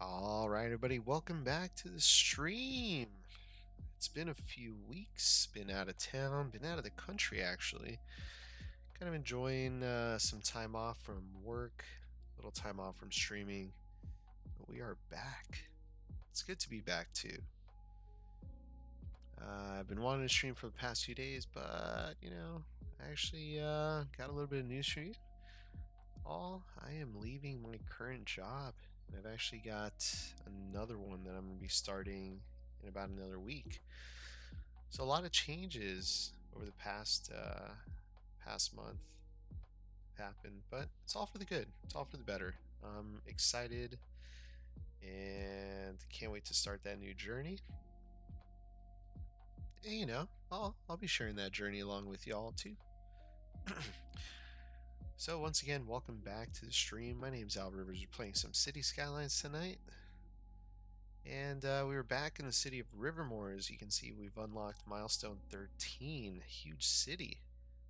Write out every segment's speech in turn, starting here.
All right, everybody, welcome back to the stream. It's been a few weeks, been out of town, been out of the country actually. Kind of enjoying some time off from work, a little time off from streaming. But we are back. It's good to be back too. I've been wanting to stream for the past few days, but I actually got a little bit of news for you. I am leaving my current job, and I've actually got another one that I'm going to be starting in about another week. So a lot of changes over the past month happened, but it's all for the good. It's all for the better. I'm excited and can't wait to start that new journey. And, I'll be sharing that journey along with y'all too. So once again, welcome back to the stream. My name's Al Rivers. We're playing some City Skylines tonight. And we were back in the city of Rivermoor. As you can see, we've unlocked milestone 13, huge city.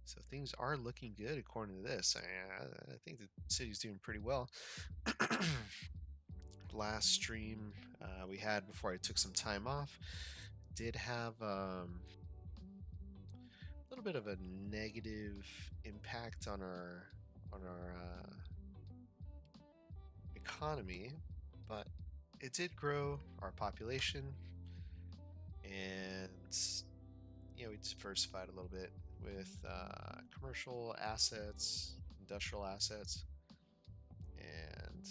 So things are looking good according to this. I think the city's doing pretty well. Last stream we had before I took some time off did have a little bit of a negative impact on our economy, but it did grow our population, and we diversified a little bit with commercial assets, industrial assets, and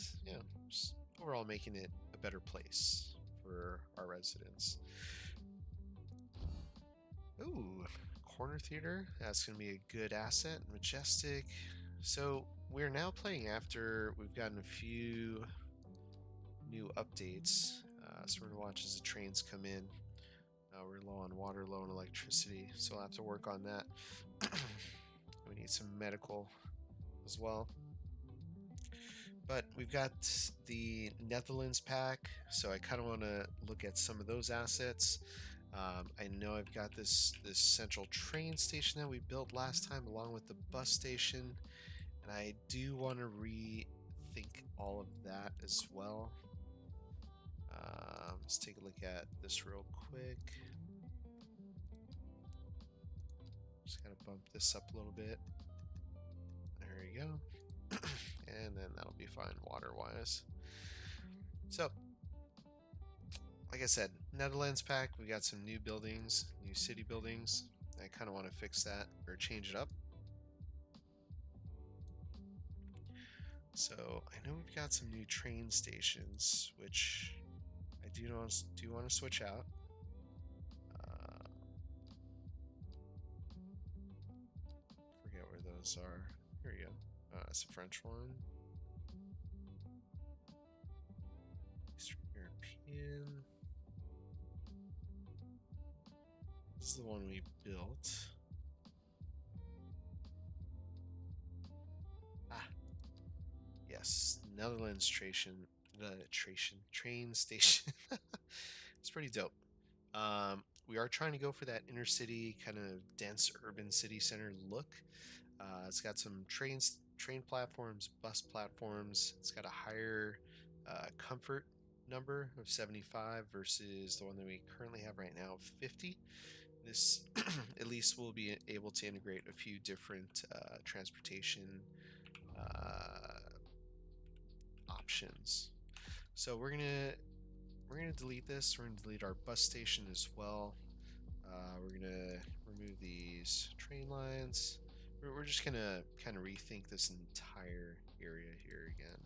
just overall making it a better place for our residents. Ooh, corner theater. That's going to be a good asset. Majestic. So we're now playing after we've gotten a few new updates. So we're going to watch as the trains come in. We're low on water, low on electricity, so we'll have to work on that. We need some medical as well. But we've got the Netherlands pack, so I kind of want to look at some of those assets. I know I've got this central train station that we built last time, along with the bus station, and I do want to rethink all of that as well. Let's take a look at this real quick. Just gotta bump this up a little bit. There we go. And then that'll be fine water-wise. So, like I said, Netherlands pack, we got some new buildings, new city buildings. I kind of want to fix that or change it up. So I know we've got some new train stations, which I do want to switch out. Forget where those are. Here we go. It's a French one. Eastern European. This is the one we built. Yes, Netherlands train station. It's pretty dope. We are trying to go for that inner city kind of dense urban city center look. It's got some train platforms, bus platforms. It's got a higher comfort number of 75 versus the one that we currently have right now of 50. This at least will be able to integrate a few different transportation options. So we're gonna delete this. We're gonna delete our bus station as well. We're gonna remove these train lines. We're just gonna kind of rethink this entire area here again.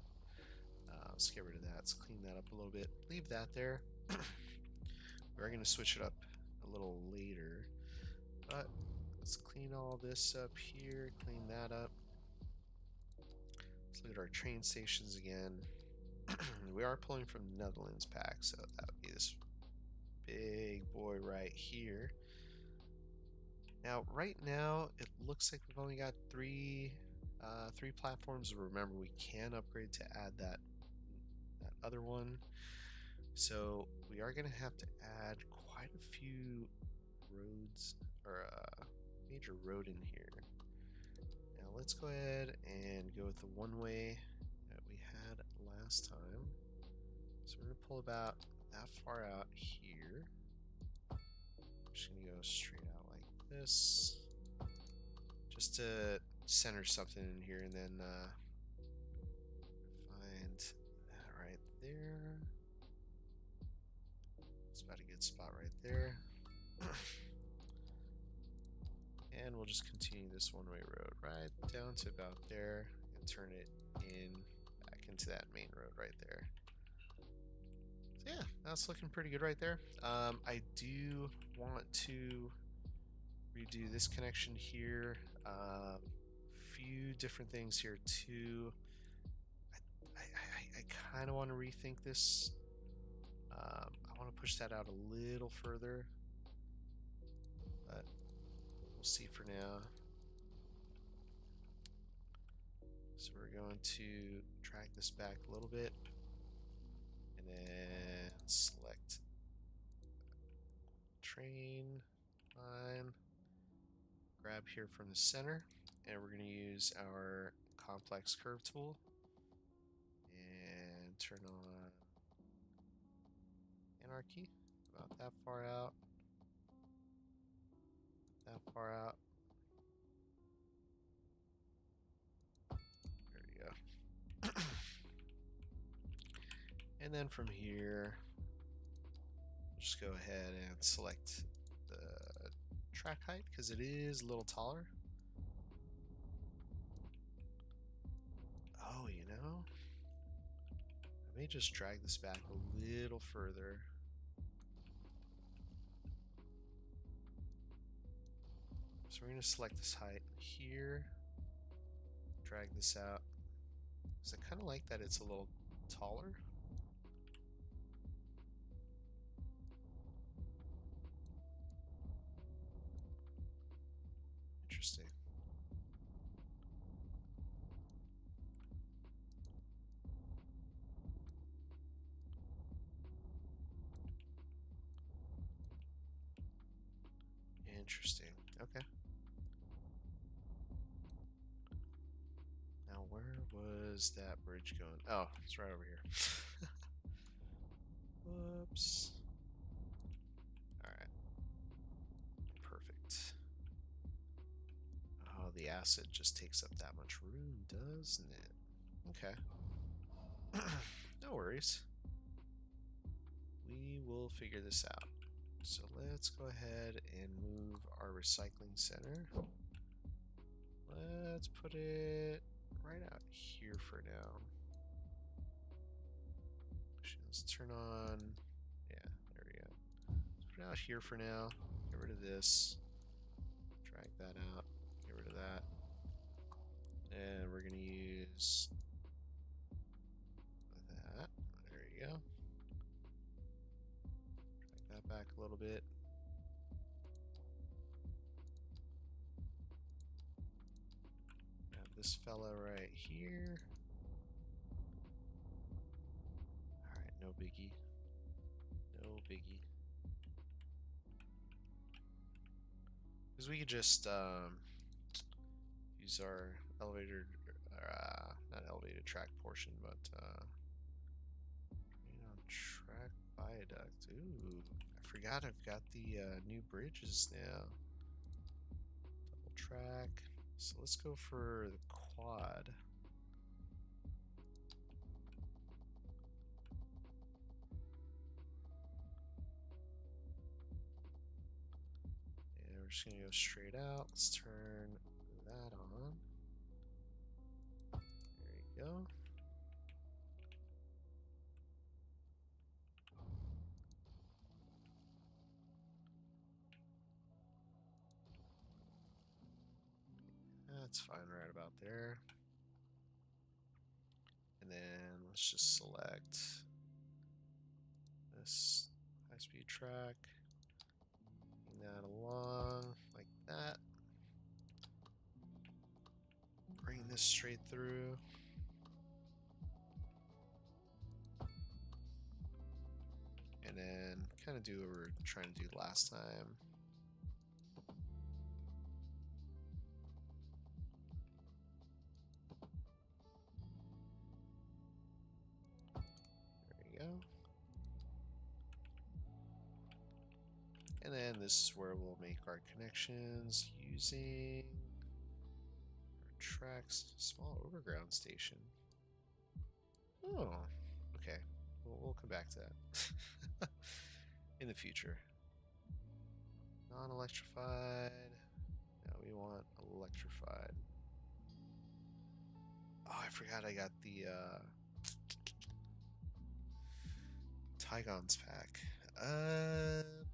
Let's get rid of that. Let's clean that up a little bit. Leave that there. We're gonna switch it up a little later, but let's clean all this up here. Clean that up. Let's look at our train stations again. We are pulling from the Netherlands pack, so that would be this big boy right here. Now, right now, it looks like we've only got three platforms. Remember, we can upgrade to add that other one. So we are going to have to add quite a few roads, or a major road in here. Now let's go ahead and go with the one-way that we had last time. So we're going pull about that far out here. I'm just gonna go straight out like this, just to center something in here, and then find that right there. It's about a good spot right there. And we'll just continue this one-way road right down to about there and turn it in back into that main road right there. So yeah, that's looking pretty good right there. I do want to redo this connection here. Few different things here too. I kind of want to rethink this. I want to push that out a little further, but we'll see for now. So we're going to drag this back a little bit and then select train line, grab here from the center, and we're going to use our complex curve tool and turn on anarchy about that far out, that far out. There we go. And then from here, we'll just go ahead and select the track height because it is a little taller. Oh, you know, I may just drag this back a little further. So we're going to select this height here, drag this out. So I kind of like that it's a little taller. Interesting. Interesting. Okay. Now where was that bridge going? Oh, it's right over here. Whoops. Alright. Perfect. Oh, the acid just takes up that much room, doesn't it? Okay. No worries. We will figure this out. So let's go ahead and move our recycling center. Let's put it right out here for now. Actually, let's turn on, yeah, there we go. Let's put it out here for now. Get rid of this. Drag that out. Get rid of that. And we're going to use that. There you go. Drag that back a little bit. Grab this fella right here. Alright, no biggie. No biggie. Because we could just use our elevator, not elevated track portion, but track viaduct. Ooh, I forgot I've got the new bridges now. Double track. So let's go for the quad. And we're just gonna go straight out. Let's turn that on. There you go. That's fine right about there. And then let's just select this high-speed track. Bring that along like that. Bring this straight through. And then kind of do what we were trying to do last time. There we go. And then this is where we'll make our connections using our tracks. Small overground station. Oh, okay. We'll come back to that in the future. Non-electrified. No, we want electrified. Oh, I forgot I got the Tygons pack.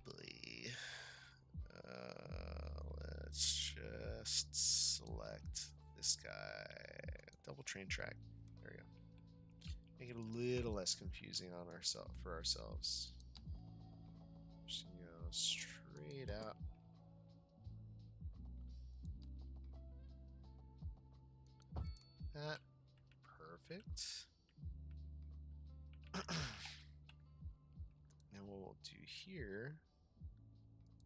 Boy. Let's just select this guy. Double train track. There we go. Make it a little less confusing on for ourselves. Just gonna go straight out. That perfect. Now what we'll do here,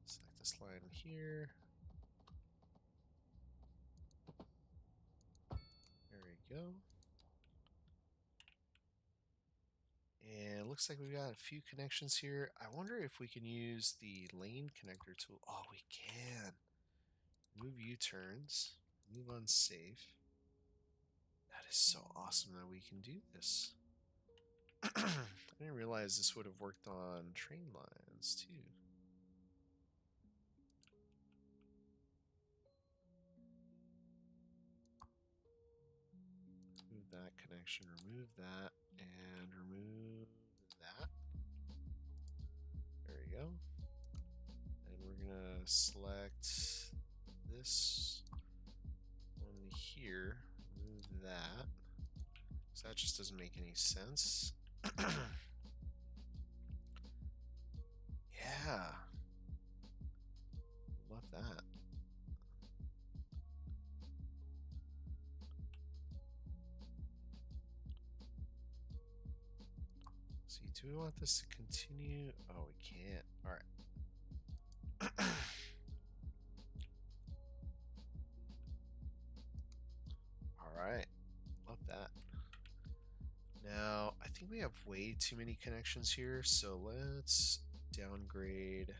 select this line here. There we go. And it looks like we've got a few connections here. I wonder if we can use the lane connector tool. Oh, we can. Move U-turns. Move unsafe. That is so awesome that we can do this. I didn't realize this would have worked on train lines too. Remove that connection, remove that, and remove that. There we go. And we're gonna select this one here, remove that. So that just doesn't make any sense. Yeah. Love that. See, do we want this to continue? Oh, we can't. Alright. Alright. Love that. Now, I think we have way too many connections here, so let's downgrade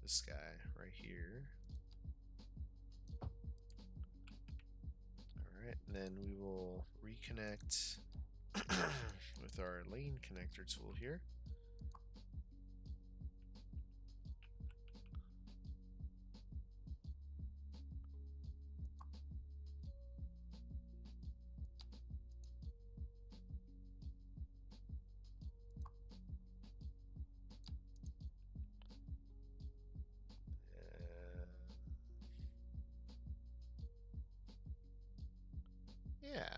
this guy right here. Alright, then we will reconnect with our lane connector tool here. Yeah.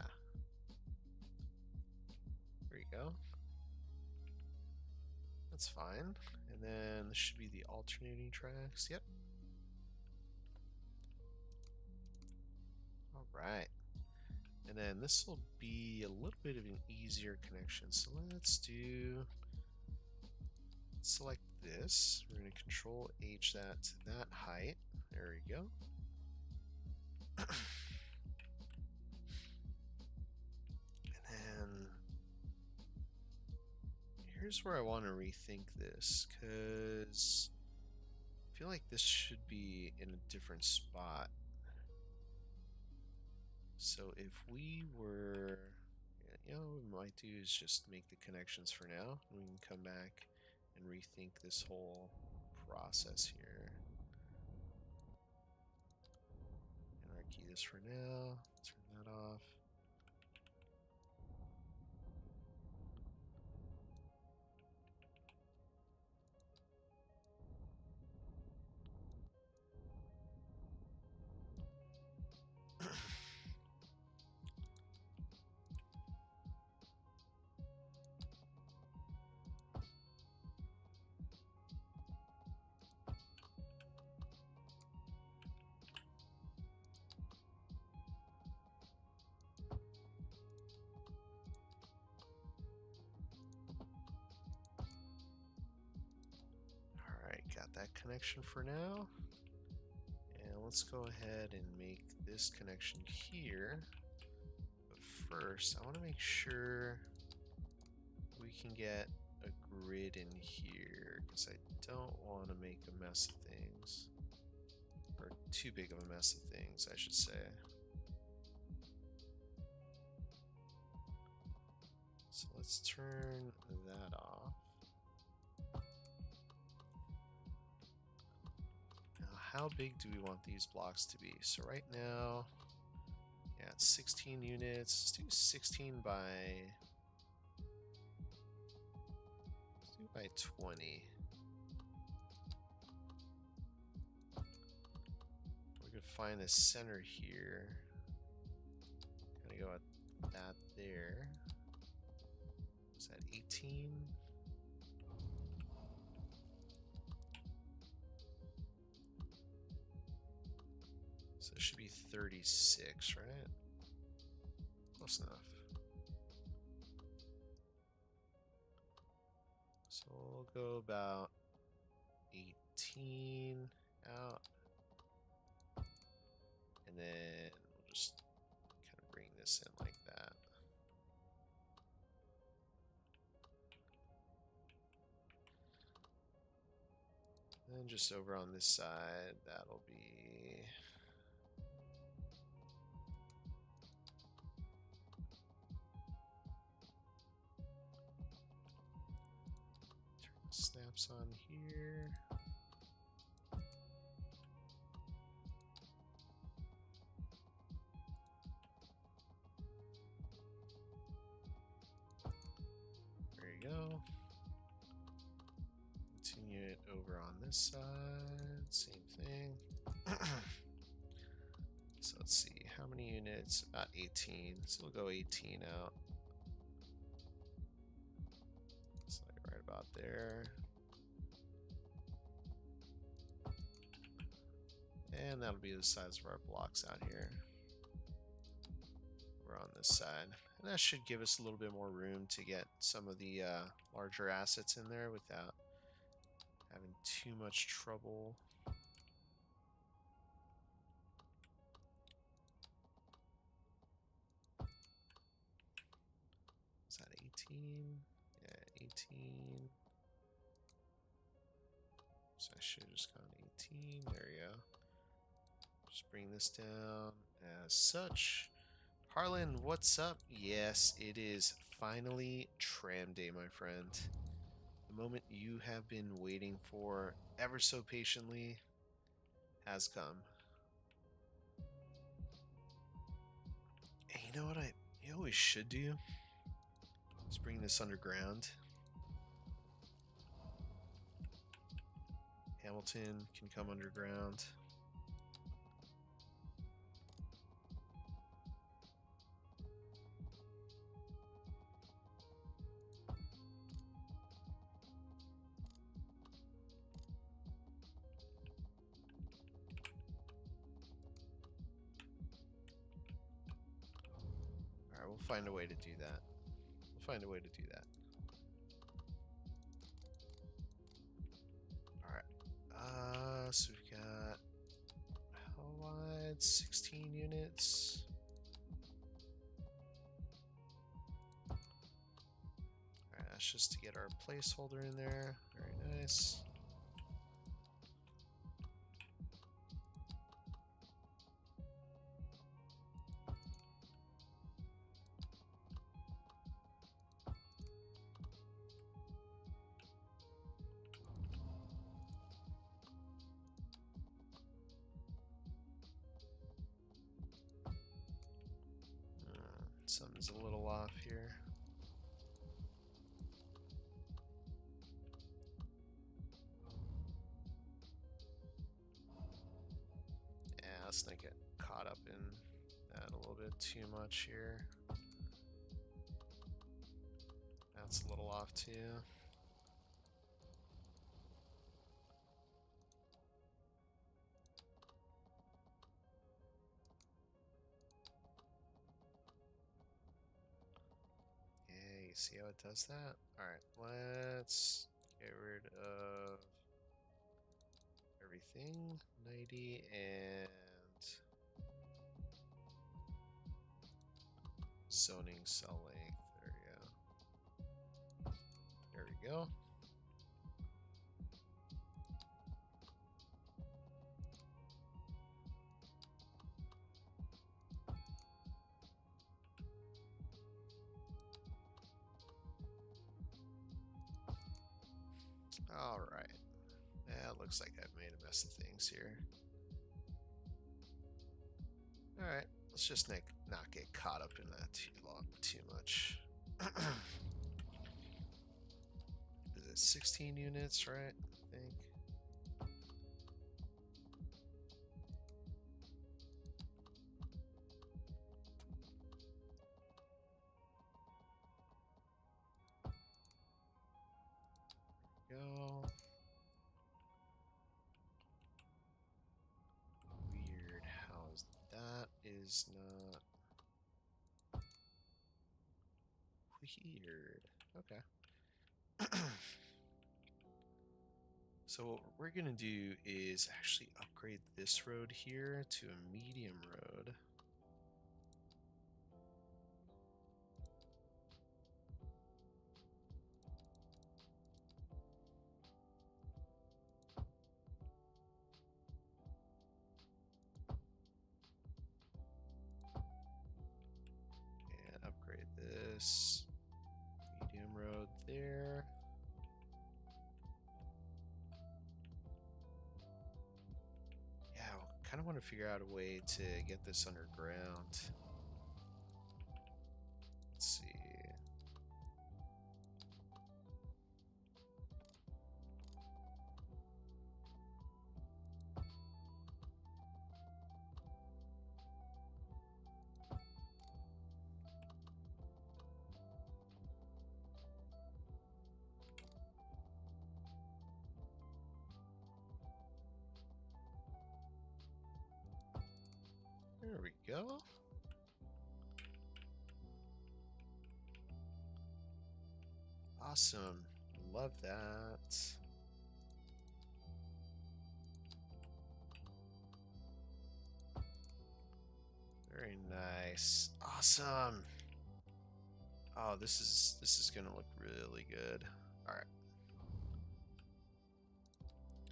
There you go. That's fine. And then this should be the alternating tracks. Yep. Alright. And then this will be a little bit of an easier connection. So let's select this. We're going to Control H that to that height. There we go. And then here's where I want to rethink this, because I feel like this should be in a different spot. So if we were, what we might do is just make the connections for now. We can come back and rethink this whole process here. Anarchy this for now. Turn that off. Got that connection for now. And let's go ahead and make this connection here. But first, I want to make sure we can get a grid in here because I don't want to make a mess of things. Or too big of a mess of things, I should say. So let's turn that off. Now, how big do we want these blocks to be? So right now, yeah, it's 16 units. Let's do 16 by... Let's do by 20. We could find the center here. Gonna go at that there. Is that 18? So it should be 36, right? Close enough. So we'll go about 18 out. And then we'll just kind of bring this in like that. And then just over on this side, that'll be... Turn the snaps on here. There you go. Continue it over on this side, same thing. So let's see, how many units? About 18, so we'll go 18 out. It's like right about there. And that'll be the size of our blocks out here. We're on this side. And that should give us a little bit more room to get some of the larger assets in there without having too much trouble. Is that 18? Yeah, 18. So I should have just gone 18. There we go. Just bring this down as such. Harlan, what's up? Yes, it is finally tram day, my friend. The moment you have been waiting for ever so patiently has come. And you know what you always should do? Is bring this underground. Hamilton can come underground. Alright, we'll find a way to do that. We'll find a way to do that. Alright. So we've got how wide? 16 units. Alright, that's just to get our placeholder in there. Very nice. Something's a little off here. Yeah, let's not get caught up in that a little bit too much here. That's a little off too. See how it does that? Alright, let's get rid of everything. 90 and zoning cell length. There we go. There we we go. All right. Yeah, it looks like I've made a mess of things here. All right, let's just not get caught up in that too much. Is it 16 units, right? I think. Go. Weird. How's that? Is not weird. Okay. So what we're gonna do is actually upgrade this road here to a medium road. And upgrade this medium road there. Yeah, I kind of want to figure out a way to get this underground. Let's see. There we go. Awesome. Love that. Very nice. Awesome. Oh, this is gonna look really good. All right.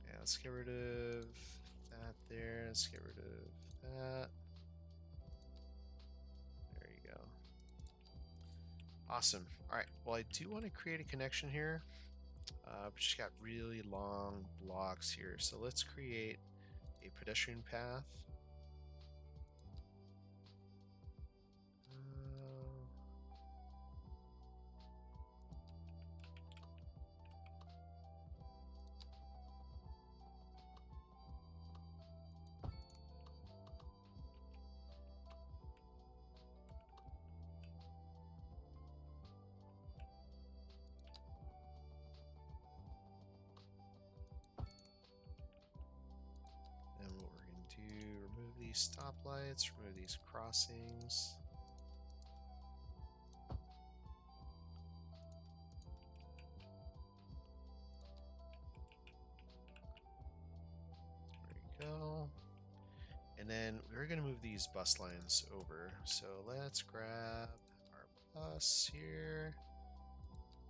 Yeah, let's get rid of that there. Let's get rid of that. There you go. Awesome. All right. Well, I do want to create a connection here. We just got really long blocks here, so let's create a pedestrian path. And what we're going to do, remove these stoplights, remove these crossings. There we go. And then we're going to move these bus lines over. So let's grab our bus here.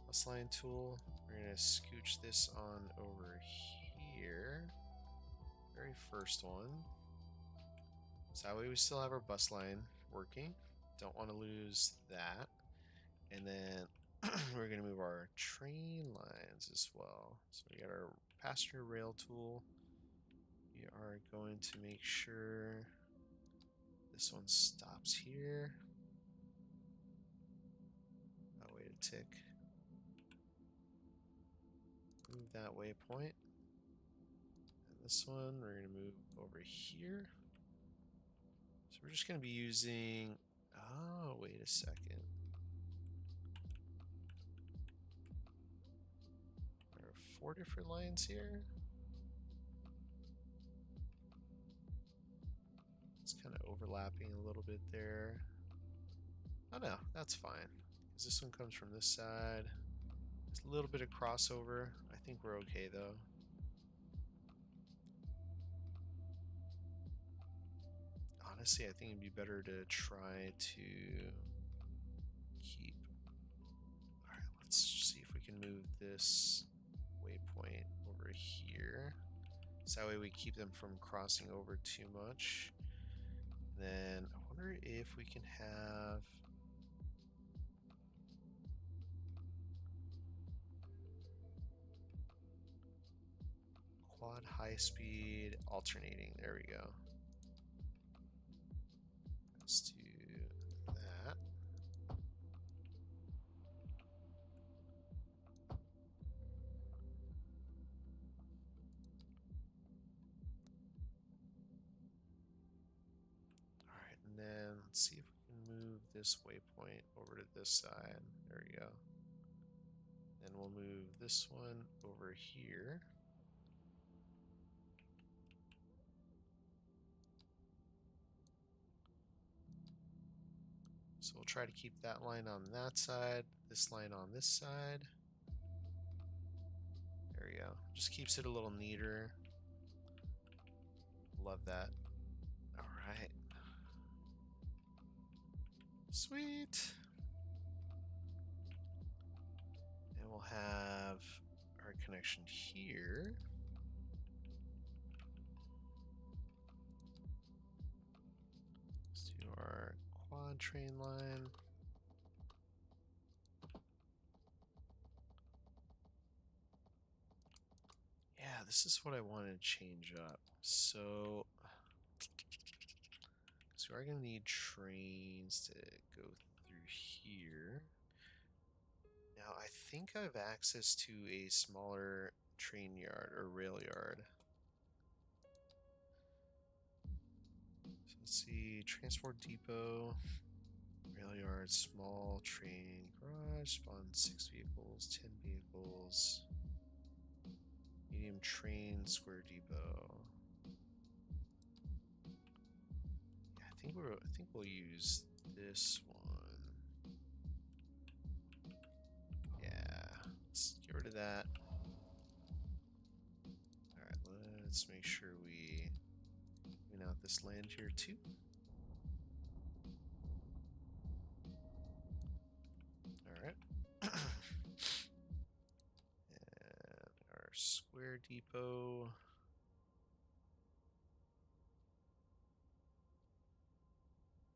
Bus line tool. We're going to scooch this on over here. Very first one. So that way we still have our bus line working. Don't want to lose that. And then we're going to move our train lines as well. So we got our passenger rail tool. We are going to make sure this one stops here. I'll wait a tick. Move that waypoint. And this one we're going to move over here. So we're just going to be using... Oh, wait a second. There are 4 different lines here. It's kind of overlapping a little bit there. Oh no, that's fine. Because this one comes from this side. There's a little bit of crossover. I think we're okay though. Honestly, I think it'd be better to try to keep... Alright, let's see if we can move this waypoint over here. So that way we keep them from crossing over too much. Then I wonder if we can have quad high speed alternating. There we go. Let's do that. Alright, and then let's see if we can move this waypoint over to this side. There we go. Then we'll move this one over here. So we'll try to keep that line on that side, this line on this side. There we go. Just keeps it a little neater. Love that. Alright. Sweet. And we'll have our connection here. Let's do our quad train line. Yeah, this is what I wanted to change up. So we are going to need trains to go through here. Now, I think I have access to a smaller train yard or rail yard. So let's see, transport depot, rail yard, small train garage, spawn 6 vehicles, 10 vehicles, medium train square depot. Yeah, I think we'll use this one. Yeah, let's get rid of that. Alright, let's make sure we clean out this land here too. Alright. And our square depot.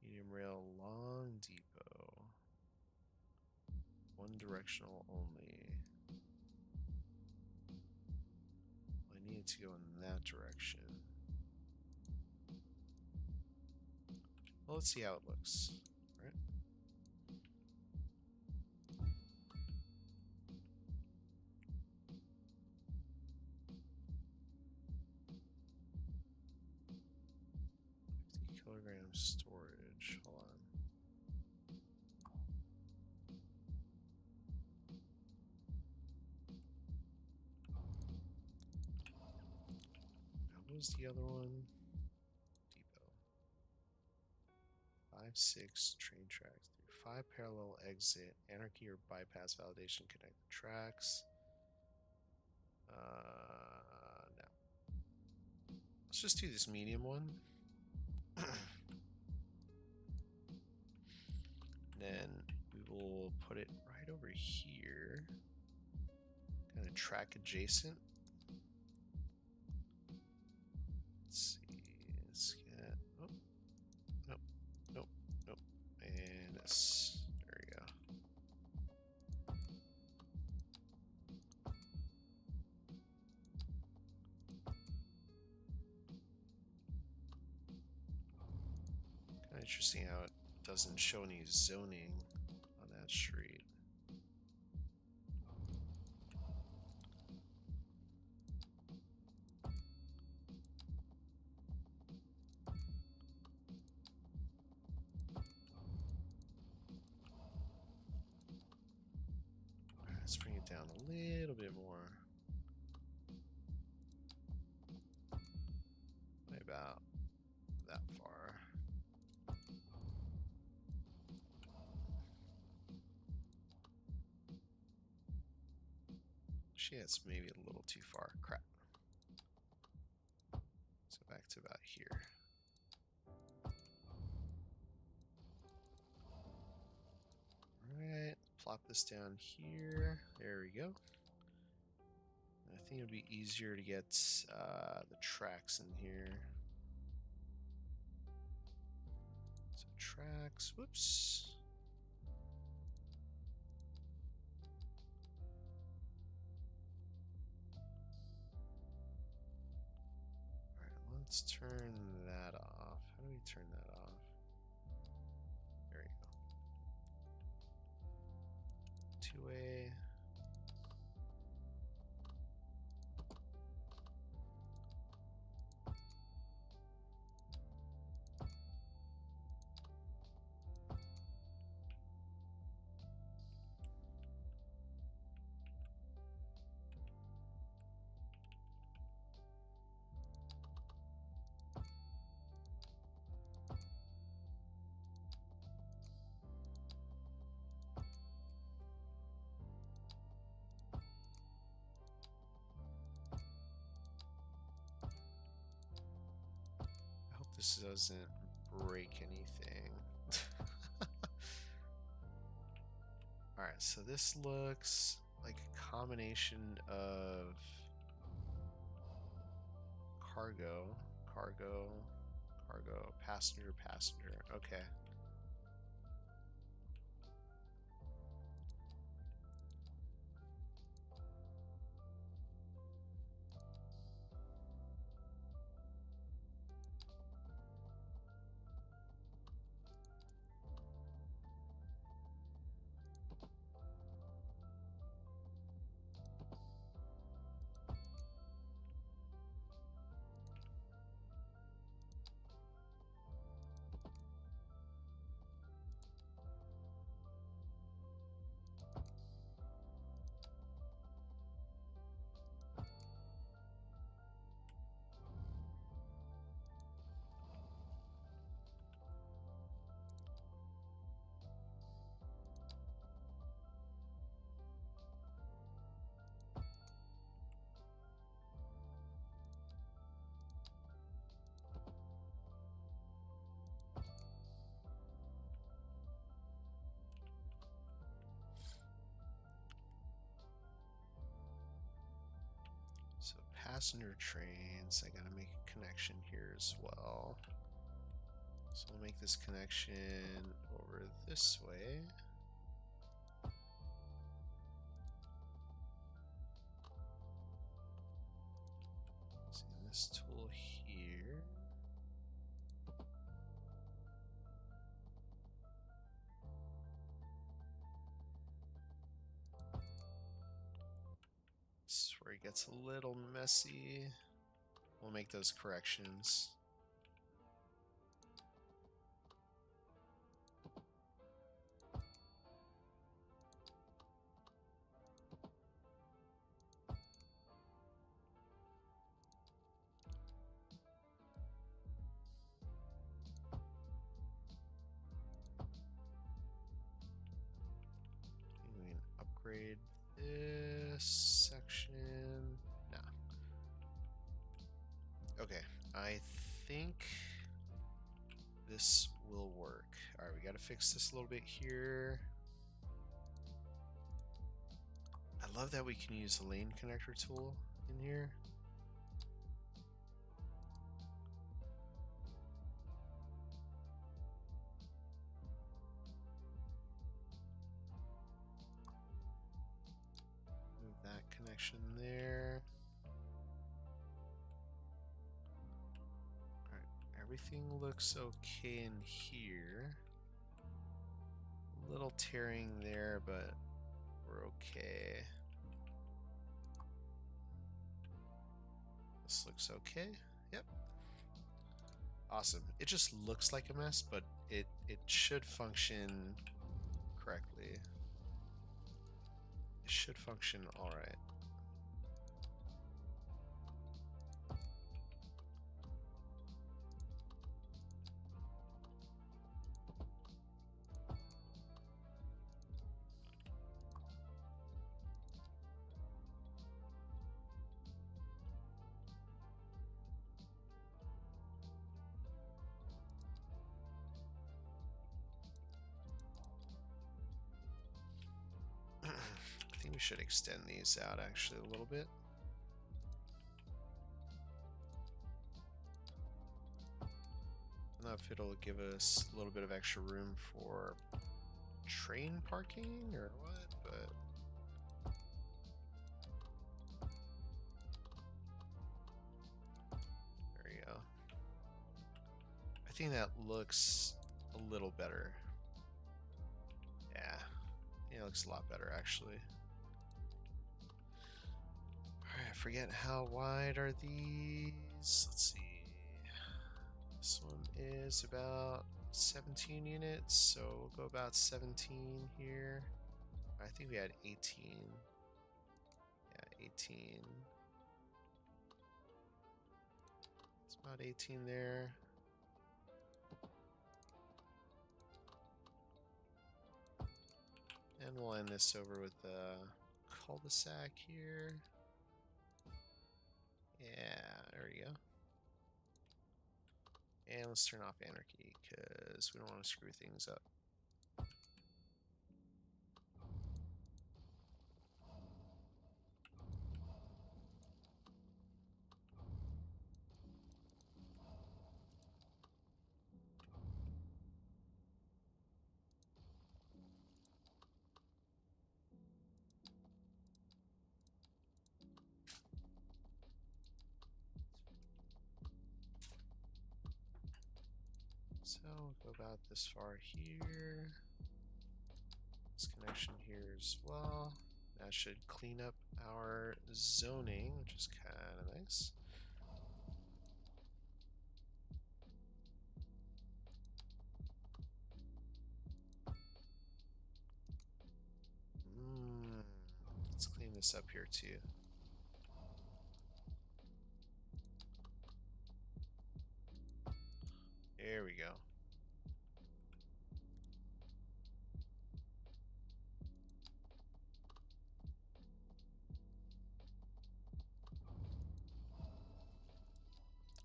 Medium rail long depot. One directional only. I need to go in that direction. Well, let's see how it looks. Right? Kilogram storage. Hold on. What was the other one? Depot. 5-6 train tracks. 5 parallel exit. Anarchy or bypass validation connect the tracks. No. Let's just do this medium one. Then we will put it right over here. Kind of track adjacent. Let's see. Let's get. Oh. Nope. Nope. Nope. And this. There we go. Kind of interesting how it doesn't show any zoning on that street. Let's bring it down a little bit more. Maybe about that far. Actually, it's maybe a little too far. Crap. Let's go back to about here. Alright, plop this down here. There we go. I think it'd be easier to get the tracks in here. So tracks, whoops. Alright, let's turn that off. How do we turn that off? There you go. Two-way. This doesn't break anything. Alright, so this looks like a combination of cargo, passenger. Okay. So passenger trains, I gotta make a connection here as well. So I'll make this connection over this way. See this tool here. This is where it gets a little messy. We'll make those corrections. We can upgrade this section. No. Okay, I think this will work. Alright, we gotta fix this a little bit here. I love that we can use the lane connector tool in here. Move that connection there. Alright, everything looks okay in here. A little tearing there, but we're okay. This looks okay. Yep. Awesome. It just looks like a mess, but it should function correctly. It should function all right. I think we should extend these out actually a little bit. know if it'll give us a little bit of extra room for train parking or what, but there you go. I think that looks a little better. Yeah, it looks a lot better actually. Alright, I forget how wide are these. Let's see. This one is about 17 units, so we'll go about 17 here. I think we had 18. Yeah, 18. It's about 18 there. And we'll end this over with a cul-de-sac here. Yeah, there we go. And let's turn off anarchy because we don't want to screw things up. So we'll go about this far here. This connection here as well. That should clean up our zoning, which is kind of nice. Let's clean this up here too. There we go.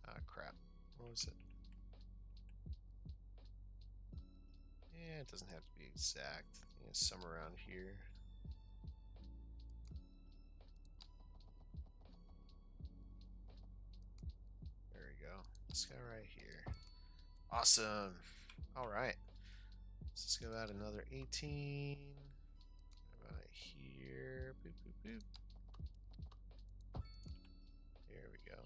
Ah, crap. What was it? Yeah, it doesn't have to be exact. I think it's somewhere around here. There we go. This guy right here. Awesome. All right. So let's go about another 18. About here. Boop, boop, boop. There we go.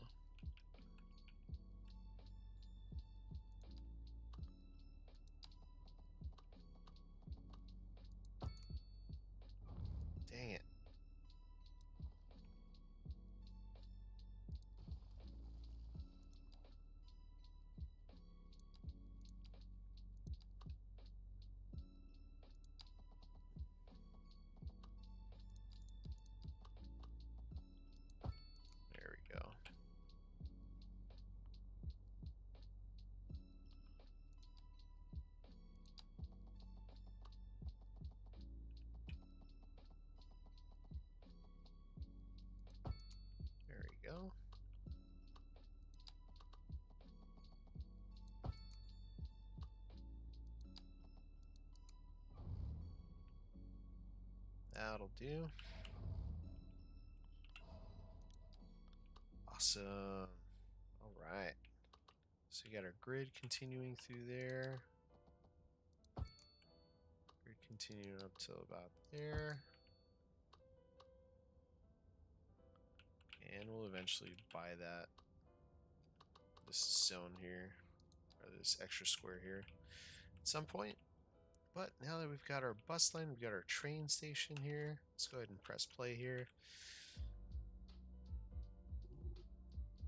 Dang it. There we go. There we go. That'll do. Awesome. All right. So we got our grid continuing through there. Grid continuing up till about there. And we'll eventually buy this zone here, or this extra square here at some point. But now that we've got our bus line, we've got our train station here. Let's go ahead and press play here.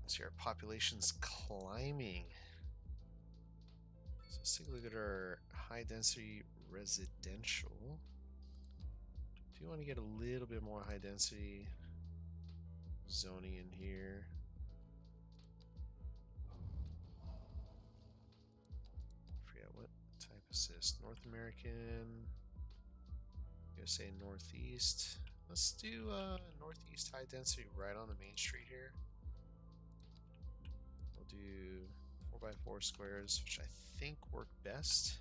See, our population's climbing. So let's take a look at our high density residential. If you want to get a little bit more high density zoning in here. I forget what type is this. North American. I'm gonna say northeast. Let's do northeast high density right on the main street here. We'll do 4x4 squares, which I think work best.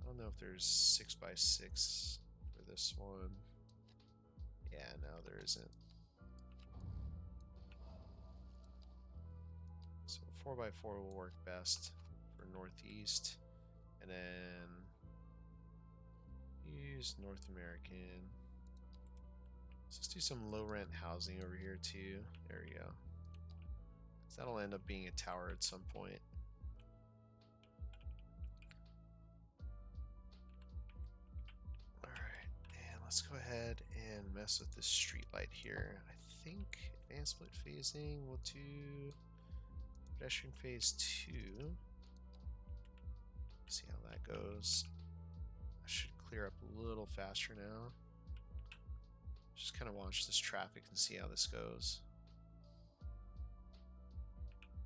I don't know if there's 6x6 for this one. Yeah, no, there isn't. So 4x4 will work best for northeast, and then use North American. So let's do some low rent housing over here too. There we go. So that'll end up being a tower at some point. Alright, and let's go ahead and mess with this street light here. I think advanced split phasing, we'll do pedestrian phase 2. See how that goes. I should clear up a little faster now. Just kind of watch this traffic and see how this goes.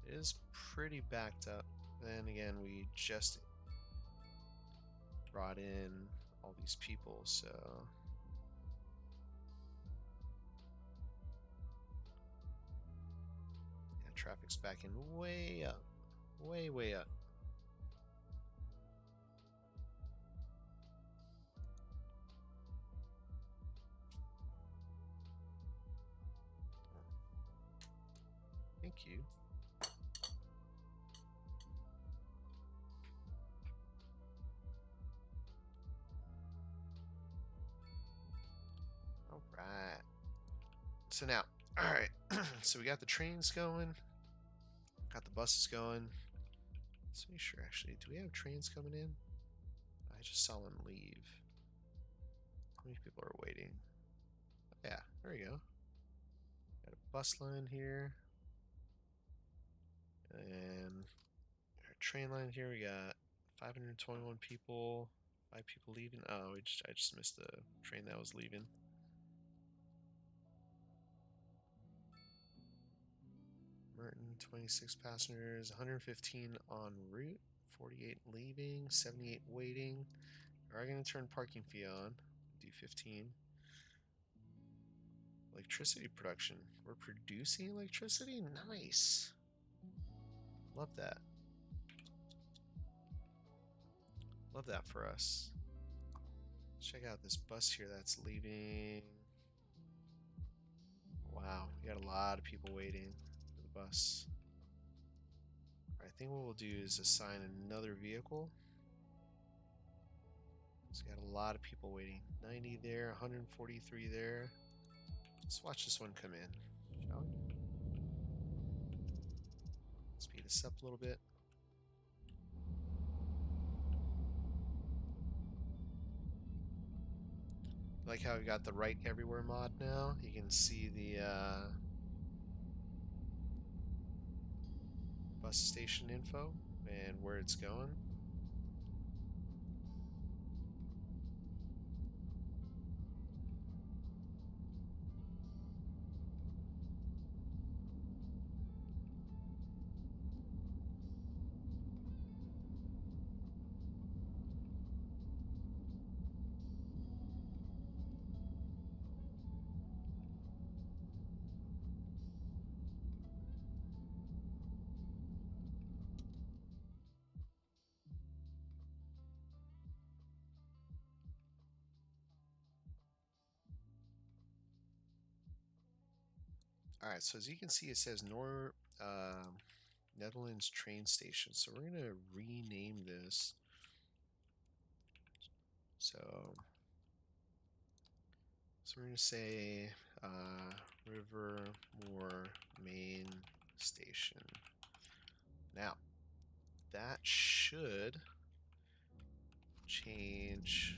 It is pretty backed up. Then again, we just brought in all these people, so yeah, traffic's backing way up, way up. Thank you. All right. So now, all right. So we got the trains going, got the buses going. Let's make sure. Actually, do we have trains coming in? I just saw one leave. How many people are waiting? Yeah, there we go. Got a bus line here. And our train line here, we got 521 people, 5 people leaving. Oh, I just missed the train that was leaving. Merton, 26 passengers, 115 en route, 48 leaving, 78 waiting. We are going to turn parking fee on, do 15. Electricity production. We're producing electricity? Nice. Love that. Love that for us. Check out this bus here that's leaving. Wow, we got a lot of people waiting for the bus. I think what we'll do is assign another vehicle. So we got a lot of people waiting. 90 there, 143 there. Let's watch this one come in, shall we? Speed this up a little bit. Like how we got the right everywhere mod now. You can see the bus station info and where it's going. Alright, so as you can see, it says Netherlands train station. So we're going to rename this. So we're going to say Rivermoor main station. Now, that should change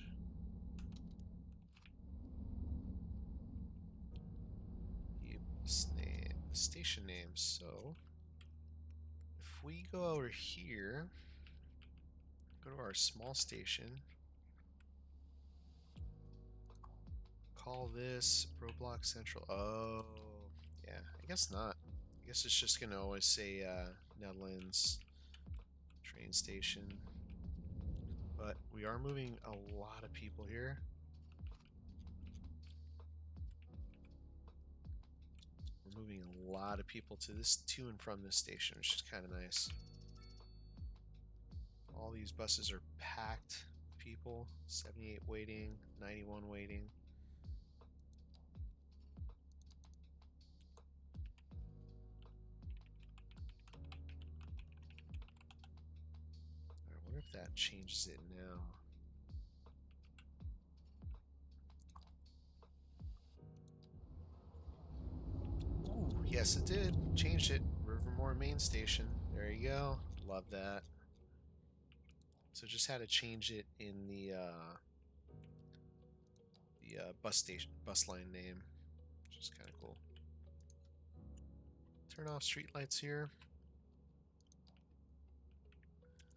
the station name. So if we go over here, go to our small station, call this Roblox Central. Oh, yeah, I guess not. I guess it's just gonna always say Netherlands train station. But we are moving a lot of people here. We're moving a lot of people to and from this station, which is kind of nice. All these buses are packed with people. 78 waiting, 91 waiting. that changes it now. Ooh, yes, it did. Changed it. Rivermoor main station. There you go. Love that. So just had to change it in the bus line name, which is kind of cool. Turn off streetlights here.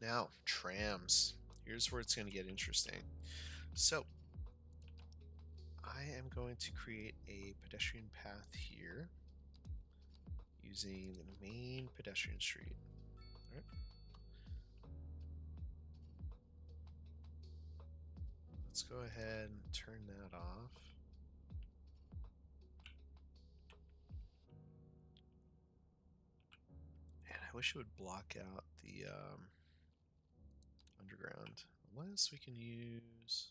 Now, trams. Here's where it's going to get interesting. So, I am going to create a pedestrian path here using the main pedestrian street. All right. Let's go ahead and turn that off. And I wish it would block out the underground. Unless we can use...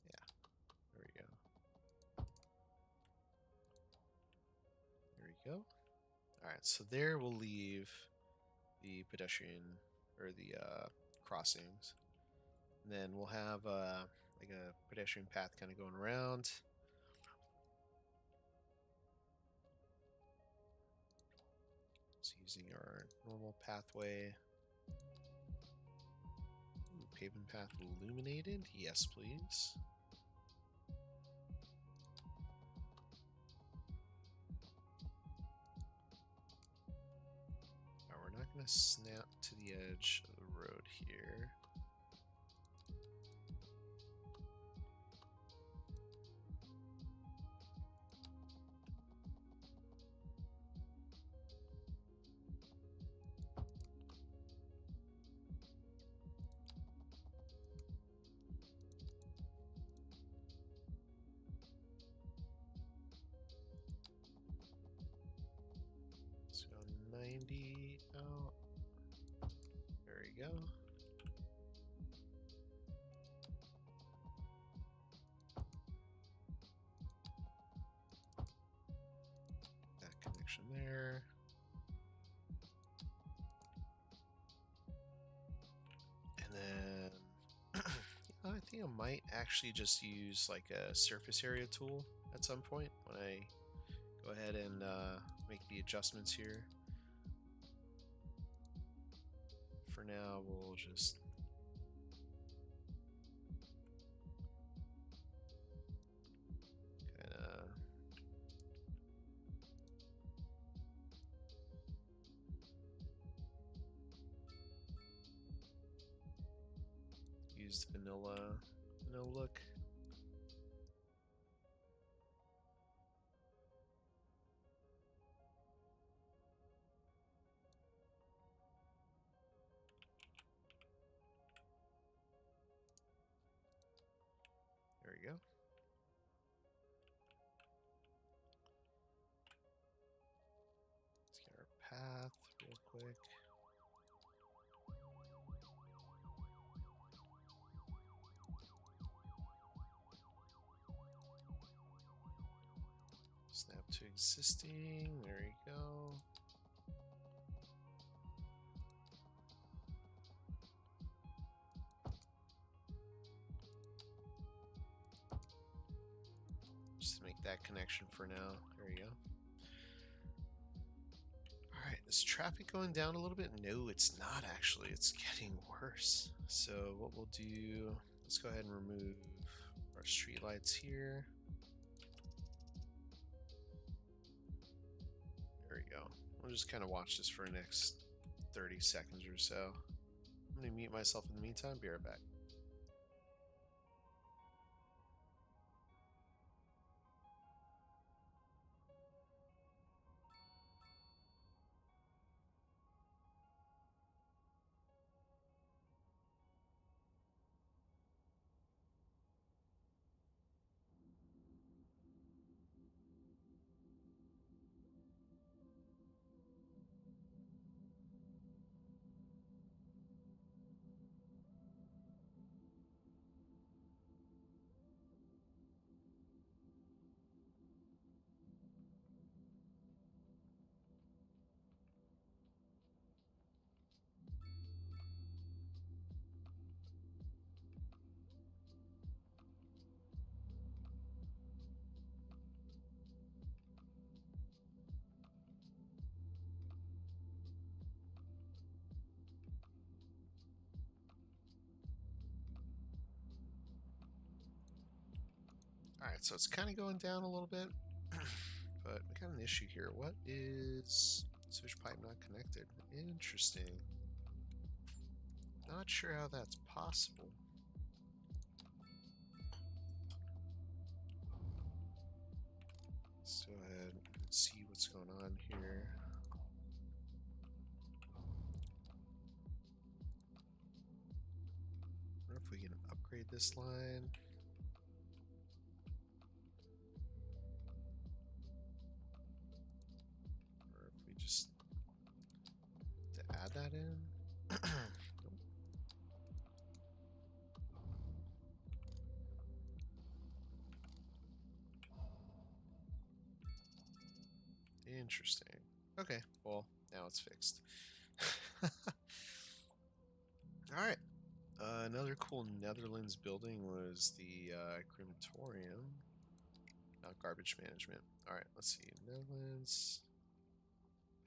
Yeah, there we go. There we go. Alright, so there we'll leave the pedestrian, or the crossings. And then we'll have like a pedestrian path kind of going around. So using our normal pathway. Ooh, pavement path illuminated? Yes, please. Now we're not going to snap to the edge of the road here. Let's go 90 out. There we go. That connection there. And then I think I might actually just use like a surface area tool at some point when I go ahead and make the adjustments here. For now, we'll just kind of use the vanilla look. There we go. Let's get our path real quick. Snap to existing. There you go. Just to make that connection for now. There you go. Alright, is traffic going down a little bit? No, it's not actually. It's getting worse. So what we'll do, let's go ahead and remove our streetlights here. There we go. We'll just kind of watch this for the next 30 seconds or so. I'm going to mute myself in the meantime. Be right back. Alright, so it's kind of going down a little bit. But we got an issue here. What is sewage pipe not connected? Interesting. Not sure how that's possible. Let's go ahead and see what's going on here. I wonder if we can upgrade this line. Or if we just to add that in. Nope. Interesting. Okay, well, now it's fixed. Alright. Another cool Netherlands building was the crematorium. Not garbage management. Alright, let's see. Netherlands.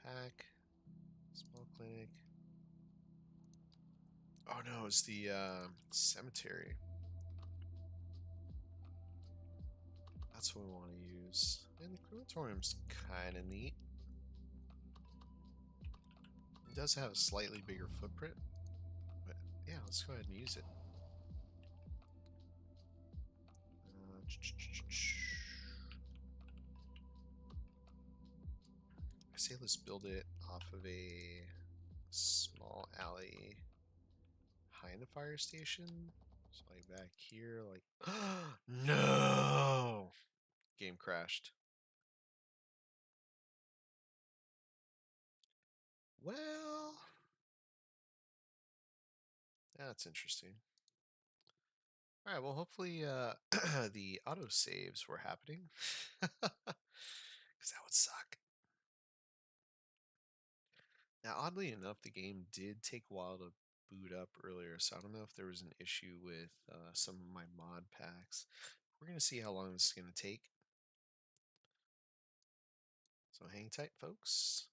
Pack. Small clinic. Oh no, it's the cemetery. That's what we want to use. And the crematorium's kind of neat. It does have a slightly bigger footprint. But yeah, let's go ahead and use it. I say let's build it off of a small alley behind the fire station. So like back here, like no! Game crashed. Well, that's interesting. Alright, well hopefully the autosaves were happening. Because that would suck. Now, oddly enough, the game did take a while to boot up earlier, so I don't know if there was an issue with some of my mod packs. We're going to see how long this is going to take. So hang tight, folks.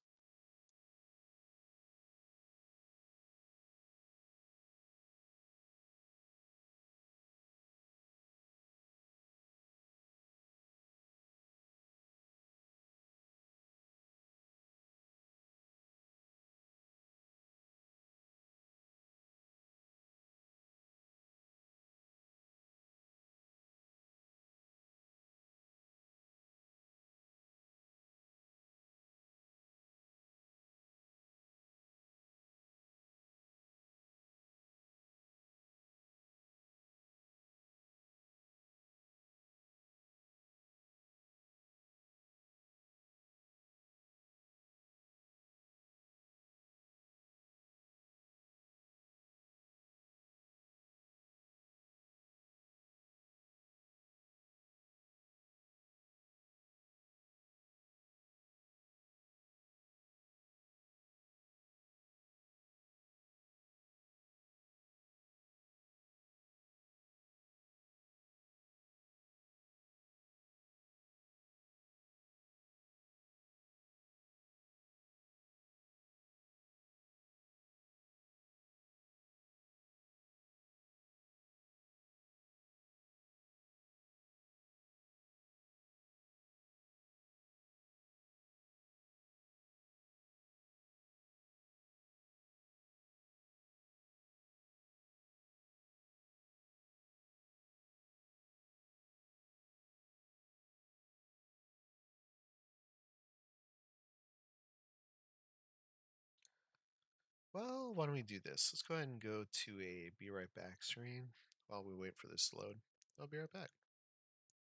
Well, why don't we do this? Let's go ahead and go to a be right back screen while we wait for this to load. I'll be right back.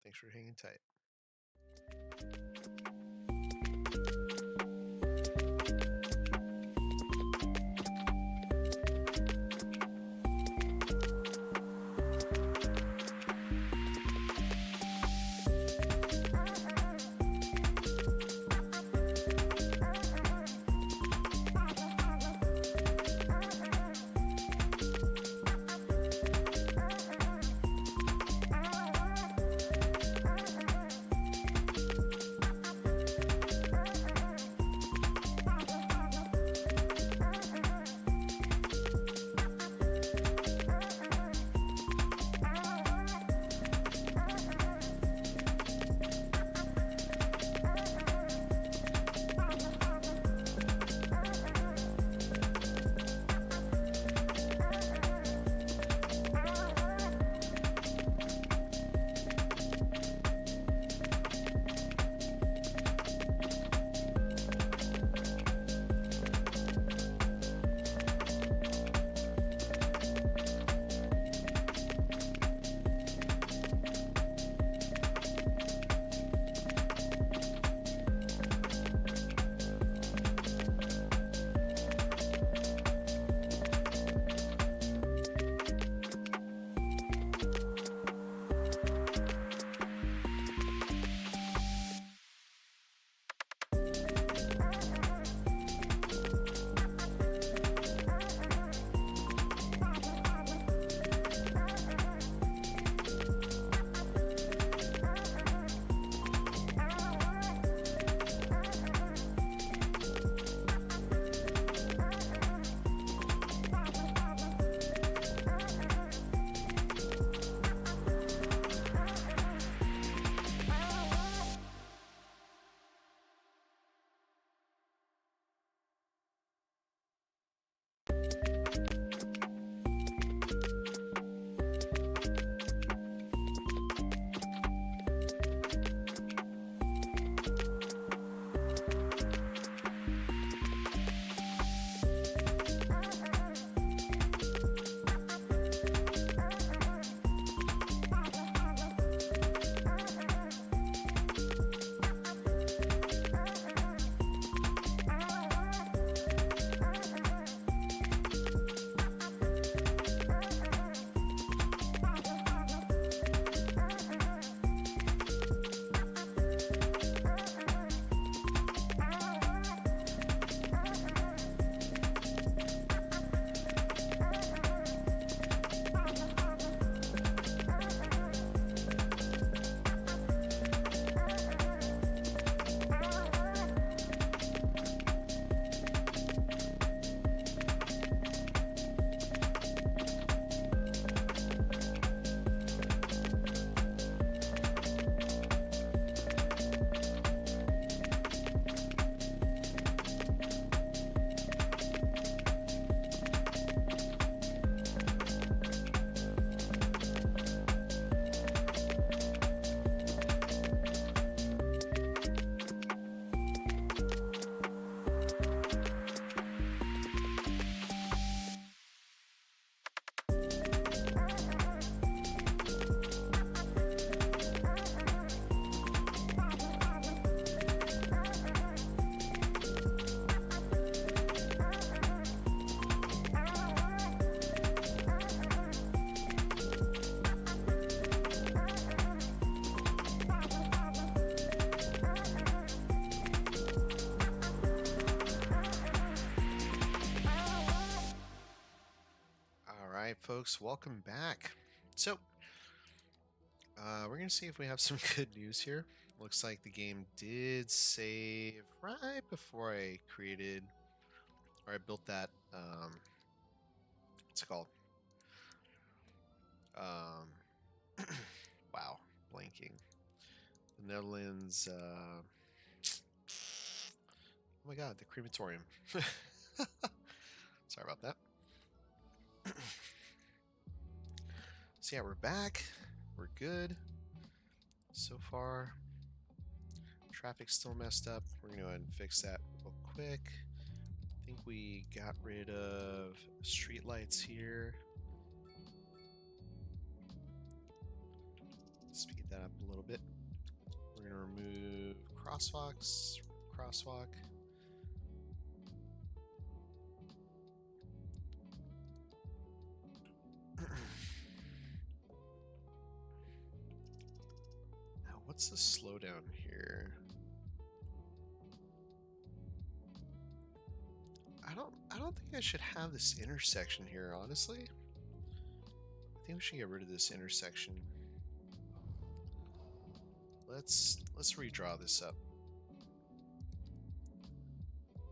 Thanks for hanging tight. folks, welcome back. So, we're gonna see if we have some good news here. Looks like the game did save right before I created, or I built that, what's it called? Wow, blanking. The Netherlands, oh my god, the crematorium. Sorry about that. So yeah, we're back. We're good. So far, traffic's still messed up. We're gonna go ahead and fix that real quick. I think we got rid of street lights here. Speed that up a little bit. We're gonna remove crosswalks. Crosswalk. Now, what's the slowdown here? I don't think I should have this intersection here, honestly. I think we should get rid of this intersection. Let's redraw this up.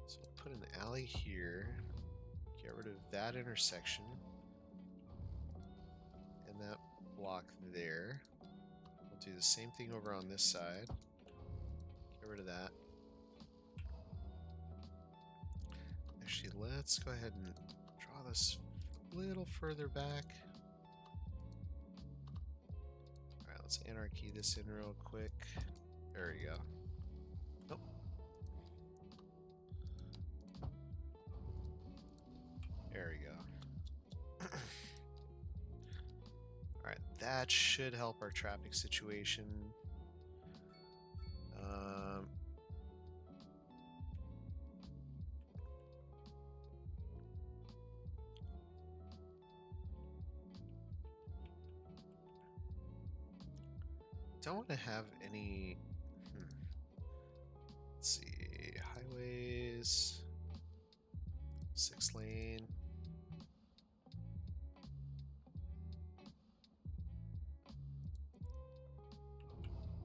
So we'll put an alley here. Get rid of that intersection. And that block there. We'll do the same thing over on this side. Get rid of that. Actually, let's go ahead and draw this a little further back. Alright, let's anarchy this in real quick. There we go. Nope. There we go. Alright, that should help our traffic situation. Don't want to have any. Let's see, highways, 6-lane.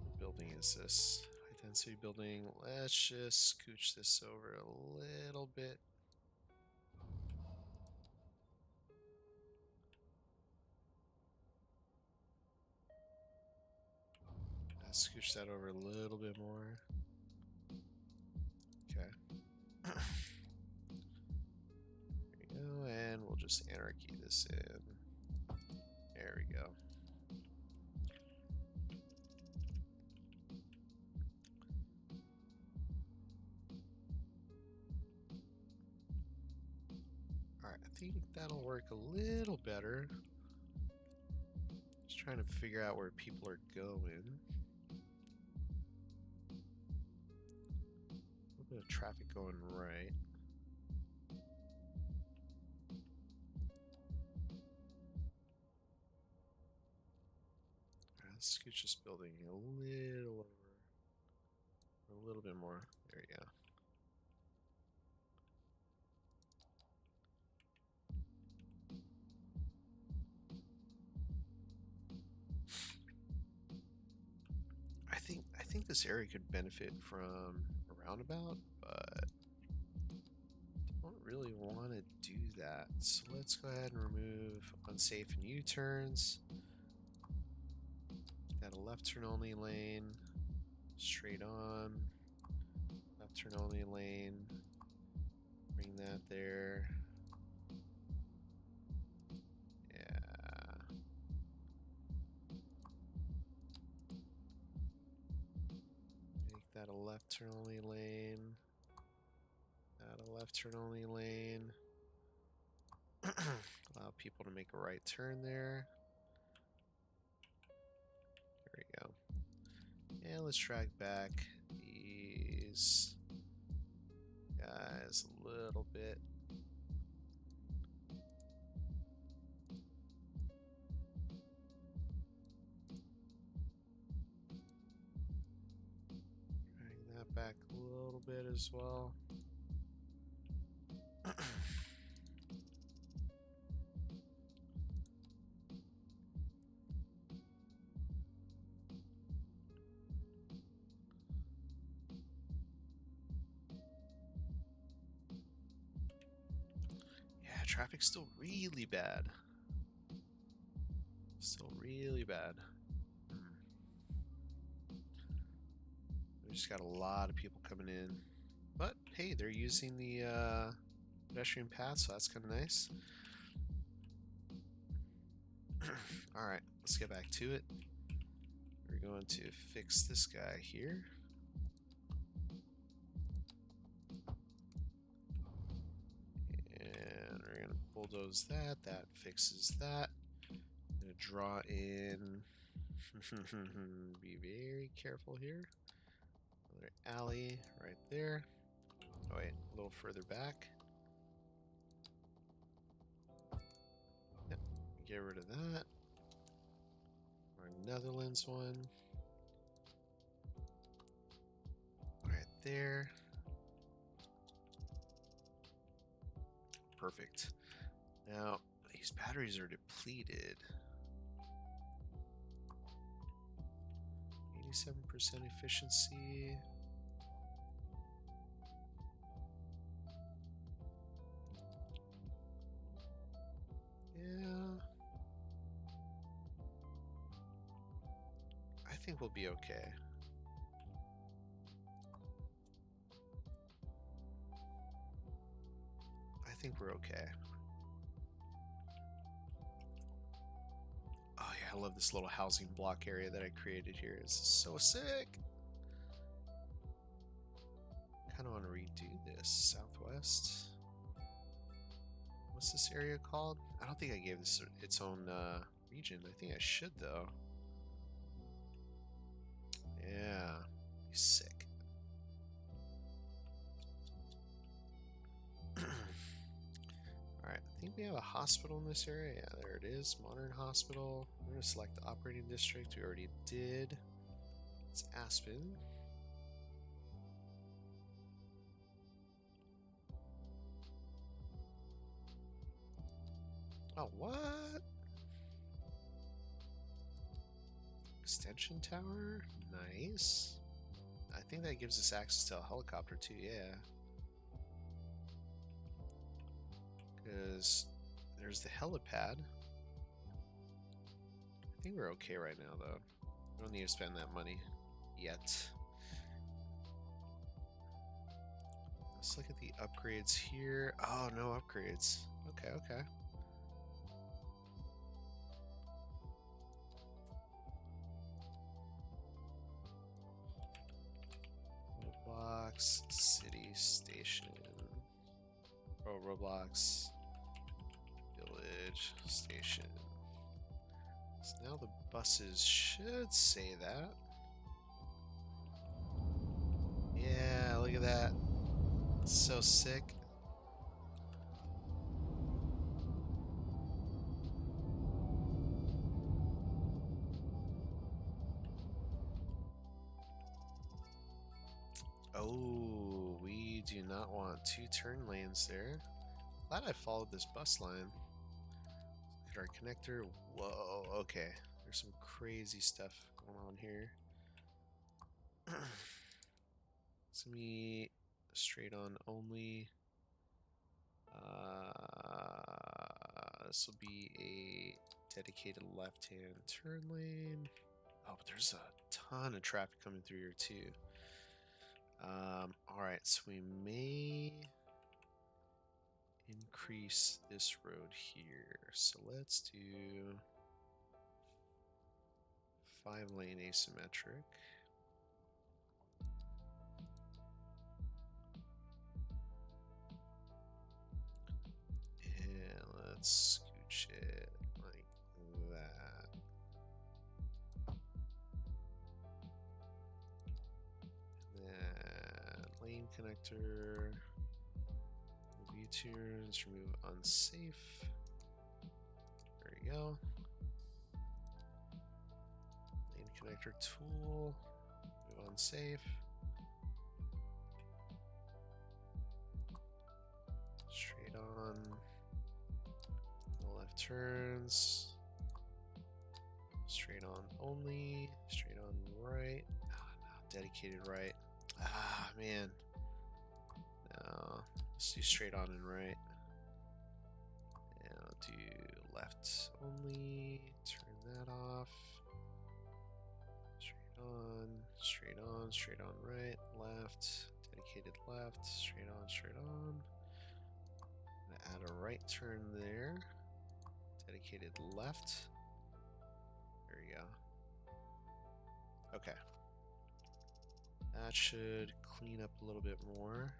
What building is this? High density building. Let's just scooch this over a little bit. Scooch that over a little bit more. Okay. There we go, and we'll just anarchy this in. There we go. Alright, I think that'll work a little better. Just trying to figure out where people are going. Of traffic going right. Let's scooch this building a little over, a little bit more. There you go. I think this area could benefit from a roundabout, but don't really want to do that. So let's go ahead and remove unsafe and U-turns. Got a left turn only lane, straight on, left turn only lane. Bring that there. That a left turn only lane. That a left turn only lane. Allow people to make a right turn there. There we go. And let's drag back these guys a little bit. Back a little bit as well. traffic's still really bad. Still really bad. We just got a lot of people coming in. But hey, they're using the pedestrian path, so that's kind of nice. Alright, let's get back to it. We're going to fix this guy here. And we're going to bulldoze that. That fixes that. I'm going to draw in. Be very careful here. Another alley right there. Oh wait, a little further back. Yep, get rid of that. Our Netherlands one. Right there. Perfect. Now, these batteries are depleted. 87% efficiency. Yeah. I think we'll be okay. I think we're okay. Oh yeah, I love this little housing block area that I created here. This is so sick. Kind of want to redo this. Southwest. What's this area called? I don't think I gave this its own region. I think I should though. Yeah, sick. Alright, I think we have a hospital in this area. Yeah, there it is. Modern hospital. We're going to select the operating district. We already did. It's Aspen. Oh, what? Extension tower? Nice. I think that gives us access to a helicopter too, yeah. Because there's the helipad. I think we're okay right now, though. We don't need to spend that money yet. Let's look at the upgrades here. Oh, no upgrades. Okay, okay. Roblox City Station. Oh, Roblox Village Station. So now the buses should say that. Yeah, look at that. It's so sick. Oh, we do not want 2 turn lanes there. Glad I followed this bus line. Look at our connector. Whoa, okay. There's some crazy stuff going on here. It's gonna be straight on only. This will be a dedicated left-hand turn lane. Oh, but there's a ton of traffic coming through here too. Alright, so we may increase this road here. So let's do 5-lane asymmetric. And let's scooch it like that. And then lane connector. U-turns, remove unsafe. There you go. Lane connector tool. Remove unsafe. Straight on. No left turns. Straight on only. Straight on right. Oh, no, dedicated right. Ah, man. No. Let's do straight on and right. do left only, turn that off. Straight on, straight on right, left, dedicated left, straight on, straight on. I'm gonna add a right turn there, dedicated left. There you go. Okay. That should clean up a little bit more.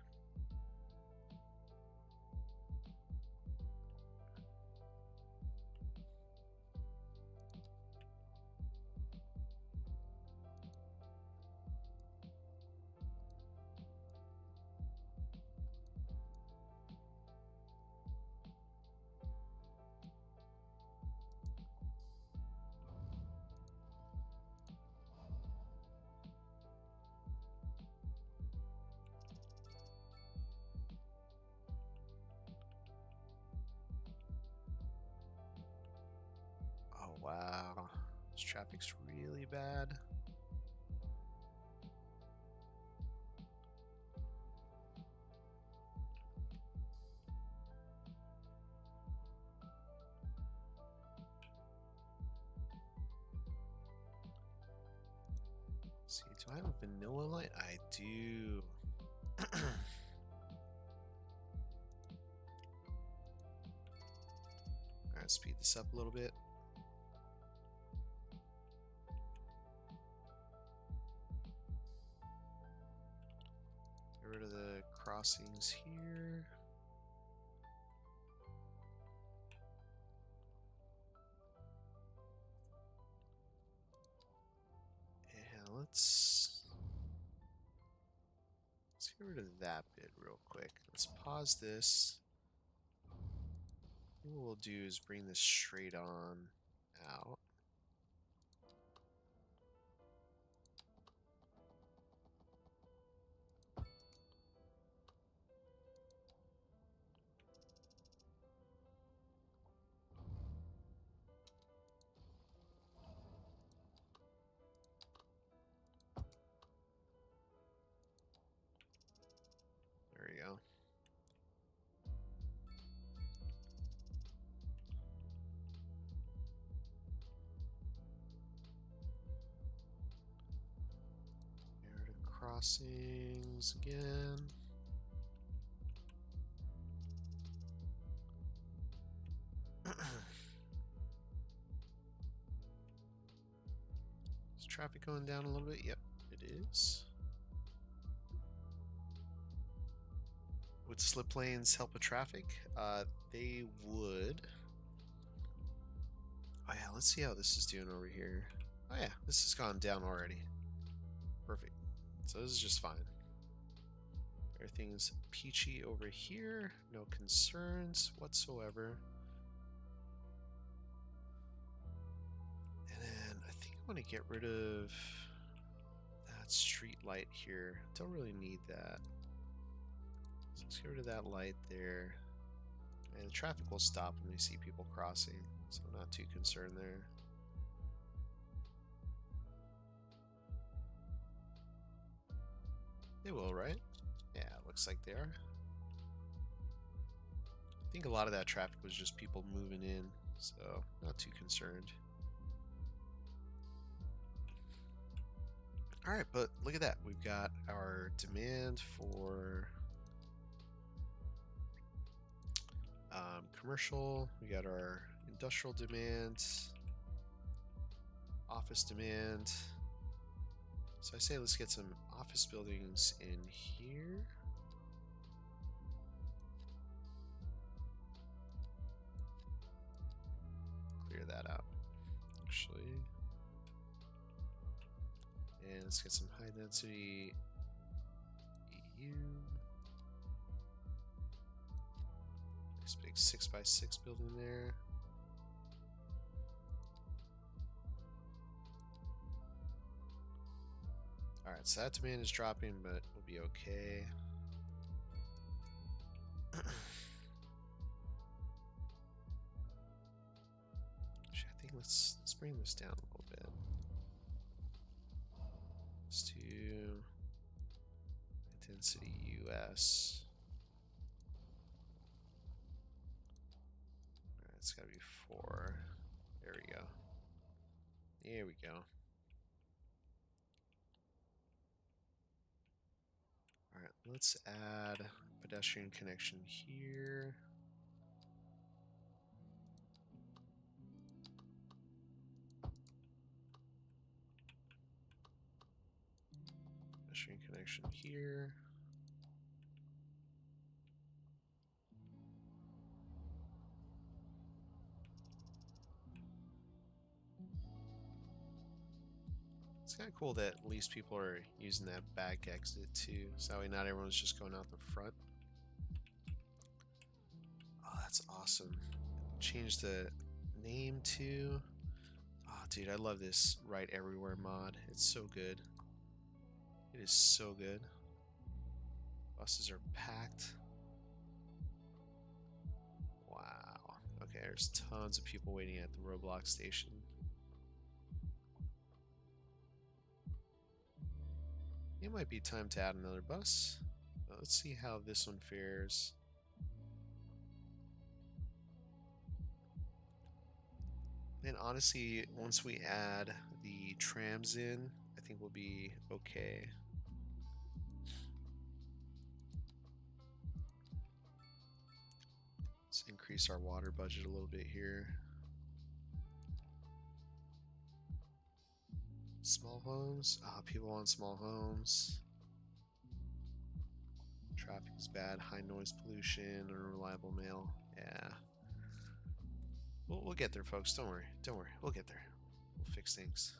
Oh wow, this traffic's really bad. See, do I have a vanilla light? I do. Alright, speed this up a little bit. Get rid of the crossings here. And let's get rid of that bit real quick. Let's pause this. What we'll do is bring this straight on out. There we go. Get rid of crossings again. Is traffic going down a little bit? Yep, it is. Would slip lanes help with traffic? They would. Oh yeah, let's see how this is doing over here. Oh yeah, this has gone down already. Perfect. So this is just fine. Everything's peachy over here. No concerns whatsoever. And then I think I want to get rid of that street light here. Don't really need that. So let's get rid of that light there. And the traffic will stop when we see people crossing, so I'm not too concerned there. They will, right? Yeah, looks like they are. I think a lot of that traffic was just people moving in, so not too concerned. Alright, but look at that. We've got our demand for commercial, we got our industrial demand, office demand. So I say let's get some office buildings in here. Clear that out, actually. And let's get some high density EU. Nice big 6x6 building there. Alright, so that demand is dropping, but we'll be okay. Actually, I think let's bring this down a little bit. Let's do density US. Alright, it's gotta 4. There we go. There we go. Alright, let's add pedestrian connection here. Pedestrian connection here. It's kind of cool that at least people are using that back exit too, so that way not everyone's just going out the front. Oh, that's awesome. Change the name too. Oh, dude, I love this Right Everywhere mod. It's so good. It is so good. Buses are packed. Wow. Okay, there's tons of people waiting at the Roblox station. It might be time to add another bus. Let's see how this one fares. And honestly, once we add the trams in, I think we'll be okay. Let's increase our water budget a little bit here. Small homes? Ah, people want small homes. Traffic is bad, high noise pollution, unreliable mail. Yeah. We'll get there, folks. Don't worry. Don't worry. We'll get there. We'll fix things.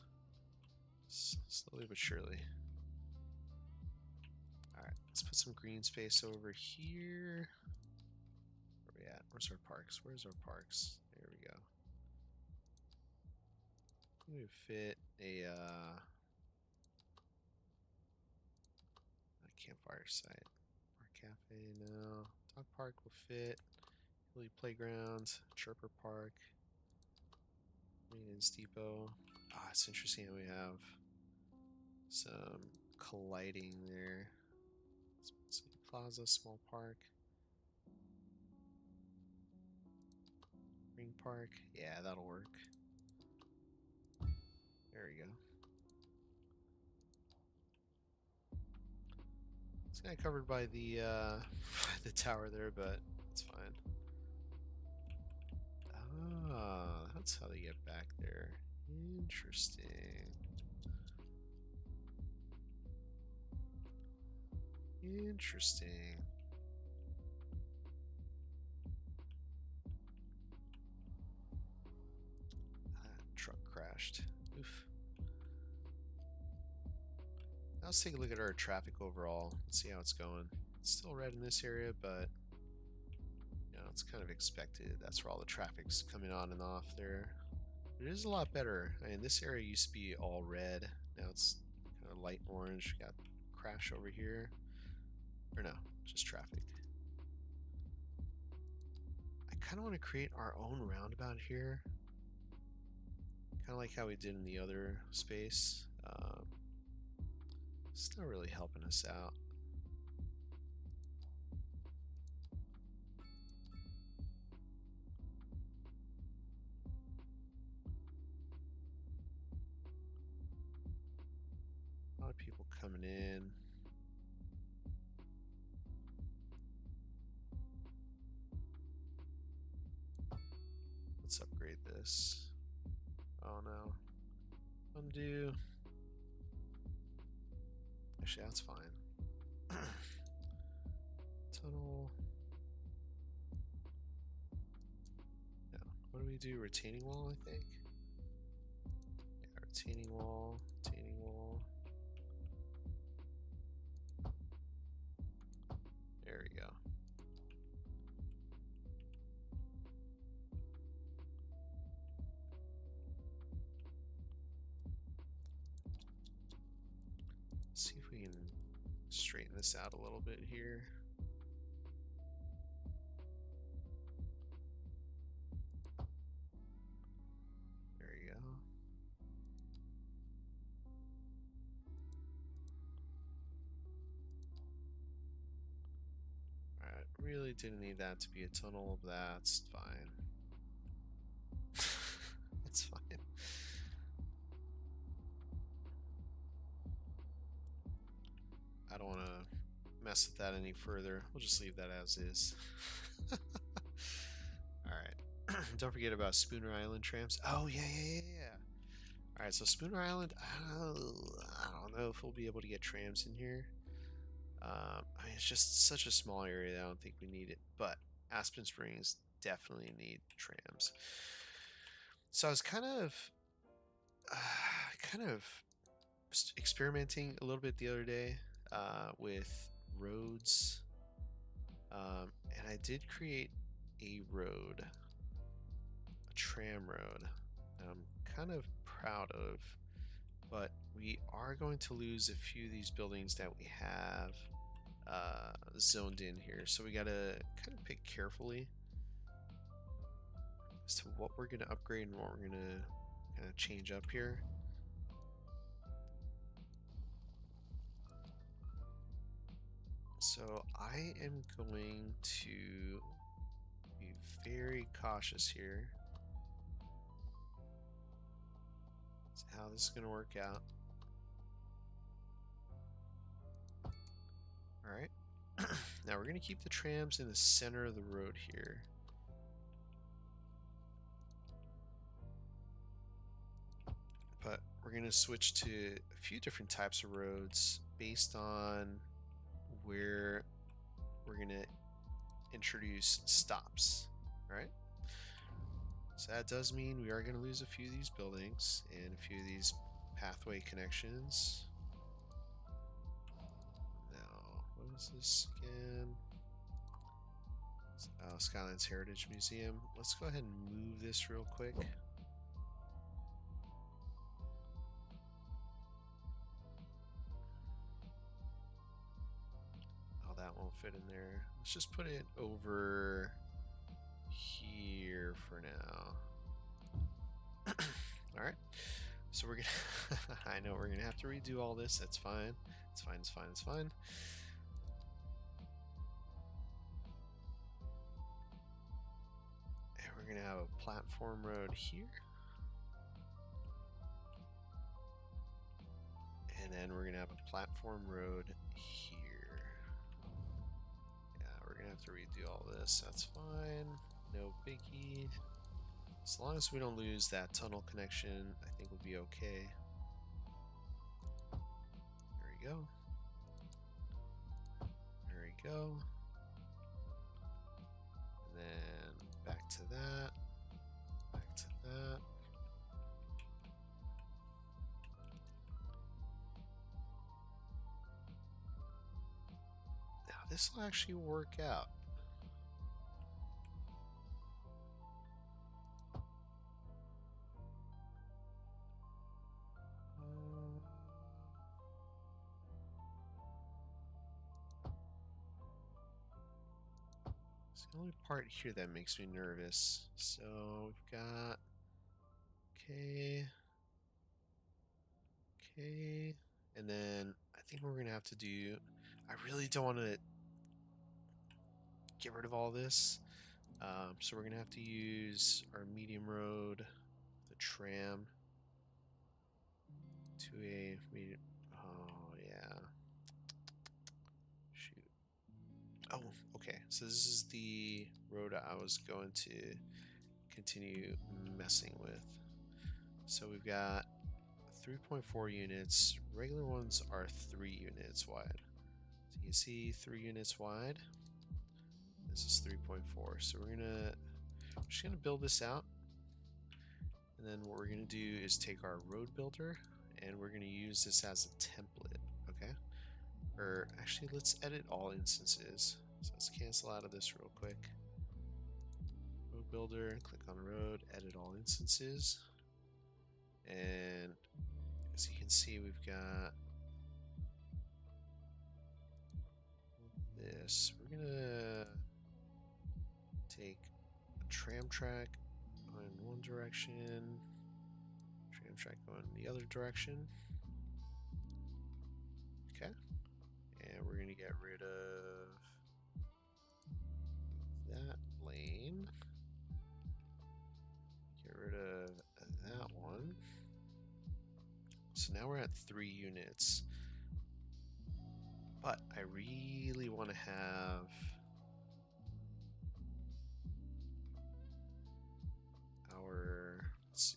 Slowly but surely. Alright, let's put some green space over here. Where are we at? Where's our parks? Where's our parks? There we go. We would fit a campfire site. Park cafe, no. Dog park will fit. Hilly playground, Chirper Park, maintenance depot. Ah, it's interesting how we have some colliding there. City Plaza, small park. Ring Park. Yeah, that'll work. There we go. It's kind of covered by the the tower there, but it's fine. Ah, that's how they get back there. Interesting. Interesting. That truck crashed. Oof. Now let's take a look at our traffic overall. Let's see how it's going. It's still red in this area, but you know, it's kind of expected. That's where all the traffic's coming on and off there. It is a lot better. I mean, this area used to be all red. Now it's kind of light orange. We got crash over here. Or no, just traffic. I kind of want to create our own roundabout here. Kind of like how we did in the other space. It's not really helping us out. A lot of people coming in. Let's upgrade this. Oh no. Undo. Actually, that's fine. Tunnel. No. What do we do? Retaining wall, I think? Yeah, retaining wall. Retaining wall. There we go. Let's see if we can straighten this out a little bit here. There you go. Alright, really didn't need that to be a tunnel. That's fine. It's fine. I don't want to mess with that any further. We'll just leave that as is. Alright. Don't forget about Spooner Island trams. Oh, yeah. Alright, so Spooner Island, I don't know if we'll be able to get trams in here. I mean, it's just such a small area that I don't think we need it. But Aspen Springs definitely need trams. So I was kind of experimenting a little bit the other day with roads, and I did create a road, a tram road, that I'm kind of proud of, but we are going to lose a few of these buildings that we have zoned in here, so we gotta kind of pick carefully as to what we're gonna upgrade and what we're gonna kind of change up here. So I am going to be very cautious here. See how this is going to work out. Alright. Now we're going to keep the trams in the center of the road here. But we're going to switch to a few different types of roads based on where we're going to introduce stops. Alright? So that does mean we are going to lose a few of these buildings and a few of these pathway connections. Now, what is this again? Oh, Skylines Heritage Museum. Let's go ahead and move this real quick. Oh, that won't fit in there. Let's just put it over here for now. Alright. So we're gonna I know we're gonna have to redo all this. That's fine. It's fine, it's fine, it's fine. And we're gonna have a platform road here. And then we're gonna have a platform road here. Yeah, we're gonna have to redo all this. That's fine. No biggie. As long as we don't lose that tunnel connection, I think we'll be okay. There we go. There we go. And then back to that. Back to that. Now this will actually work out. It's the only part here that makes me nervous. So we've got okay, and then I think we're gonna have to do. I really don't want to get rid of all this, so we're gonna have to use our medium road, the tram, to a medium. Oh yeah. Shoot. Oh, okay. So this is the road I was going to continue messing with. So we've got 3.4 units. Regular ones are 3 units wide. So you can see 3 units wide. This is 3.4. So we're just gonna build this out. And then what we're gonna do is take our road builder and we're gonna use this as a template, okay? Or actually, let's edit all instances. So let's cancel out of this real quick. Road builder, click on road, edit all instances. And as you can see, we've got this. We're gonna take a tram track going in one direction, tram track going in the other direction. Okay. And we're gonna get rid of that lane. Get rid of now we're at 3 units. But I really want to have our, let's see,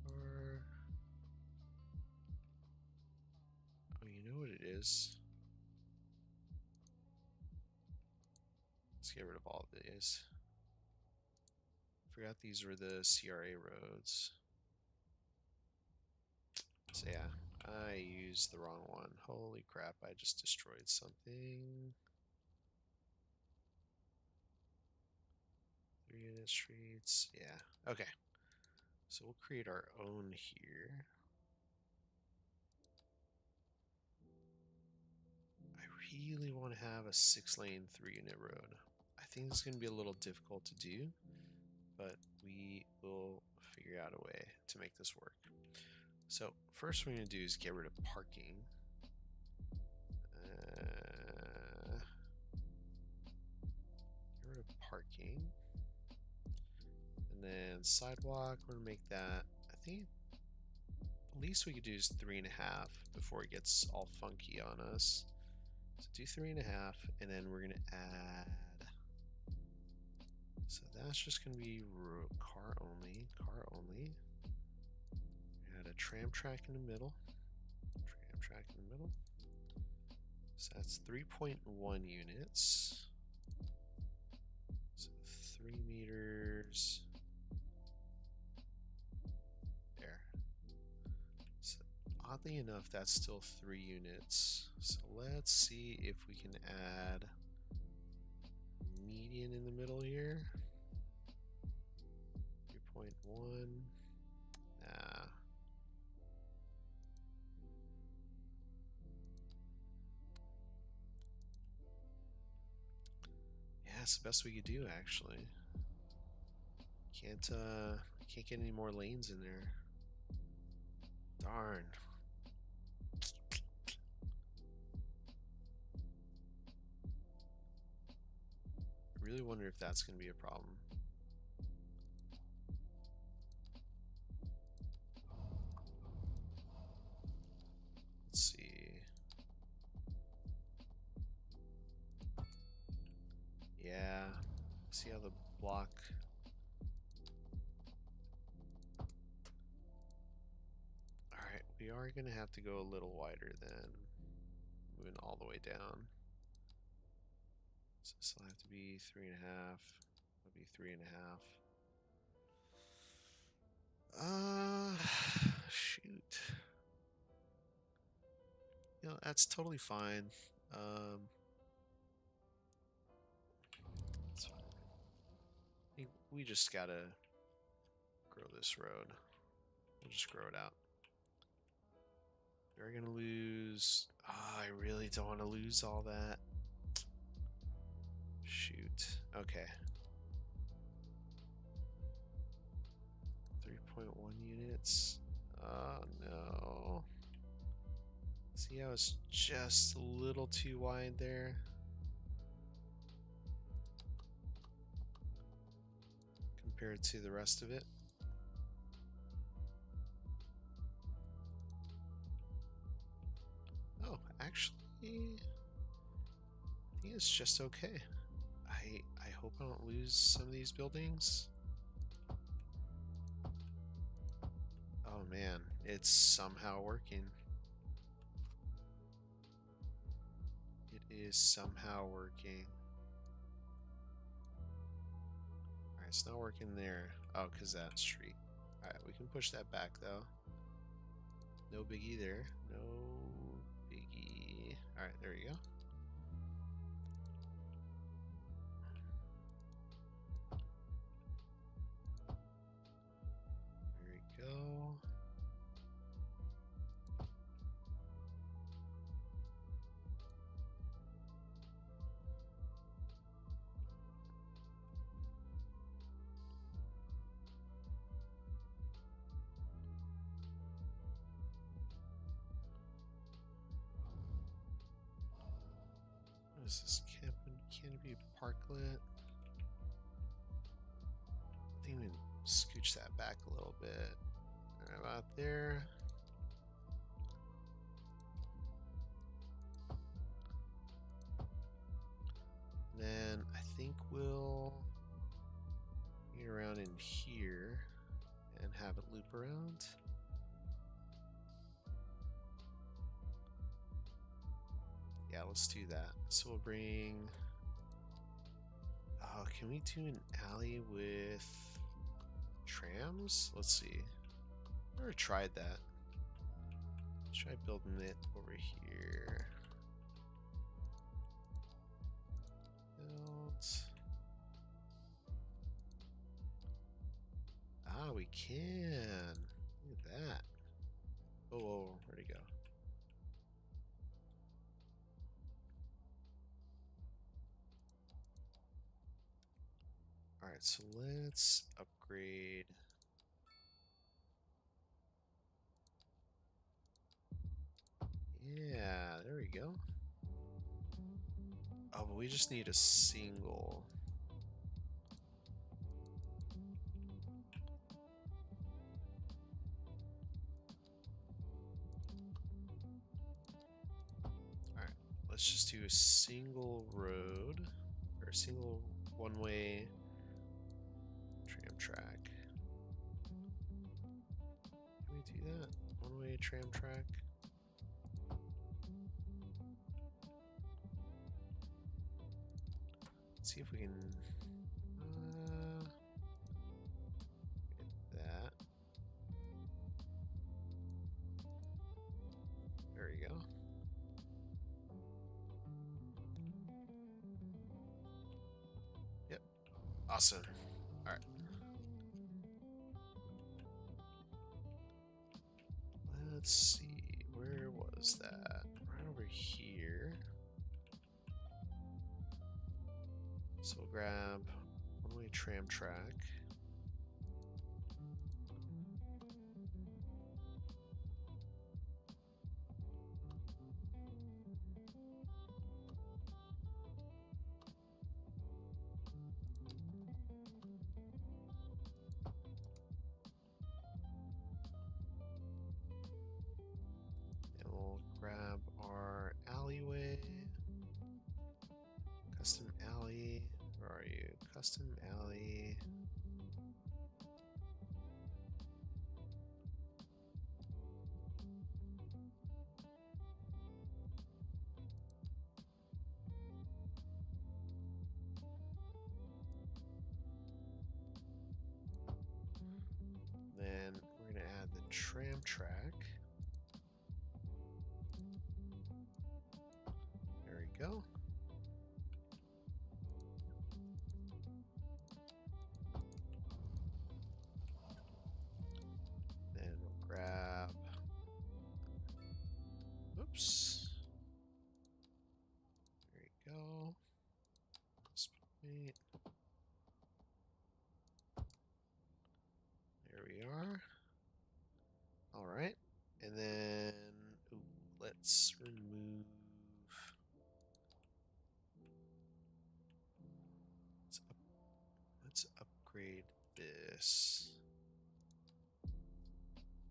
car. Oh, you know what it is? Let's get rid of all of these. Forgot these were the CRA roads. So yeah, I used the wrong one. Holy crap, I just destroyed something. 3 unit streets. Yeah, okay. So we'll create our own here. I really want to have a 6-lane 3-unit road. I think it's going to be a little difficult to do, but we will figure out a way to make this work. So first we're going to do is get rid of parking. Get rid of parking. And then sidewalk, we're going to make that, I think, the least we could do is 3.5 before it gets all funky on us. So do 3.5, and then we're going to add, so that's just going to be car only, car only. Add a tram track in the middle, tram track in the middle. So that's 3.1 units. So 3 meters. There. So oddly enough, that's still 3 units. So let's see if we can add median in the middle here. 3.1. Nah. Yeah, it's the best we could do actually. Can't get any more lanes in there. Darn. I really wonder if that's going to be a problem. Let's see. Yeah. See how the block. Alright, we are going to have to go a little wider then. Moving all the way down. So this will have to be 3.5. That'll be 3.5. Shoot. You know, that's totally fine. That's fine. We just gotta grow this road. We'll just grow it out. We're gonna lose. Oh, I really don't want to lose all that. Shoot. Okay. 3.1 units. Oh no. See how it's just a little too wide there? Compared to the rest of it. Oh, actually, I think it's just okay. I hope I don't lose some of these buildings. Oh man, it's somehow working. It is somehow working. Alright, it's not working there. Oh, because that street. Alright, we can push that back though. No biggie there. No biggie. Alright, there you go. There we go. What is this? Canopy parklet. I think we can scooch that back a little bit. Right about there. Then I think we'll get around in here and have it loop around. Yeah, let's do that. So we'll bring... Oh, can we do an alley with trams? Let's see. Never tried that. Let's try building it over here. Build. Ah, we can. Look at that. Oh, whoa, where'd it go? Alright, so let's upgrade. Yeah, there we go. Oh, but we just need a single. Alright, let's just do a single road, or a single one-way tram track. Can we do that? One-way tram track? Let's see if we can get that. There we go. Yep. Awesome. Alright. Let's see. Where was that? Right over here. So we'll grab one-way tram track. And we'll grab our alleyway. Custom alley. Where are you? Custom alley. Then we're going to add the tram track. There we go. Then we'll grab... Oops. There we go. Wait. There we are. All right. And then ooh, let's remove... Let's upgrade this.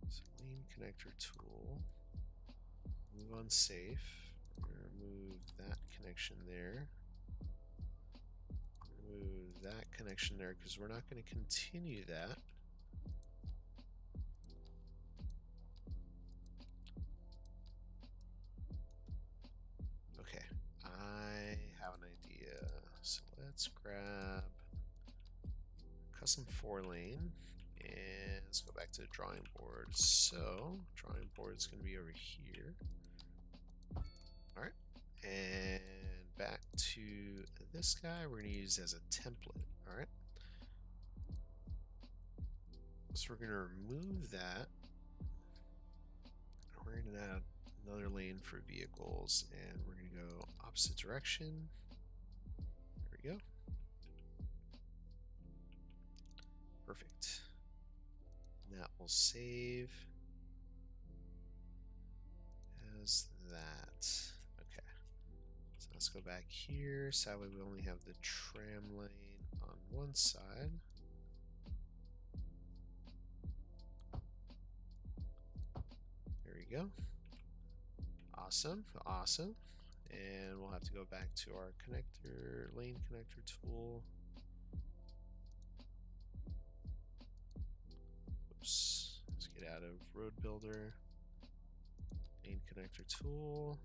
So lane connector tool. Move on safe. We're gonna remove that connection there. Remove that connection there because we're not going to continue that. Okay, I have an idea. So let's grab custom 4-lane and let's go back to the drawing board. So drawing board is going to be over here. All right, and back to this guy we're going to use as a template. All right, so we're going to remove that. We're going to add another lane for vehicles, and we're going to go opposite direction. There we go. Perfect. And that will save as that. Okay. So let's go back here. Sadly, we only have the tram lane on one side. we go. Awesome, awesome. And we'll have to go back to our lane connector tool. Oops, let's get out of road builder. Lane connector tool.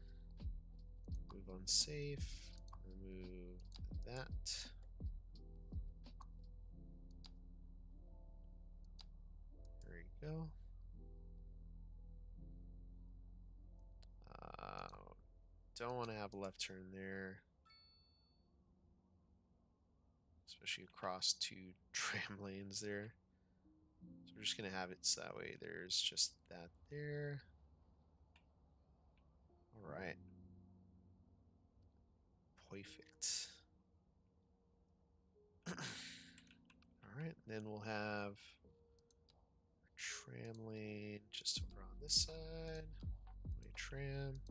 Move unsafe. Remove that. There we go. Don't want to have a left turn there, especially across two tram lanes there. So we're just gonna have it so that way there's just that there. All right. Perfect. All right, then we'll have tram lane just over on this side. Tram.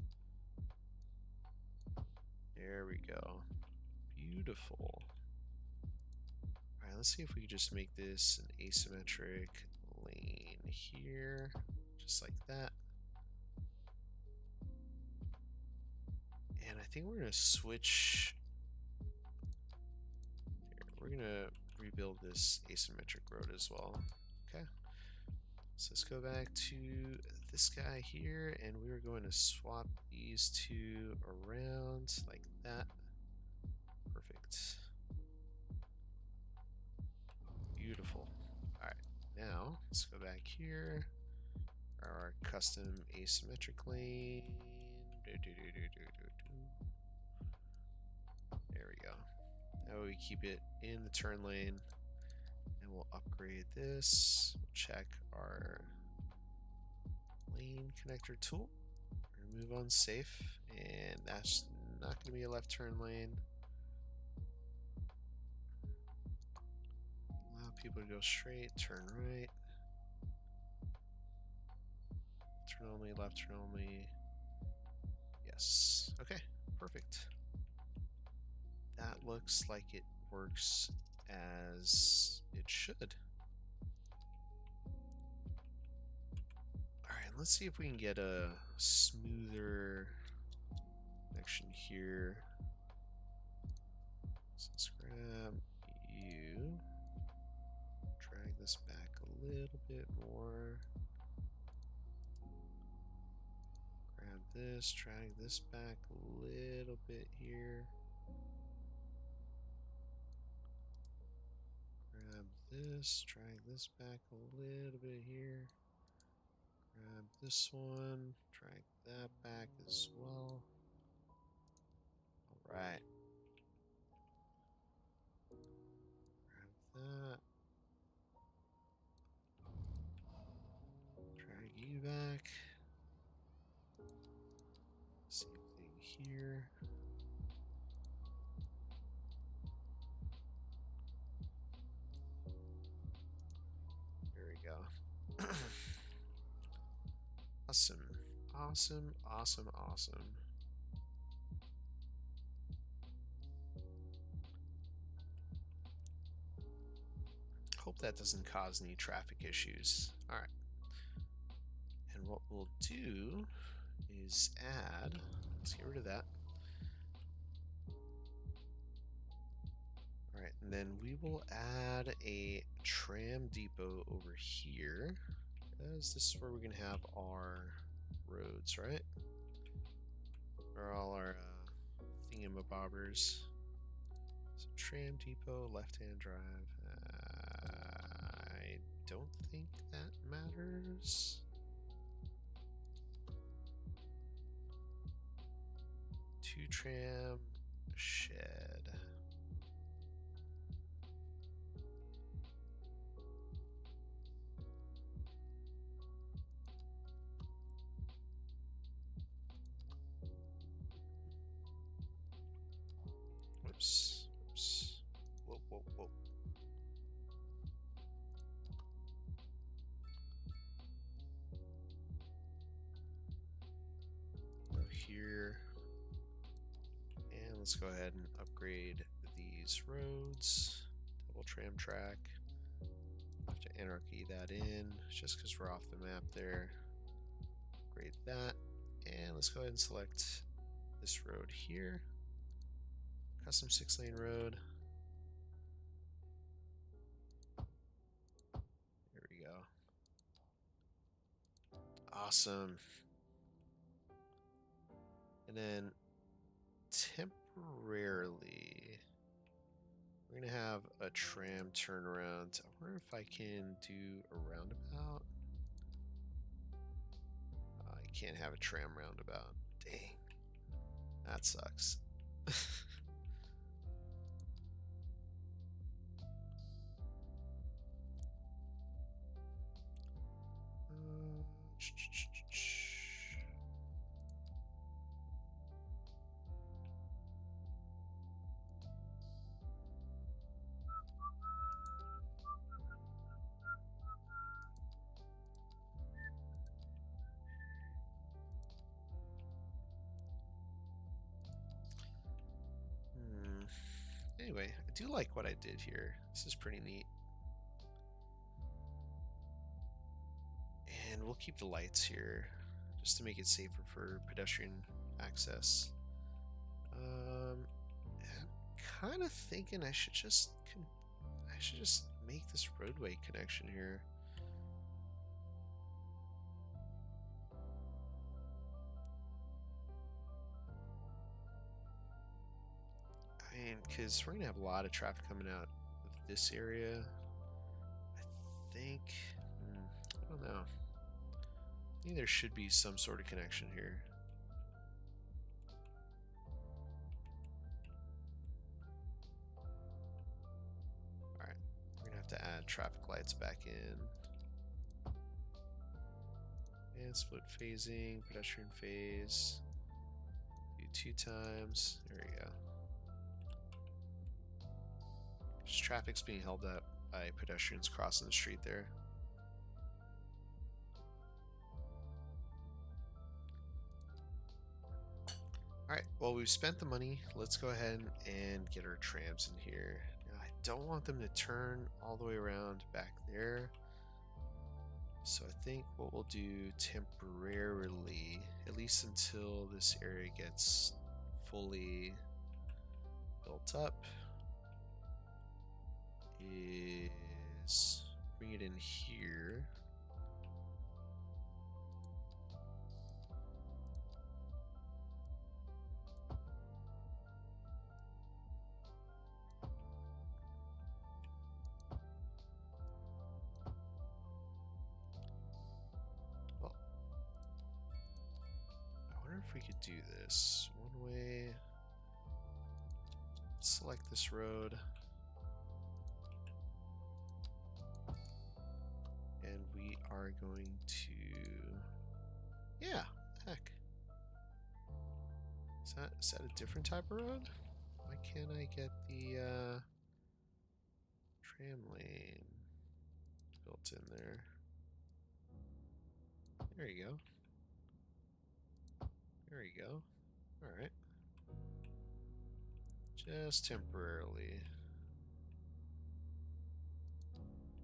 There we go. Beautiful. Alright, let's see if we can just make this an asymmetric lane here. Just like that. And I think we're going to switch. Here, we're going to rebuild this asymmetric road as well. Okay. So let's go back to this guy here, and we're going to swap these two around like that. Perfect. Beautiful. Alright, now let's go back here. Our custom asymmetric lane. There we go. Now we keep it in the turn lane. And we'll upgrade this. We'll check our lane connector tool. Remove unsafe. And that's not going to be a left turn lane. Allow people to go straight, turn right. Turn only, left turn only. Yes. Okay, perfect. That looks like it works as it should. Alright, let's see if we can get a smoother connection here. So let's grab you. Drag this back a little bit more. Grab this, drag this back a little bit here. Grab this, drag this back a little bit here. Grab this one, drag that back as well. Alright. Grab that. Drag you back. Same thing here. There we go. Awesome. Awesome, awesome, awesome. Hope that doesn't cause any traffic issues. Alright. And what we'll do is add, let's get rid of that. Alright, and then we will add a tram depot over here, because this is where we're going to have our roads, right? Or all our thingamabobbers. So tram depot, left-hand drive. I don't think that matters. Two tram shed. Whoops. Whoops. Whoa, whoa, whoa. Go here. And let's go ahead and upgrade these roads. Double tram track. Have to anarchy that in just because we're off the map there. upgrade that. And let's go ahead and select this road here. Custom 6-lane road. There we go. Awesome. And then temporarily, we're gonna have a tram turnaround. I wonder if I can do a roundabout. I can't have a tram roundabout. Dang. That sucks. Anyway, I do like what I did here. This is pretty neat. And we'll keep the lights here just to make it safer for pedestrian access. I'm kind of thinking I should just make this roadway connection here. I mean, because we're gonna have a lot of traffic coming out of this area. I think, I don't know. I think there should be some sort of connection here. Alright, we're gonna have to add traffic lights back in. And split phasing, pedestrian phase. Do 2 times. There we go. Just traffic's being held up by pedestrians crossing the street there. Alright, well, we've spent the money. Let's go ahead and get our trams in here. Now, I don't want them to turn all the way around back there. So I think what we'll do temporarily, at least until this area gets fully built up, is bring it in here. Well, I wonder if we could do this one way. Select this road. And we are going to, yeah, heck. Is that a different type of road? Why can't I get the tram lane built in there? There you go. There you go. Alright. Just temporarily.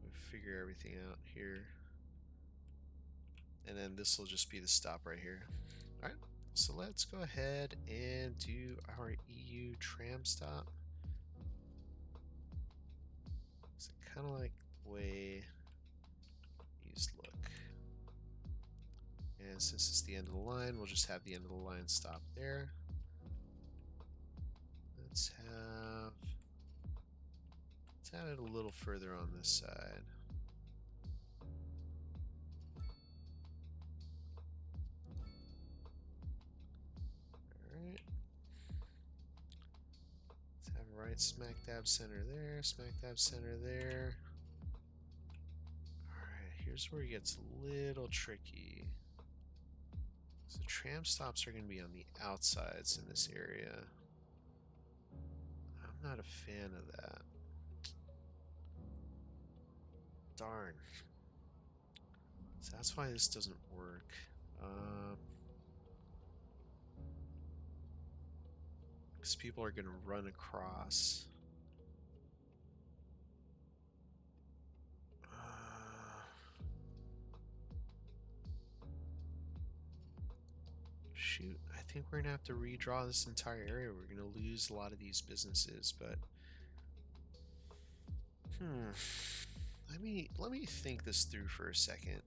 We'll figure everything out here. And then this will just be the stop right here. Alright. So let's go ahead and do our EU tram stop. So kind of like the way these look. And since it's the end of the line, we'll just have the end of the line stop there. Let's have it a little further on this side. Alright. Let's have it right smack dab center there, smack dab center there. Alright, here's where it gets a little tricky. So tram stops are going to be on the outsides in this area. I'm not a fan of that. Darn. So that's why this doesn't work. Because people are going to run across. Shoot, I think we're gonna have to redraw this entire area. We're gonna lose a lot of these businesses, but let me think this through for a second.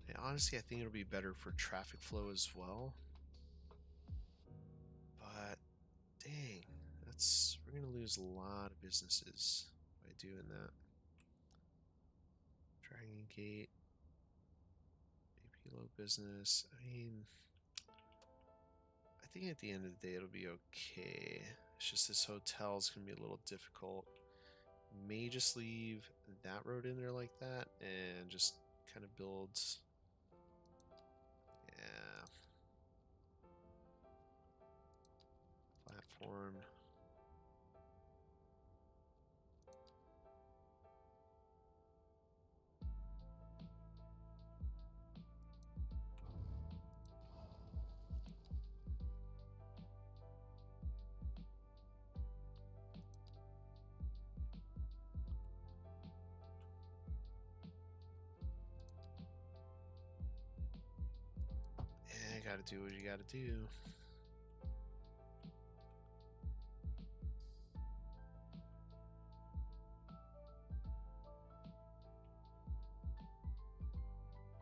And honestly, I think it'll be better for traffic flow as well. But dang, we're gonna lose a lot of businesses by doing that. Dragon Gate, AP low business. I mean, I think at the end of the day it'll be okay. It's just this hotel's gonna be a little difficult. May just leave that road in there like that and just kind of builds. Yeah. Platform. Yeah, gotta do what you gotta do.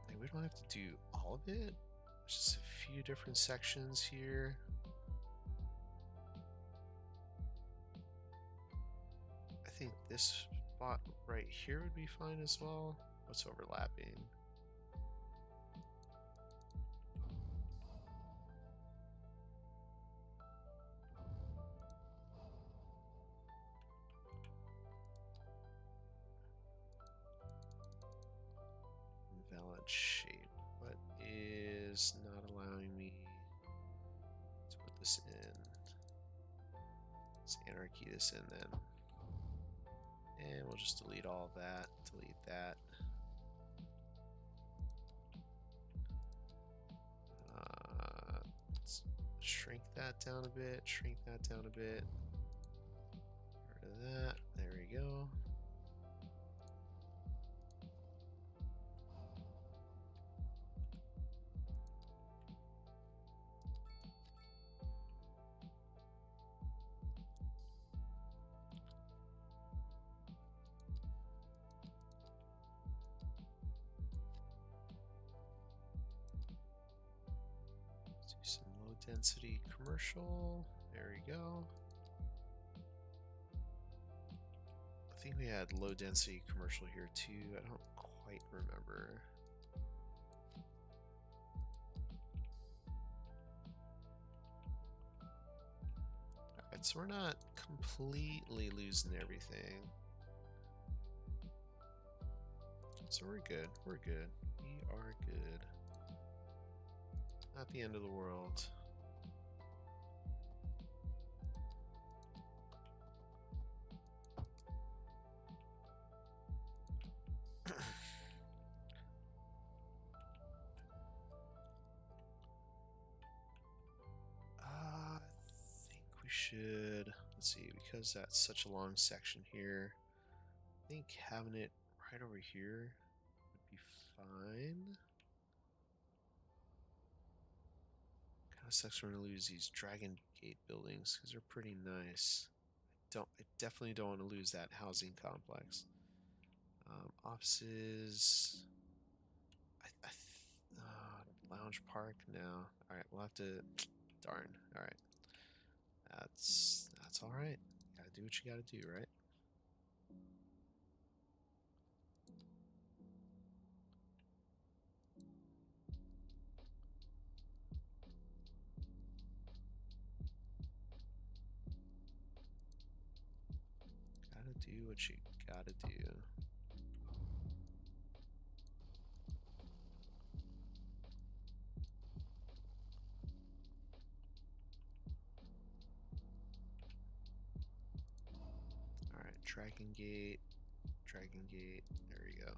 Like, we don't have to do all of it. There's just a few different sections here. I think this spot right here would be fine as well. What's overlapping? Valid shape. What is not allowing me to put this in? Let's anarchy this in then. And we'll just delete all of that. Delete that. Let's shrink that down a bit. Shrink that down a bit. Get rid of that. There we go. Let's do some low density commercial. There we go. I think we had low density commercial here too. I don't quite remember. Alright, so we're not completely losing everything. So we're good. We're good. We are good. Not the end of the world. I think we should, let's see, because that's such a long section here, I think having it right over here would be fine. Kind of sucks we're gonna lose these Dragon Gate buildings because they're pretty nice. I definitely don't want to lose that housing complex. Offices. Lounge park. No. All right, we'll have to. Darn. All right. That's all right. Gotta do what you gotta do, right? Gotta do what you gotta do. All right, Dragon Gate. Dragon Gate. There we go.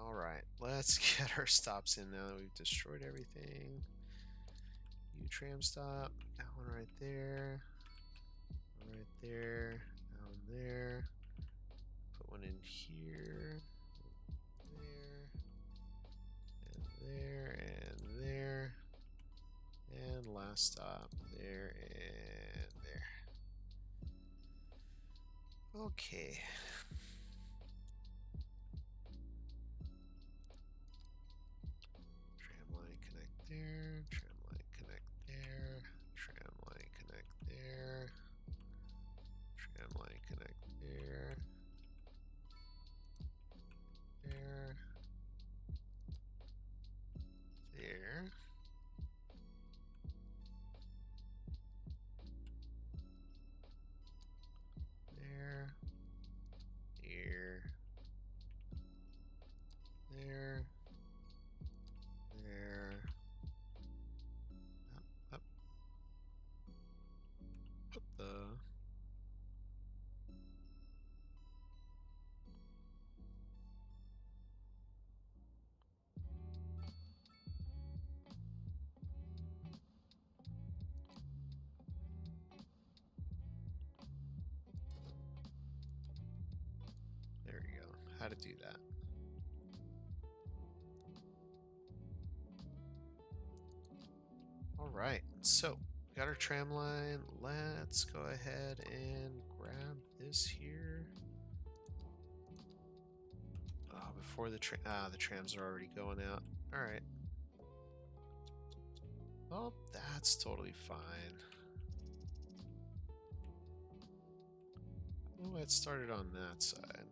Alright, let's get our stops in now that we've destroyed everything. You tram stop. That one right there. One right there. Down there. Put one in here. There. And there. And last stop. There and there. Okay. Tram line connect there. Tram line connect there. Tram line connect there. Tram line connect there. There. There. There. Here. There. There. Up. Up the. There we go. How to do that. Alright, so got our tram line. Let's go ahead and grab this here. Oh, before the trams are already going out. Alright. Well, that's totally fine. Oh, it started on that side.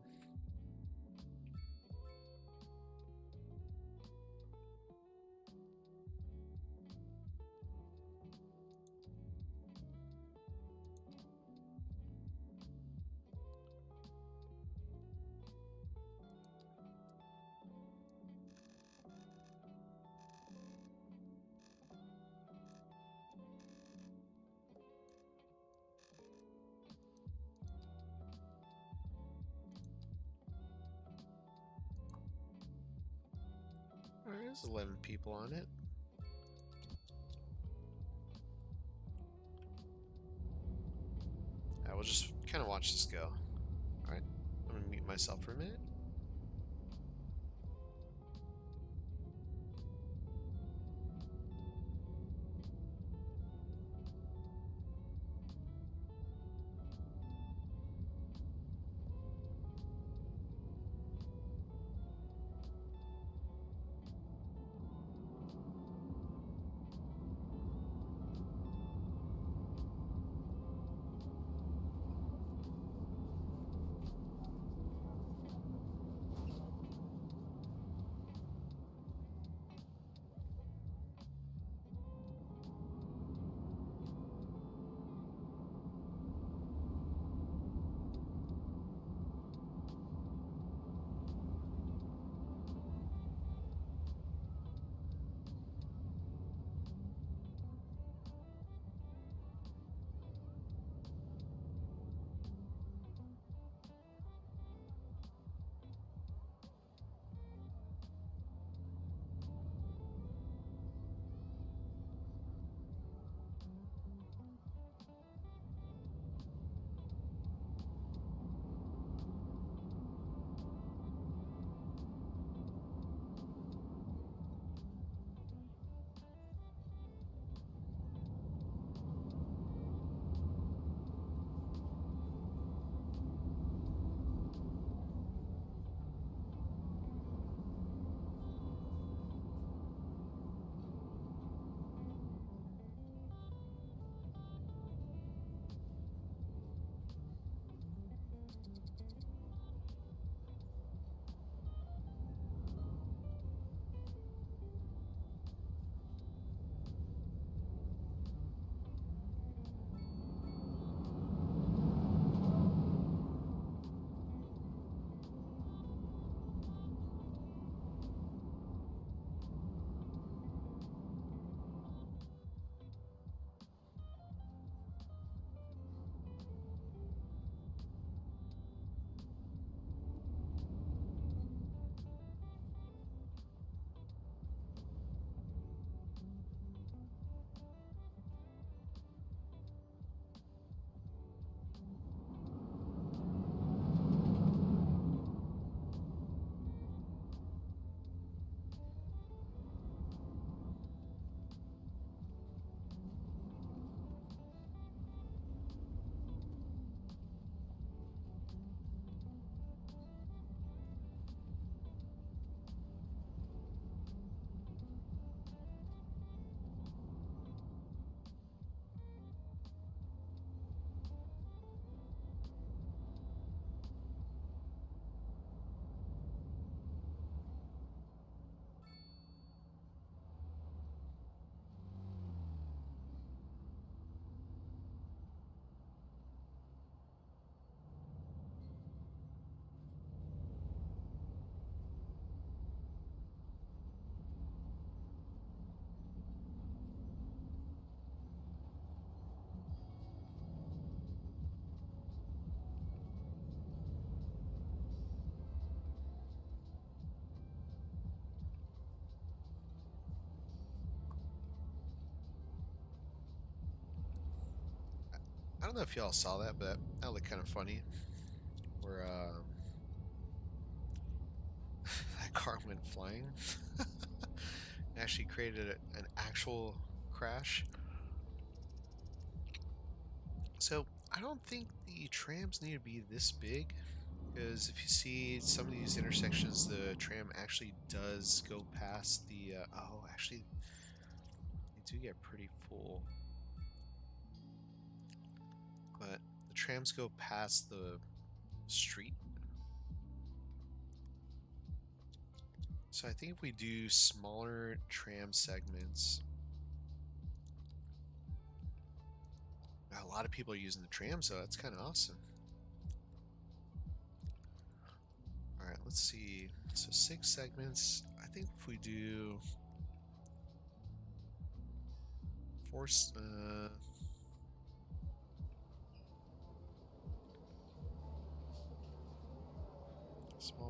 Alright, there's 11 people on it. We'll just kind of watch this go. Alright, I'm gonna mute myself for a minute. I don't know if y'all saw that, but that looked kind of funny. Where that car went flying. Actually created an actual crash. So I don't think the trams need to be this big, because if you see some of these intersections, the tram actually does go past the. Oh, actually, they do get pretty full, but the trams go past the street. So I think if we do smaller tram segments, a lot of people are using the trams, so that's kind of awesome. All right, let's see. So 6 segments. I think if we do 4, small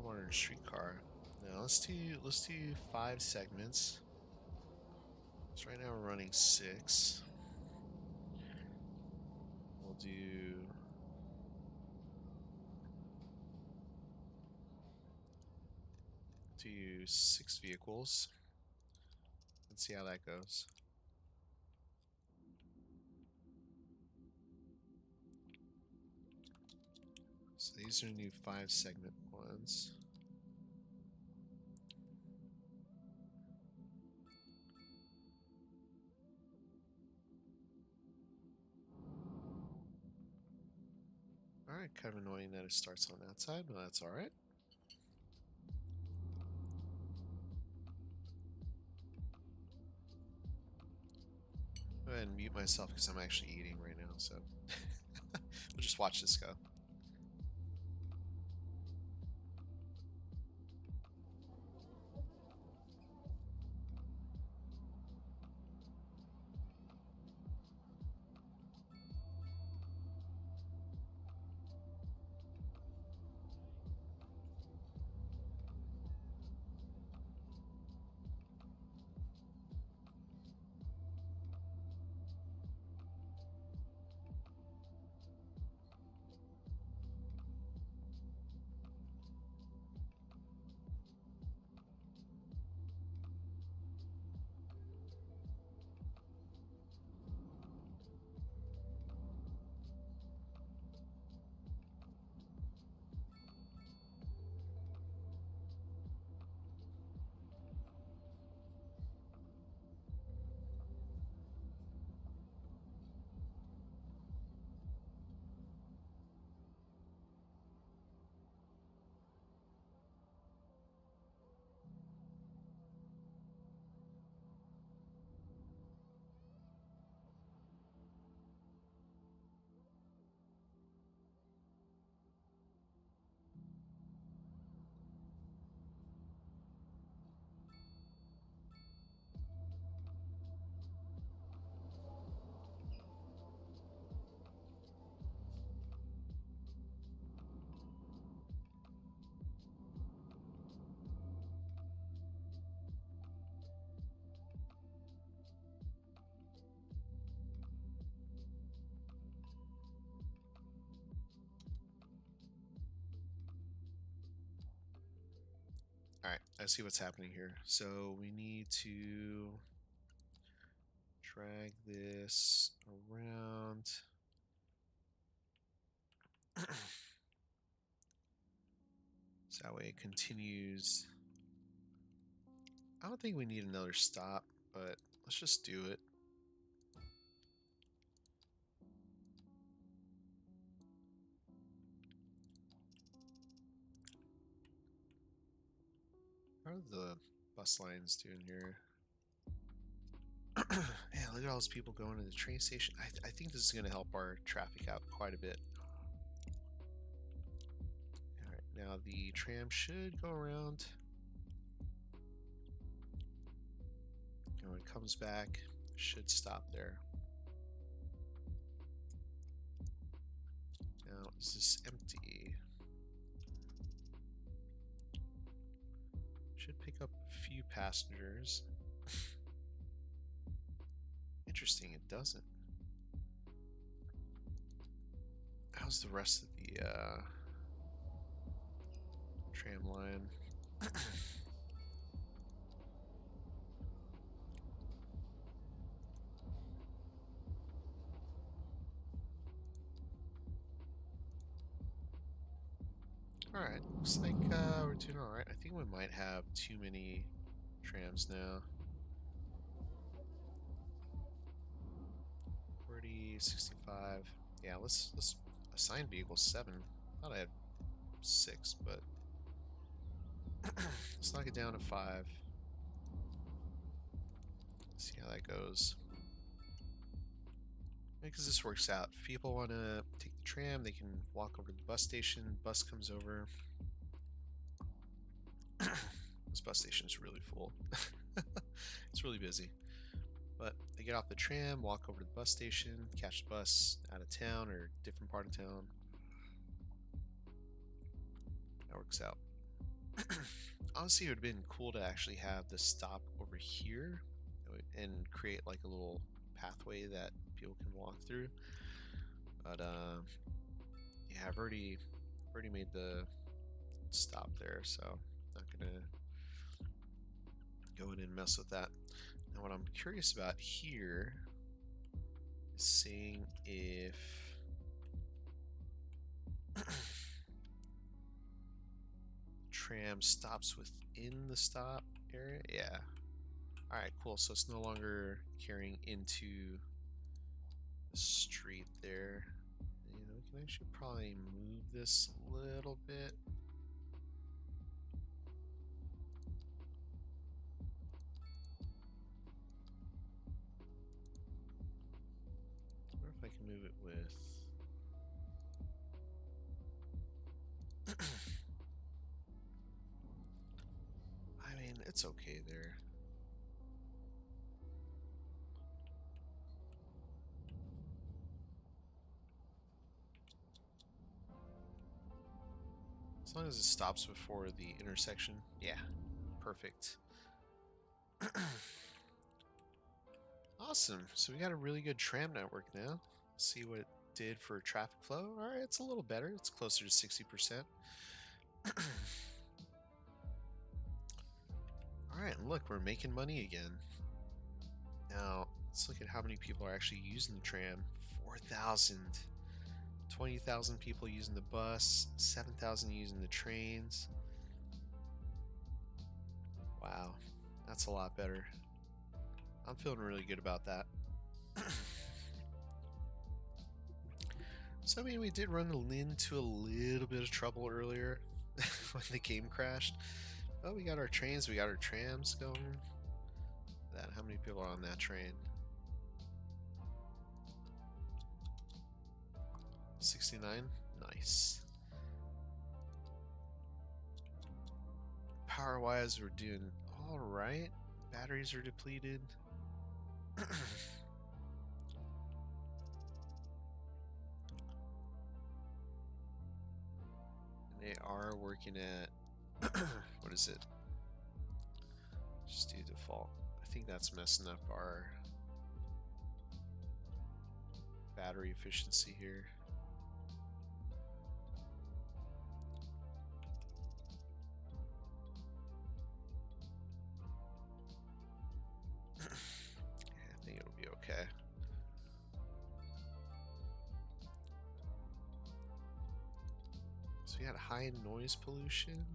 modern streetcar. Now let's do 5 segments. So right now we're running 6. We'll do 6 vehicles. Let's see how that goes. So these are new 5 segment ones. Alright, kind of annoying that it starts on that side, but that's alright. Go ahead and mute myself because I'm actually eating right now, so we'll just watch this go. Alright, let's see what's happening here. So we need to drag this around. So that way it continues. I don't think we need another stop, but let's just do it. How are the bus lines doing here? Man, look at all those people going to the train station. I think this is going to help our traffic out quite a bit. Alright, now the tram should go around. And when it comes back, it should stop there. Now, is this empty? Should pick up a few passengers. Interesting, it doesn't. how's the rest of the tram line? Alright, looks like we're doing alright. I think we might have too many trams now. 40, 65. Yeah, let's assign vehicles 7. Thought I had 6, but let's knock it down to 5. See how that goes. Because this works out. If people want to take the tram, they can walk over to the bus station. Bus comes over. This bus station is really full. It's really busy. But they get off the tram, walk over to the bus station, catch the bus out of town or different part of town. That works out. Honestly, it would have been cool to actually have the stop over here and create like a little pathway that people can walk through. But yeah, I've already made the stop there, so I'm not gonna go in and mess with that. Now, what I'm curious about here is seeing if tram stops within the stop area. Yeah. Alright, cool. So it's no longer carrying into the street there. You know, we can actually probably move this a little bit. I wonder if I can move it with... I mean, it's okay there. As long as it stops before the intersection. Yeah, perfect. Awesome. So we got a really good tram network now. Let's see what it did for traffic flow. Alright, it's a little better. It's closer to 60%. Alright, look, we're making money again. Now, let's look at how many people are actually using the tram. 4,000. 20,000 people using the bus. 7,000 using the trains. Wow, that's a lot better. I'm feeling really good about that. So, I mean, we did run into a little bit of trouble earlier when the game crashed. Oh, we got our trains, we got our trams going. How many people are on that train? 69? Nice. Power-wise, we're doing alright. Batteries are depleted. They are working at what is it? Just do default. I think that's messing up our battery efficiency here. Yeah, I think it'll be okay. So we got high noise pollution,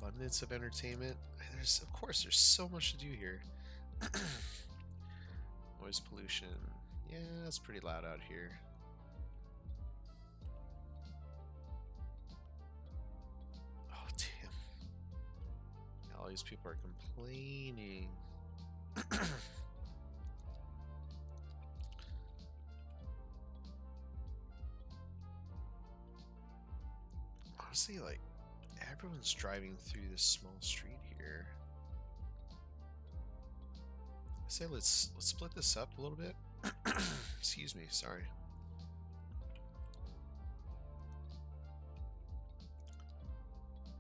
abundance of entertainment. Of course, there's so much to do here. Noise pollution. Yeah, it's pretty loud out here. Oh, damn. All these people are complaining. Honestly, like, everyone's driving through this small street here. I say let's split this up a little bit. Excuse me, sorry.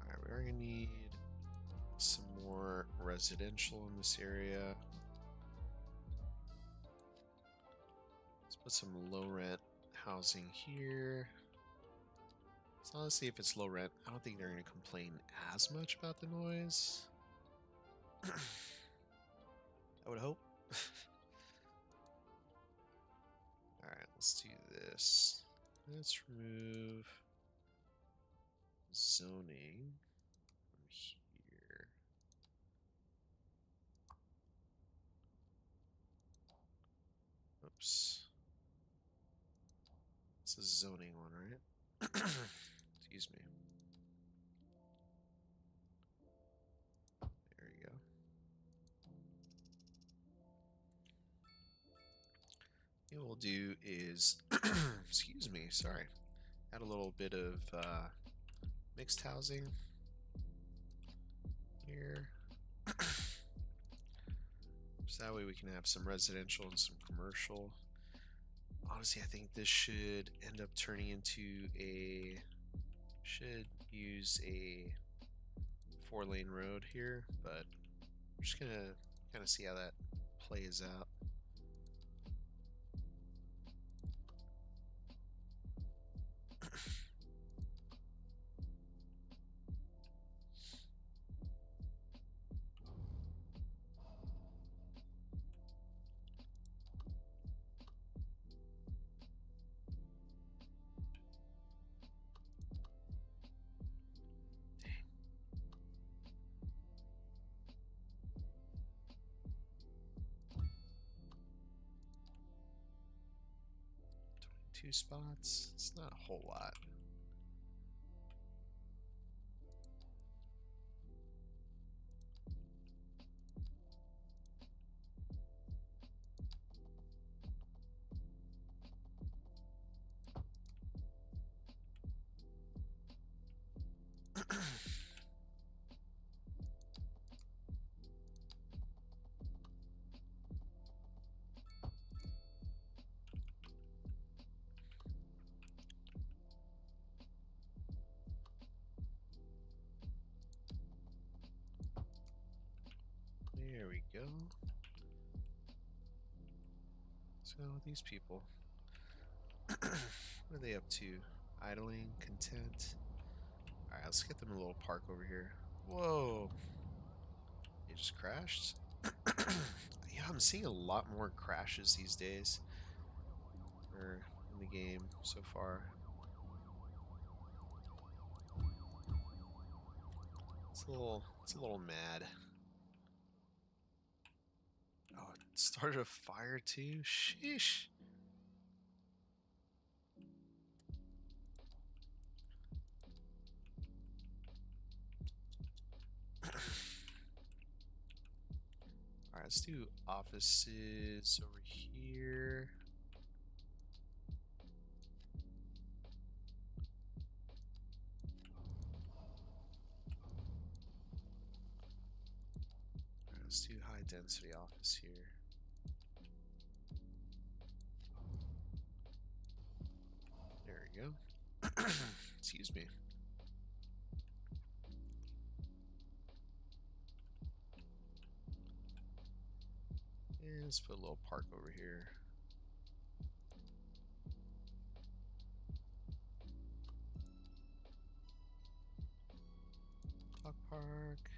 Alright, we're gonna need some more residential in this area. Let's Put some low rent housing here. So honestly, if it's low rent, I don't think they're going to complain as much about the noise. I would hope. Alright, let's do this. Let's remove zoning from here. Oops. It's a zoning one, right? Excuse me. There we go. What we'll do is, excuse me, sorry. Add a little bit of mixed housing here. So that way we can have some residential and some commercial. Honestly, I think this should end up turning into a, should use a 4-lane road here, but I'm just gonna kind of see how that plays out. Two spots. It's not a whole lot. There we go. So these people, what are they up to? Idling, content. All right, let's get them a little park over here. Whoa! It just crashed. Yeah, I'm seeing a lot more crashes these days, or in the game so far. It's a little mad. Oh, it started a fire too? Sheesh. Alright, let's do offices over here. Alright, let's do high density office here. There we go. Excuse me. And let's put a little park over here. Dog park.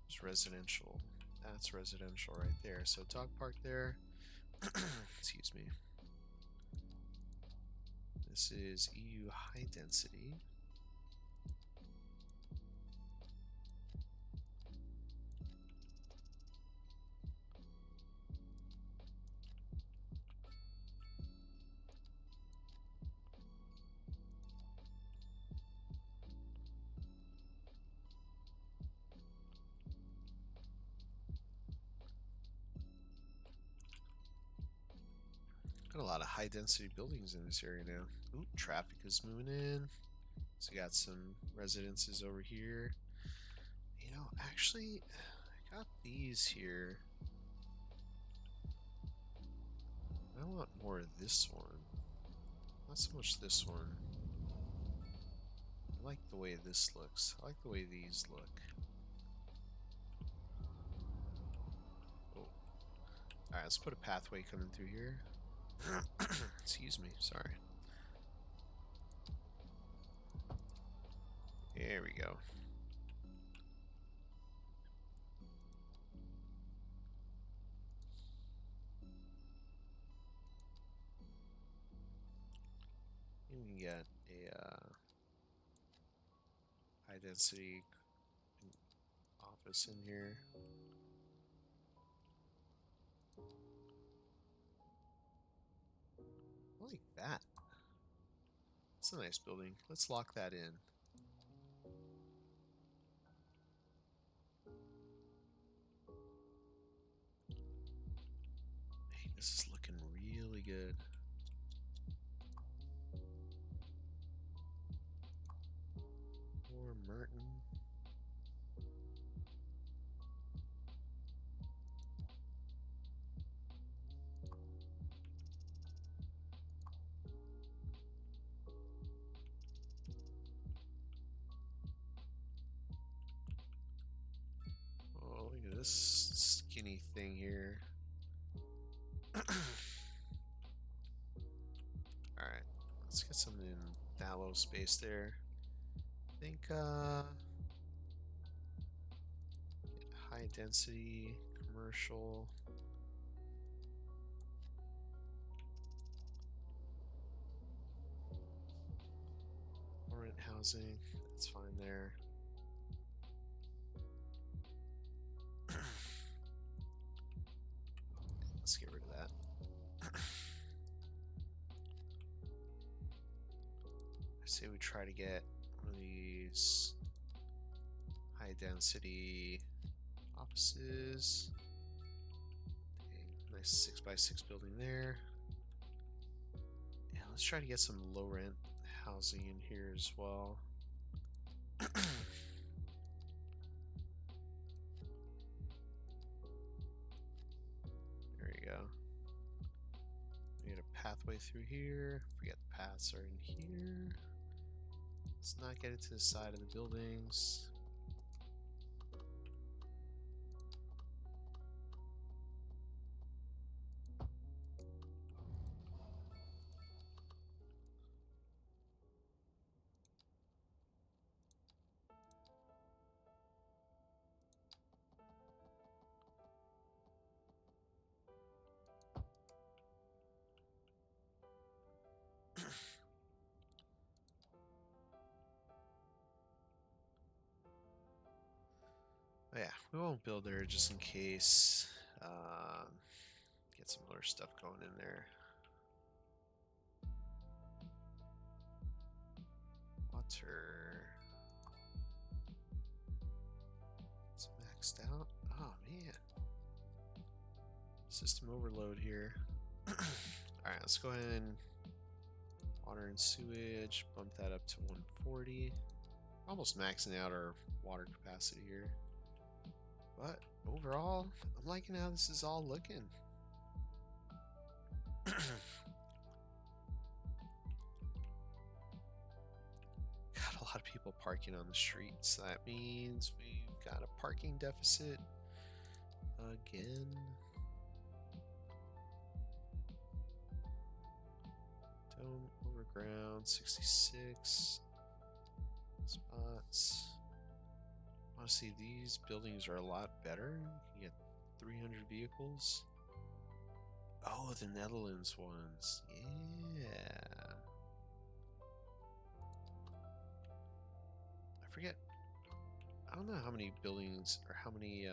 It's residential. That's residential right there. So dog park there. Excuse me. This is EU high density. Got a lot of high density buildings in this area now. Ooh, traffic is moving in. So we got some residences over here. You know, actually, I got these here. I want more of this one. Not so much this one. I like the way this looks. I like the way these look. Oh. Alright, let's put a pathway coming through here. Excuse me, sorry. There we go. We can get a high density office in here. I like that. It's a nice building. Let's lock that in. Hey, this is looking really good. More Merton. Oh, look at this skinny thing here. Alright, let's get some in fallow space there. I think, high density, commercial. Rent housing, that's fine there. Let's get rid of that. I say we try to get one of these high density offices. Dang, nice 6x6 building there. Yeah, let's try to get some low rent housing in here as well. There you go. We get a pathway through here. Forget the paths are in here. Let's not get it to the side of the buildings. Oh yeah, we won't build there just in case. Get some other stuff going in there. Water. It's maxed out. Oh man. System overload here. Alright, let's go ahead and water and sewage. Bump that up to 140. Almost maxing out our water capacity here. But overall, I'm liking how this is all looking. Got a lot of people parking on the streets. That means we've got a parking deficit again. Dome overground 66 spots. Honestly, these buildings are a lot better. You get 300 vehicles. Oh, the Netherlands ones. Yeah. I forget. I don't know how many buildings or how many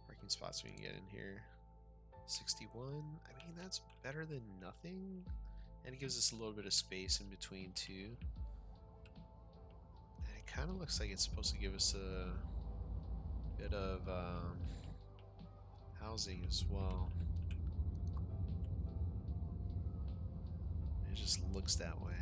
parking spots we can get in here. 61. I mean, that's better than nothing. And it gives us a little bit of space in between too. And it kind of looks like it's supposed to give us a bit of housing as well. It just looks that way.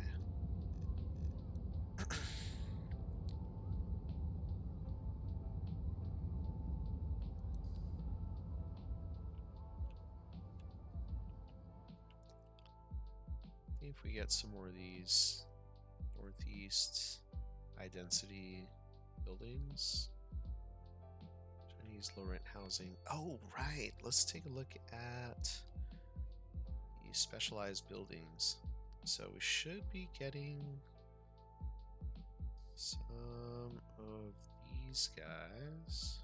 If we get some more of these northeast high density buildings, which I Needs low rent housing. Oh, right. Let's take a look at the specialized buildings. So we should be getting some of these guys.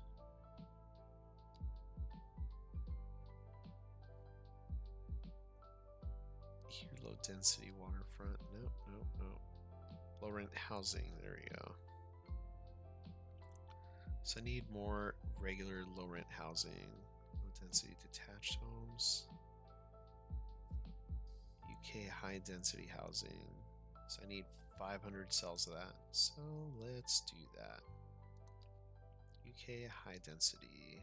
Here, low density waterfront. Nope, nope, nope. Low rent housing. There we go. So I need more regular low rent housing. Low density detached homes. UK high density housing. So I need 500 cells of that. So let's do that. UK high density.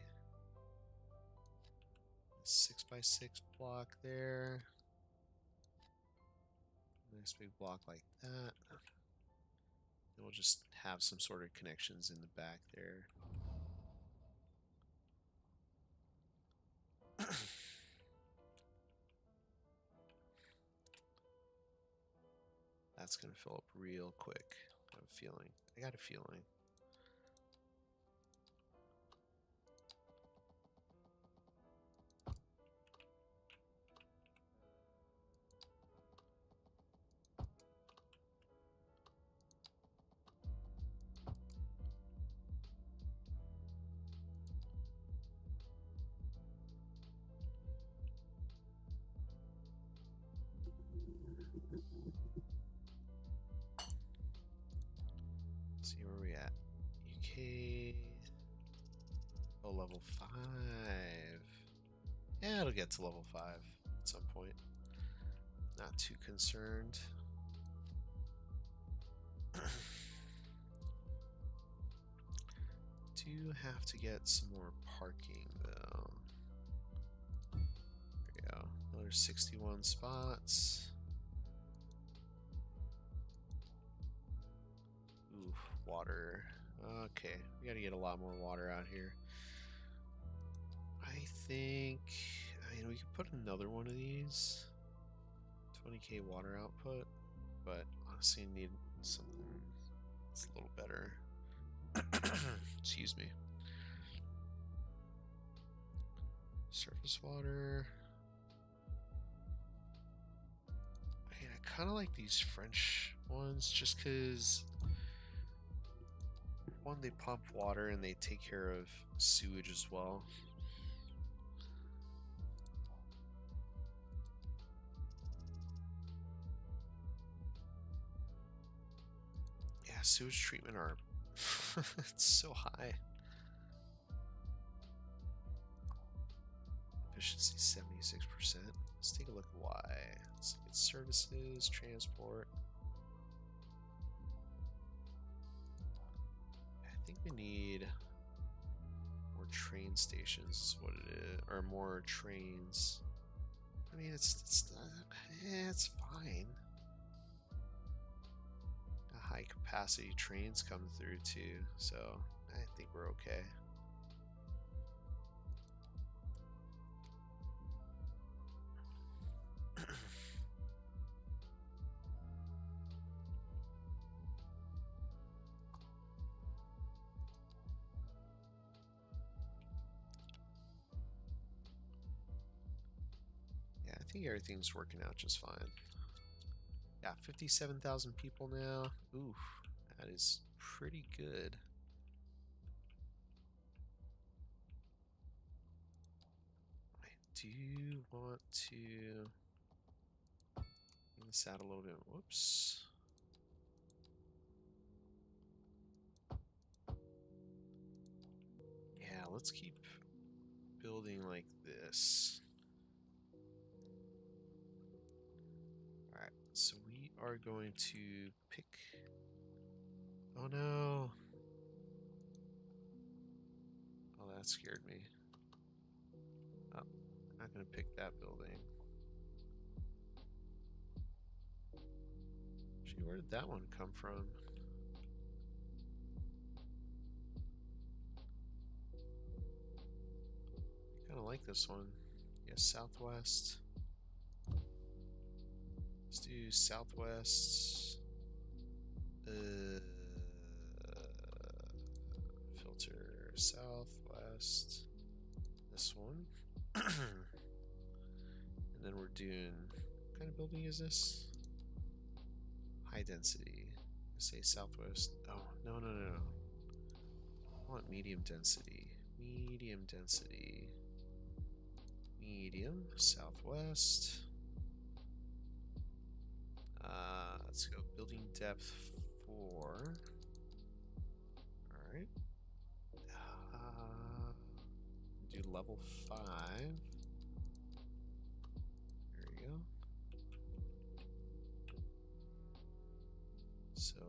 6x6 block there. Nice big block like that. And we'll just have some sort of connections in the back there. That's going to fill up real quick. I have a feeling. I got a feeling. See where we at. UK. Oh, level 5. Yeah, it'll get to level 5 at some point. Not too concerned. Do have to get some more parking though. There we go. Another 61 spots. Ooh, water. Okay, we gotta get a lot more water out here. I think, I mean, we could put another one of these. 20k water output, but honestly, need something that's a little better. Excuse me. Surface water. I mean, I kind of like these French ones just because, one, they pump water and they take care of sewage as well. Yeah, sewage treatment are it's so high. Efficiency 76%. Let's take a look at why. Let's look at services, transport. I think we need more train stations is what it is, or more trains. I mean, it's fine. High capacity trains come through too, so I think we're okay. Yeah, I think everything's working out just fine. Yeah, 57,000 people now. Oof, that is pretty good. I do want to bring this out a little bit. Whoops. Yeah, let's keep building like this. Alright, so we are going to pick... Oh no! Oh, that scared me. Oh, I'm not gonna pick that building. Gee, where did that one come from? I kinda like this one. Yes, southwest. Let's do southwest. Filter southwest. southwest. This one. And then we're doing, what kind of building is this? High density. Say southwest. Oh, no, no, no, no. I want medium density. Medium density. Medium. Southwest. Let's go building depth 4. Alright. Do level 5. There we go. So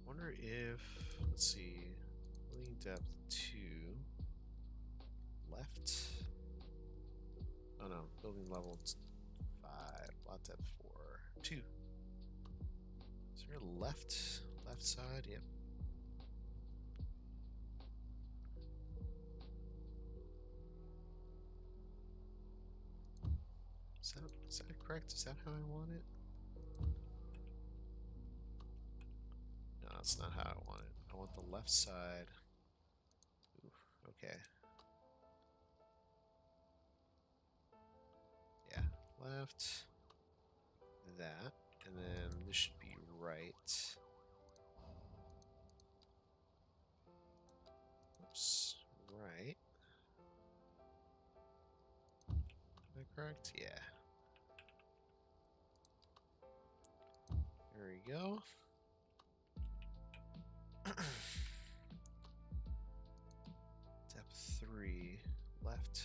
wonder if, let's see, building depth 2 left. Oh no, building level 5, lot depth 4, 2. Is there a left side? Yep. Is that correct? Is that how I want it? No, that's not how I want it. I want the left side. Ooh, okay. Yeah, left. That. And then this should be right. Oops. Right. Am I correct? Yeah. There we go. Depth 3 left.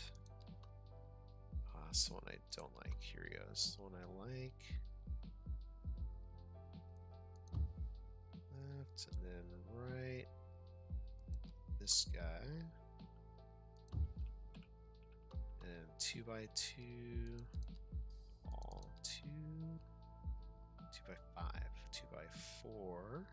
That's the one I don't like. Here we go. This is the one I like. Left and then right. This guy. And 2 by 2. All 2. 2 by 5. 2 by 4.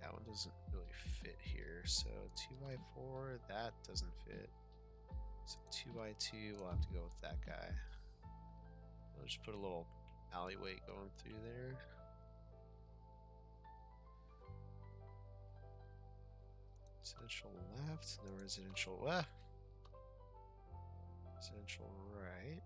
That one doesn't really fit here, so 2 by 4, that doesn't fit. So 2 by 2, we'll have to go with that guy. I'll just put a little alleyway going through there. Residential left, no residential left. Residential right.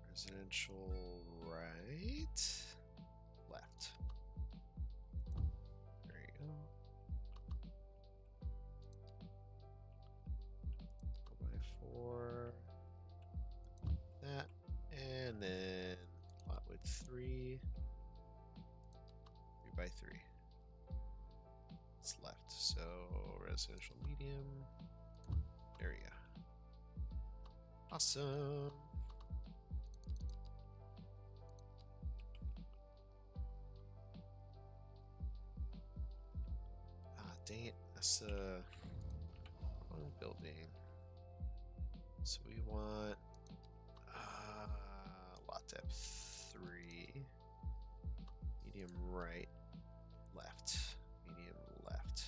Residential right, left. There you go. 4 by 4. That, and then lot width 3. 3 by 3. It's left. So residential medium. There we go. Awesome. Dang it, that's the wrong building. So we want lot depth 3, medium right, left, medium left.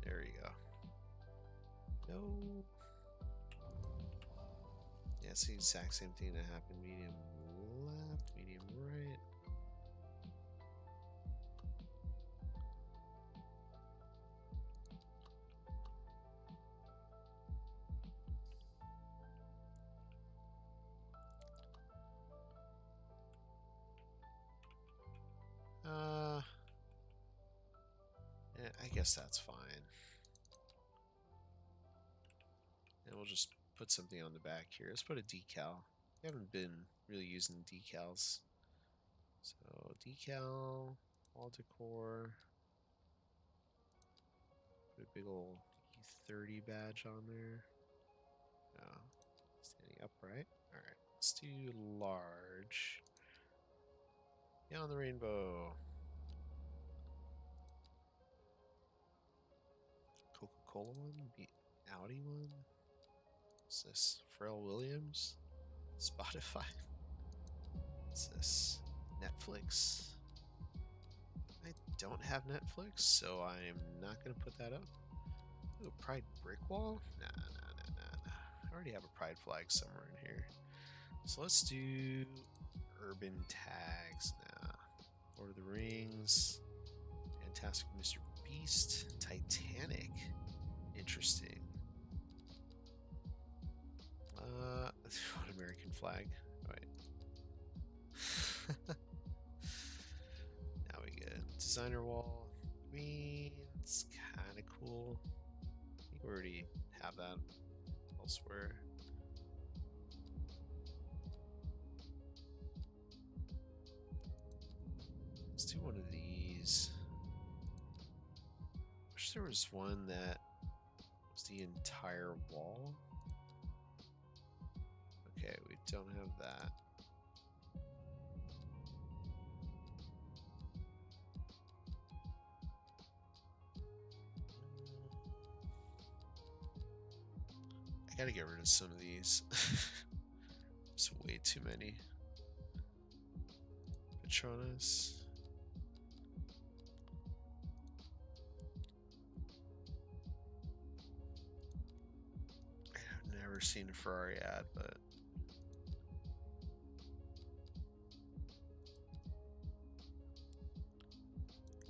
There you go. No. Yeah, it's the exact same thing that happened. Medium left, medium right. Yeah, I guess that's fine. And we'll just put something on the back here. Let's put a decal. We haven't been really using decals. So decal, Wall decor. Put a big old E30 badge on there. No. Standing upright. Alright. Let's do large. Beyond the rainbow. Coca-Cola one? Audi one? What's this? Pharrell Williams? Spotify? What's this? Netflix? I don't have Netflix, so I'm not going to put that up. Ooh, Pride brick wall? Nah. I already have a Pride flag somewhere in here. So let's do urban tags now. Lord of the Rings, Fantastic Mr. Beast, Titanic. Interesting. What American flag? Oh, wait. Now we get designer wall. Green. It's kind of cool. I think we already have that elsewhere. Let's do one of these. Wish there was one that was the entire wall. Okay, we don't have that. I gotta get rid of some of these. There's way too many. Patronus. I've never seen a Ferrari ad, but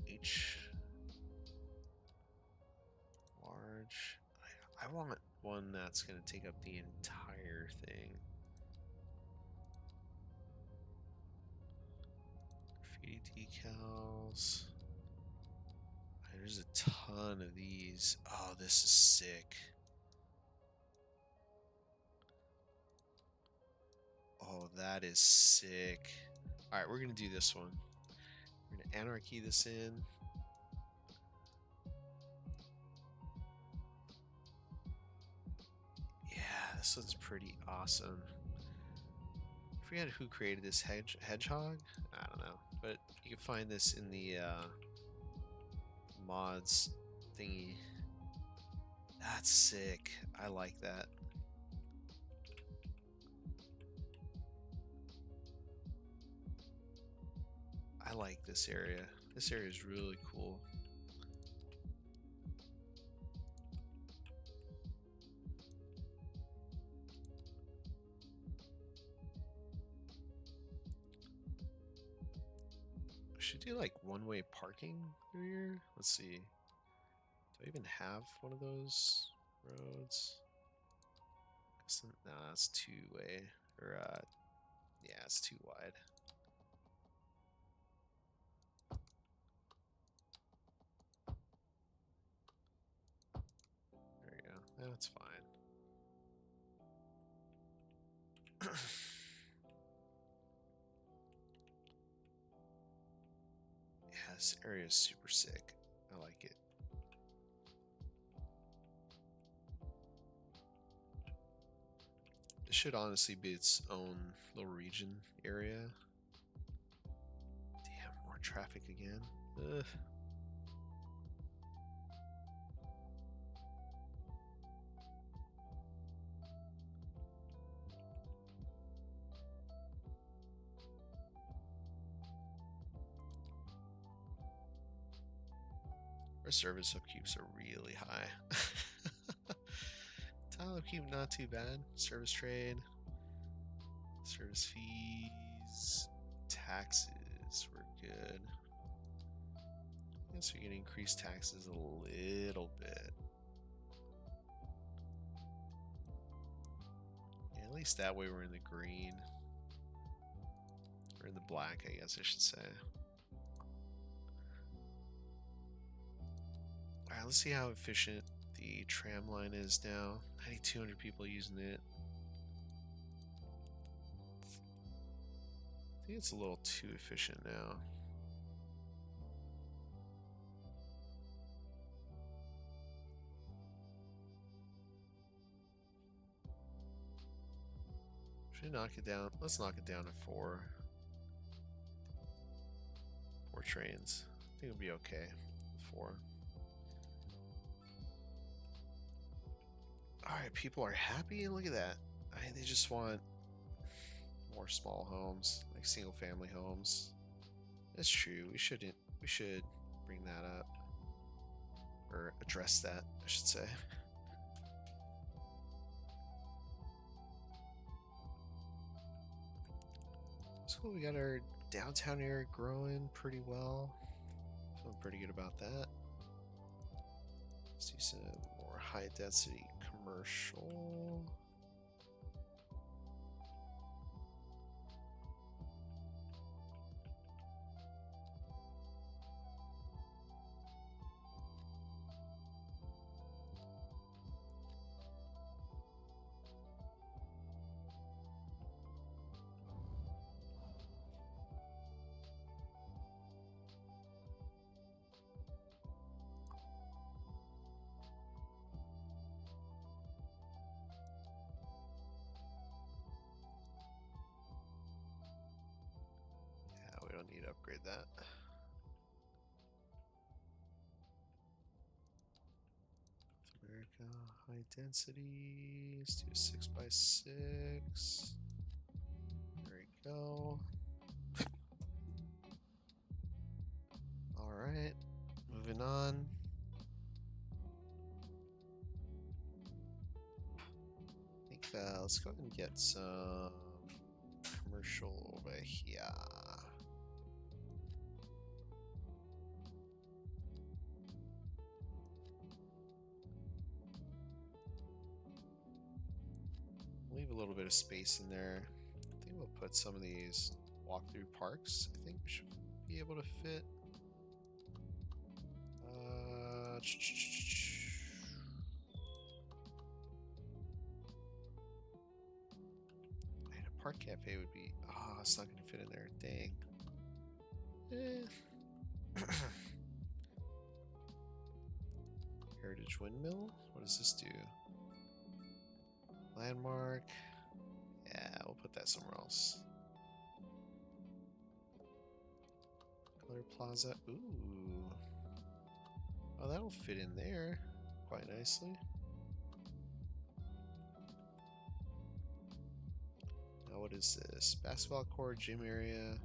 H large. I want one that's gonna take up the entire thing. Graffiti decals. There's a ton of these. Oh, this is sick. Oh, that is sick. Alright, we're gonna do this one. We're gonna anarchy this in. Yeah, this one's pretty awesome. I forget who created this hedgehog. I don't know, but you can find this in the mods thingy. That's sick. I like that. I like this area. This area is really cool. Should do like one-way parking through here. Let's see. Do I even have one of those roads? No, that's two-way. Or yeah, it's too wide. There you go. That's fine. Yeah, this area is super sick. I like it. It should honestly be its own little region area. Damn, more traffic again. Ugh. Our service upkeeps are really high. Tile upkeep not too bad. Service trade, service fees, taxes, we're good. I guess we can increase taxes a little bit. Yeah, at least that way we're in the green. Or in the black, I guess I should say. Alright, let's see how efficient the tram line is now. 9,200 people using it. I think it's a little too efficient now. Should knock it down. Let's knock it down to 4. 4 trains. I think it'll be okay. 4. Alright, people are happy. Look at that. They just want more small homes, like single family homes. That's true. We should bring that up. Or address that, I should say. It's cool. We got our downtown area growing pretty well. Feeling pretty good about that. Let's do some more high density commercial. We don't need to upgrade that. America, high density. Let's do 6x6. There we go. Alright, moving on. I think let's go ahead and get some commercial over here. Leave a little bit of space in there. I think we'll put some of these walkthrough parks. I think we should be able to fit. Man, a park cafe would be. Oh, it's not going to fit in there. Dang. Heritage Windmill? What does this do? Landmark. Yeah, we'll put that somewhere else. Color Plaza. Ooh. Oh, that'll fit in there quite nicely. Now, what is this? Basketball court, gym area,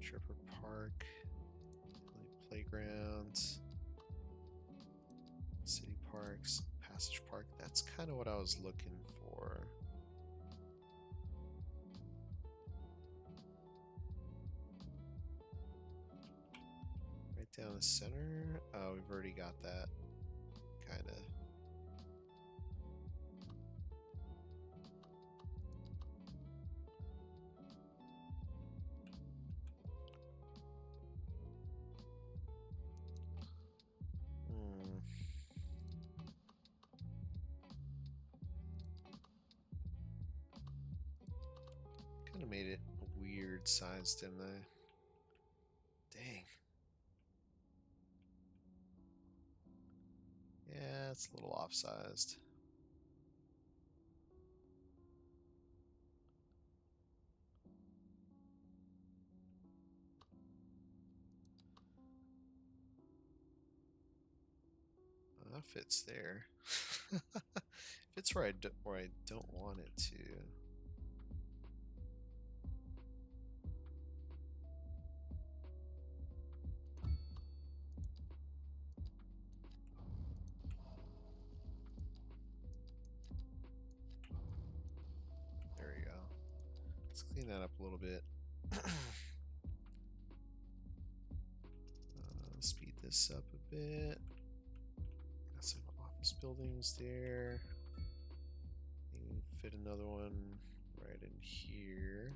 Tripper Park, playground, city parks, Passage Park. That's kind of what I was looking for. Right down the center. Oh, we've already got that. Kind of. Kind of made it a weird size, didn't I? Dang. Yeah, it's a little off-sized. Oh, that fits there. Fits where I don't want it to. There we go. Let's clean that up a little bit. Speed this up a bit. Got some office buildings there. Maybe fit another one right in here.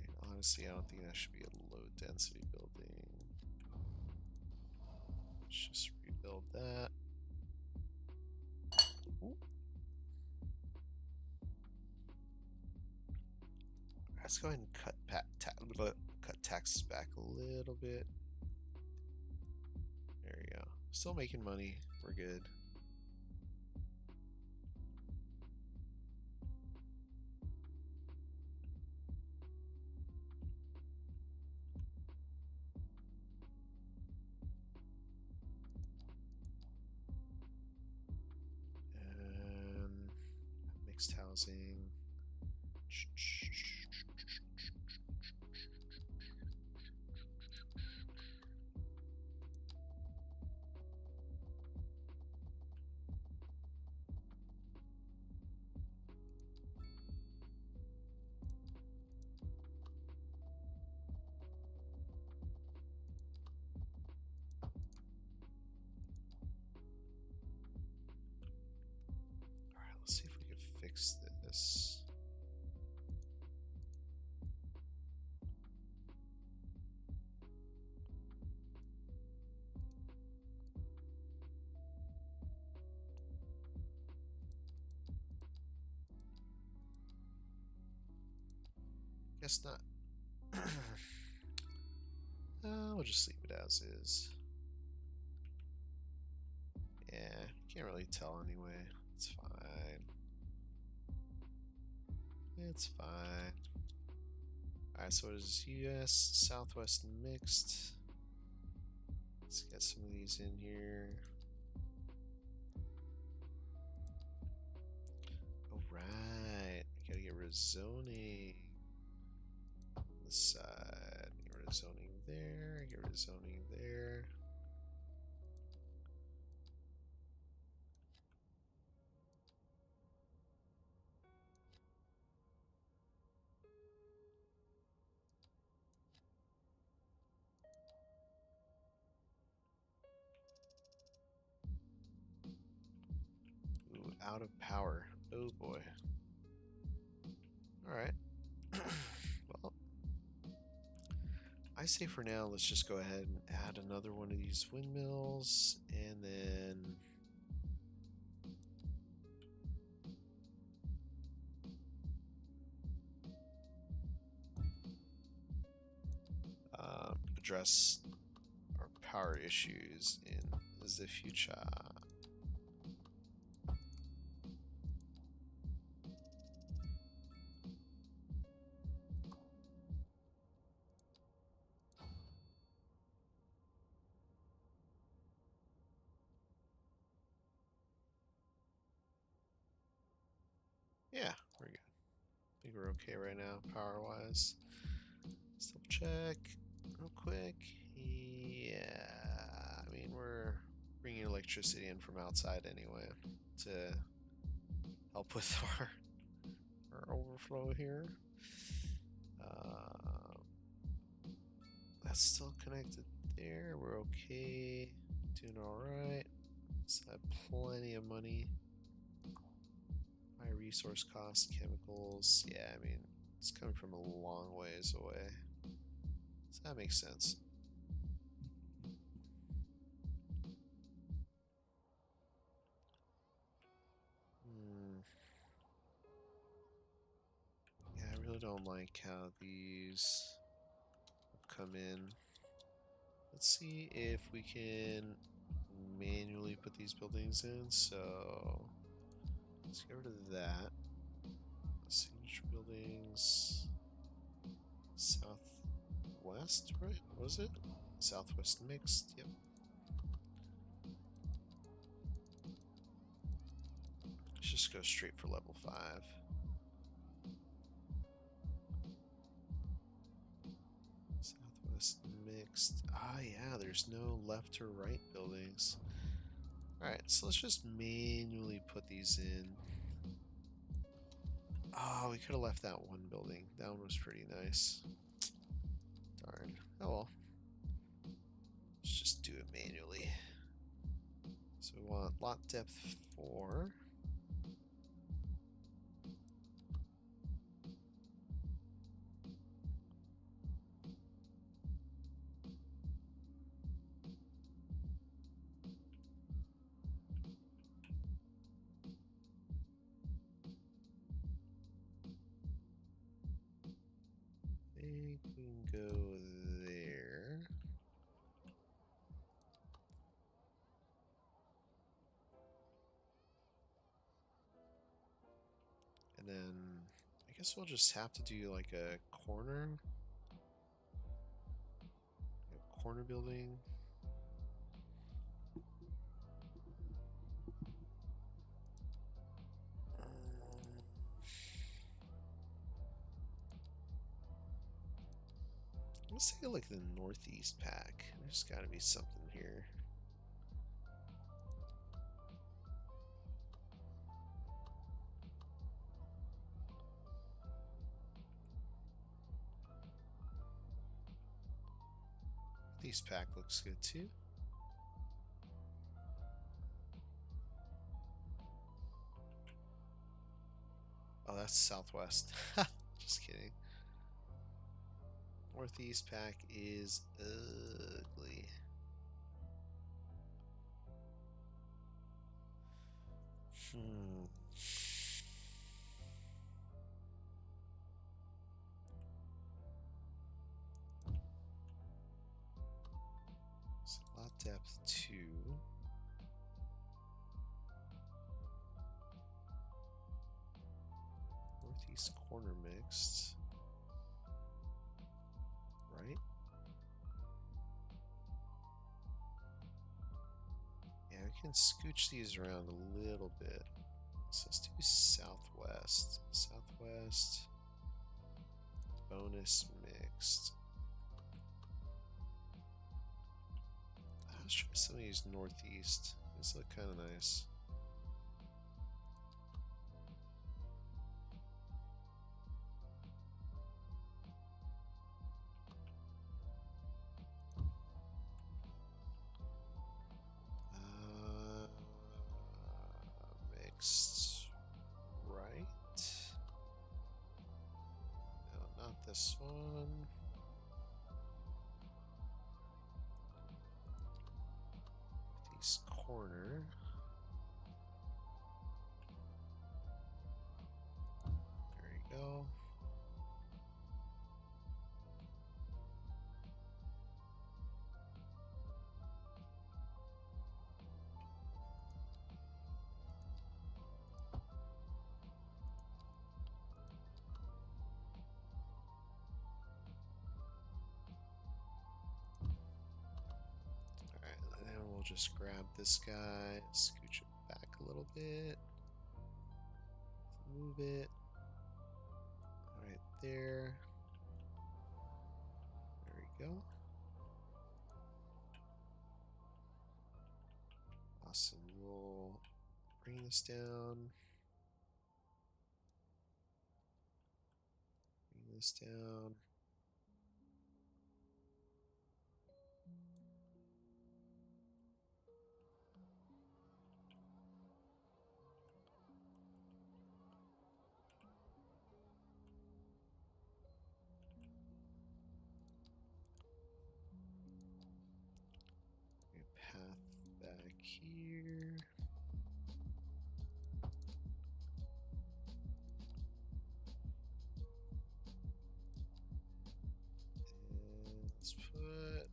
And honestly, I don't think that should be a low density building. Let's just rebuild that. Ooh. Let's go ahead and cut taxes back a little bit. There you go. Still making money. We're good. Mixed housing. Alright, let's see if we can fix this. Guess not. We'll just leave it as is. Yeah, can't really tell anyway. It's fine. It's fine. Alright, so it is US Southwest mixed. Let's get some of these in here. Alright, gotta get rid of zoning. On the side. Get rid of zoning there. Get rid of zoning there. Ooh, out of power. Oh boy. Alright. Well, I say for now, let's just go ahead and add another one of these windmills, and then address our power issues in the future. Yeah, we're good. I think we're okay right now, power-wise. Let's double check real quick. Yeah, I mean, we're bringing electricity in from outside anyway to help with our overflow here. That's still connected there. We're okay. Doing alright. Still have plenty of money. High resource cost, chemicals. Yeah, I mean, it's coming from a long ways away. So that makes sense. Yeah, I really don't like how these come in. Let's see if we can manually put these buildings in. So let's get rid of that. Signature buildings. Southwest, right? What was it? Southwest mixed, yep. Let's just go straight for level 5. Southwest mixed. Ah, yeah, there's no left or right buildings. Alright, so let's just manually put these in. Oh, we could have left that one building. That one was pretty nice. Darn. Oh well. Let's just do it manually. So we want lot depth 4. I think we can go there. guess we'll just have to do like a corner building. Let's take a look at the northeast pack. There's got to be something here. Northeast pack looks good too. Oh, that's southwest. Just kidding. Northeast pack is ugly. Slot depth 2. Northeast corner mixed. Right? Yeah, we can scooch these around a little bit. So let's do southwest. Southwest. Bonus mixed. Let's try some of these northeast. These look kind of nice. Mixed right. No, not this one. Northeast corner. There you go. Alright, then we'll just grab this guy, scooch it back a little bit, move it right there. There we go. Awesome. We'll bring this down. Bring this down. Path back here. And let's put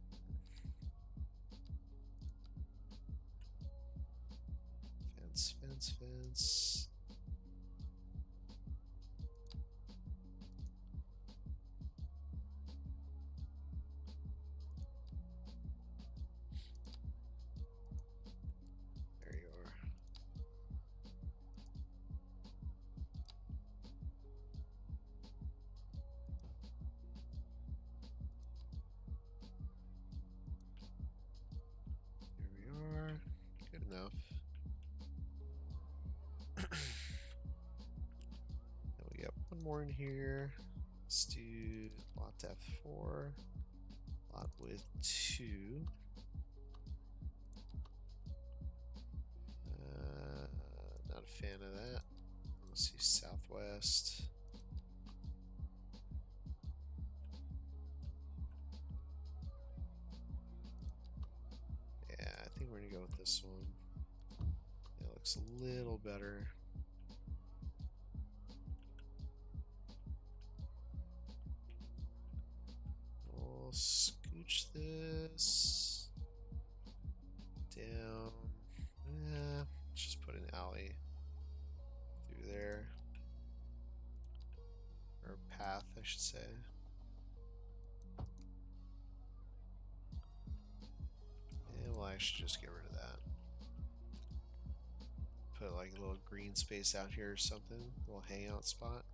fence. There you are. There we are. Good enough. Now we got one more in here. Let's do lot depth 4, lot width 2. Not a fan of that. Let's see southwest. Yeah, I think we're gonna go with this one. It looks a little better. We'll scooch this down. Let's just put an alley through there. I should say. And we'll actually just get rid of that. Put like a little green space out here or something, a little hangout spot.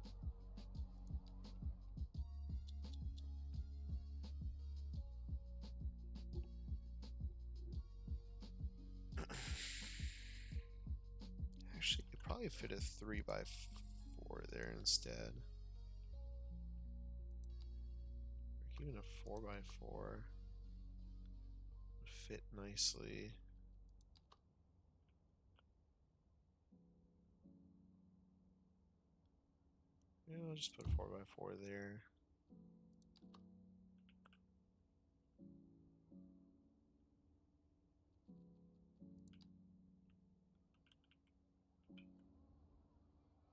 Actually, you could probably fit a 3x4 there instead. Or even a 4x4 would fit nicely. Yeah, I'll just put a 4x4 there.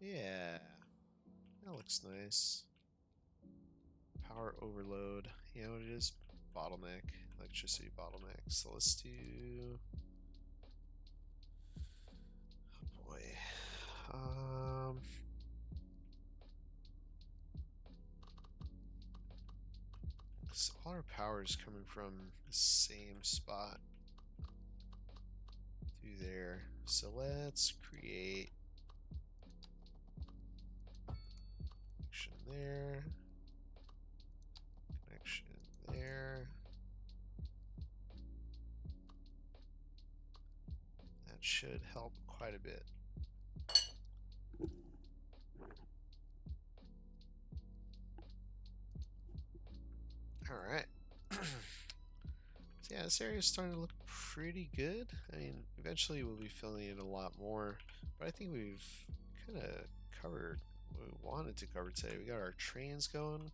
Yeah, that looks nice. Power overload. You know what it is? Bottleneck. Electricity bottleneck. So let's do... Oh boy. So all our power is coming from the same spot through there. So let's create connection there, connection there. That should help quite a bit. All right. So yeah, this area is starting to look pretty good. I mean, eventually we'll be filling in a lot more, but I think we've kind of covered what we wanted to cover today. We got our trains going,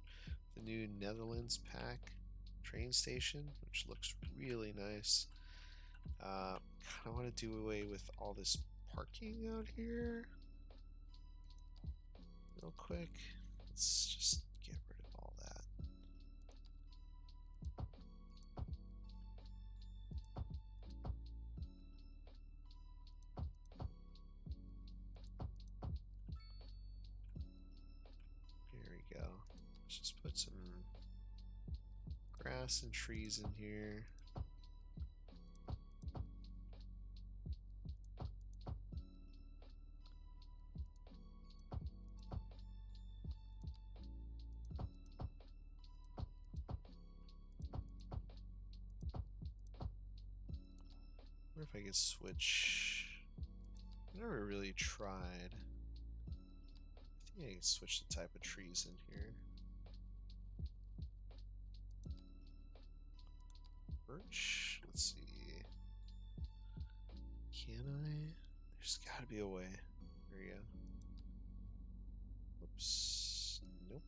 the new Netherlands pack train station, which looks really nice. Kind of want to do away with all this parking out here real quick. Let's just get rid of all that. There we go. Let's just put some grass and trees in here. I wonder if I could switch. I never really tried. I think I can switch the type of trees in here. Birch. Let's see. Can I? There's got to be a way. There we go. Oops. Nope.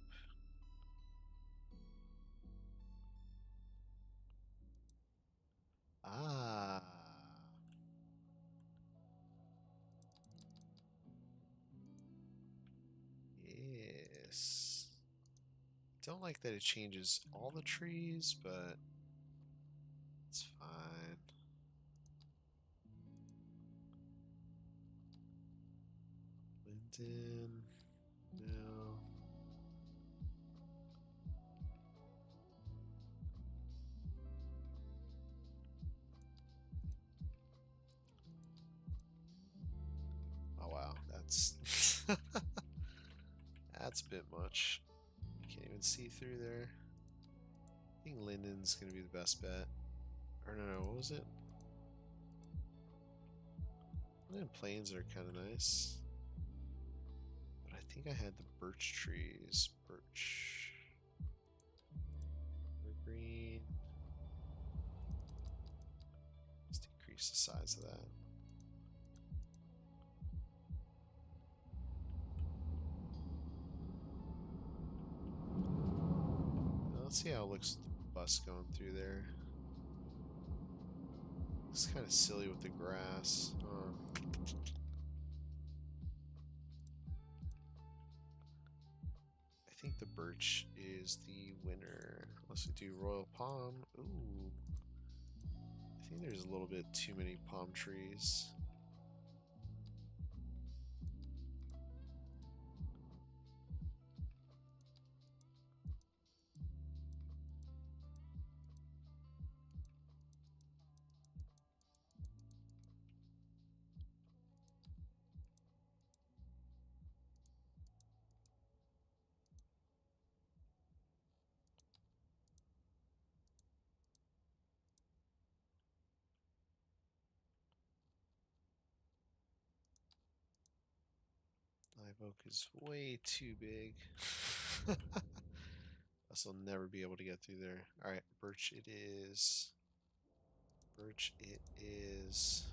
Ah. Yes. Don't like that it changes all the trees, but it's fine. Linden. No. Oh wow, that's that's a bit much. Can't even see through there. I think Linden's gonna be the best bet. Or no, what was it? Linden plains are kind of nice. But I think I had the birch trees. Birch. Evergreen. Let's decrease the size of that. Let's see how it looks with the bus going through there. Looks kind of silly with the grass. I think the birch is the winner. Let's do Royal Palm. Ooh. I think there's a little bit too many palm trees. Live oak is way too big. Us will never be able to get through there. Alright, birch it is. Birch it is.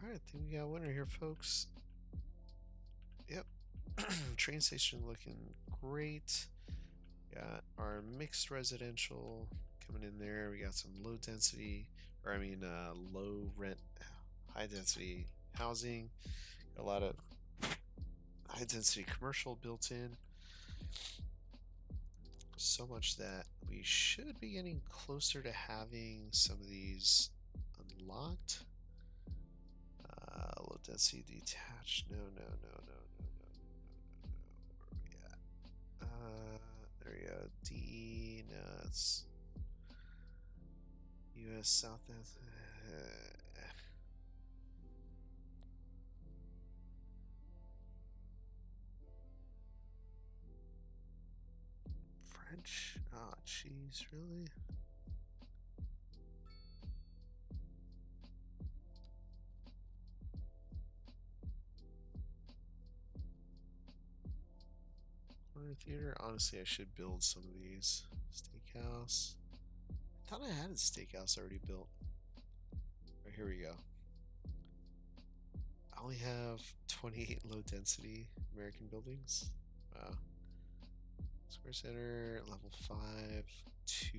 Alright, I think we got a winner here, folks. Yep. Train station looking great. Got our mixed residential coming in there. We got some low density, or I mean, low rent, high density housing. Got a lot of high density commercial built in. So much that we should be getting closer to having some of these unlocked. Low density detached. No, no, no, no, no, no, no, no, no, no. Where are we at? There we go. D. No, it's U.S. South. French? Oh, jeez, really? Corner theater? Honestly, I should build some of these. Steakhouse. I thought I had a steakhouse already built. Right, here we go. I only have 28 low density American buildings. Wow. Square Center, level 5, 2.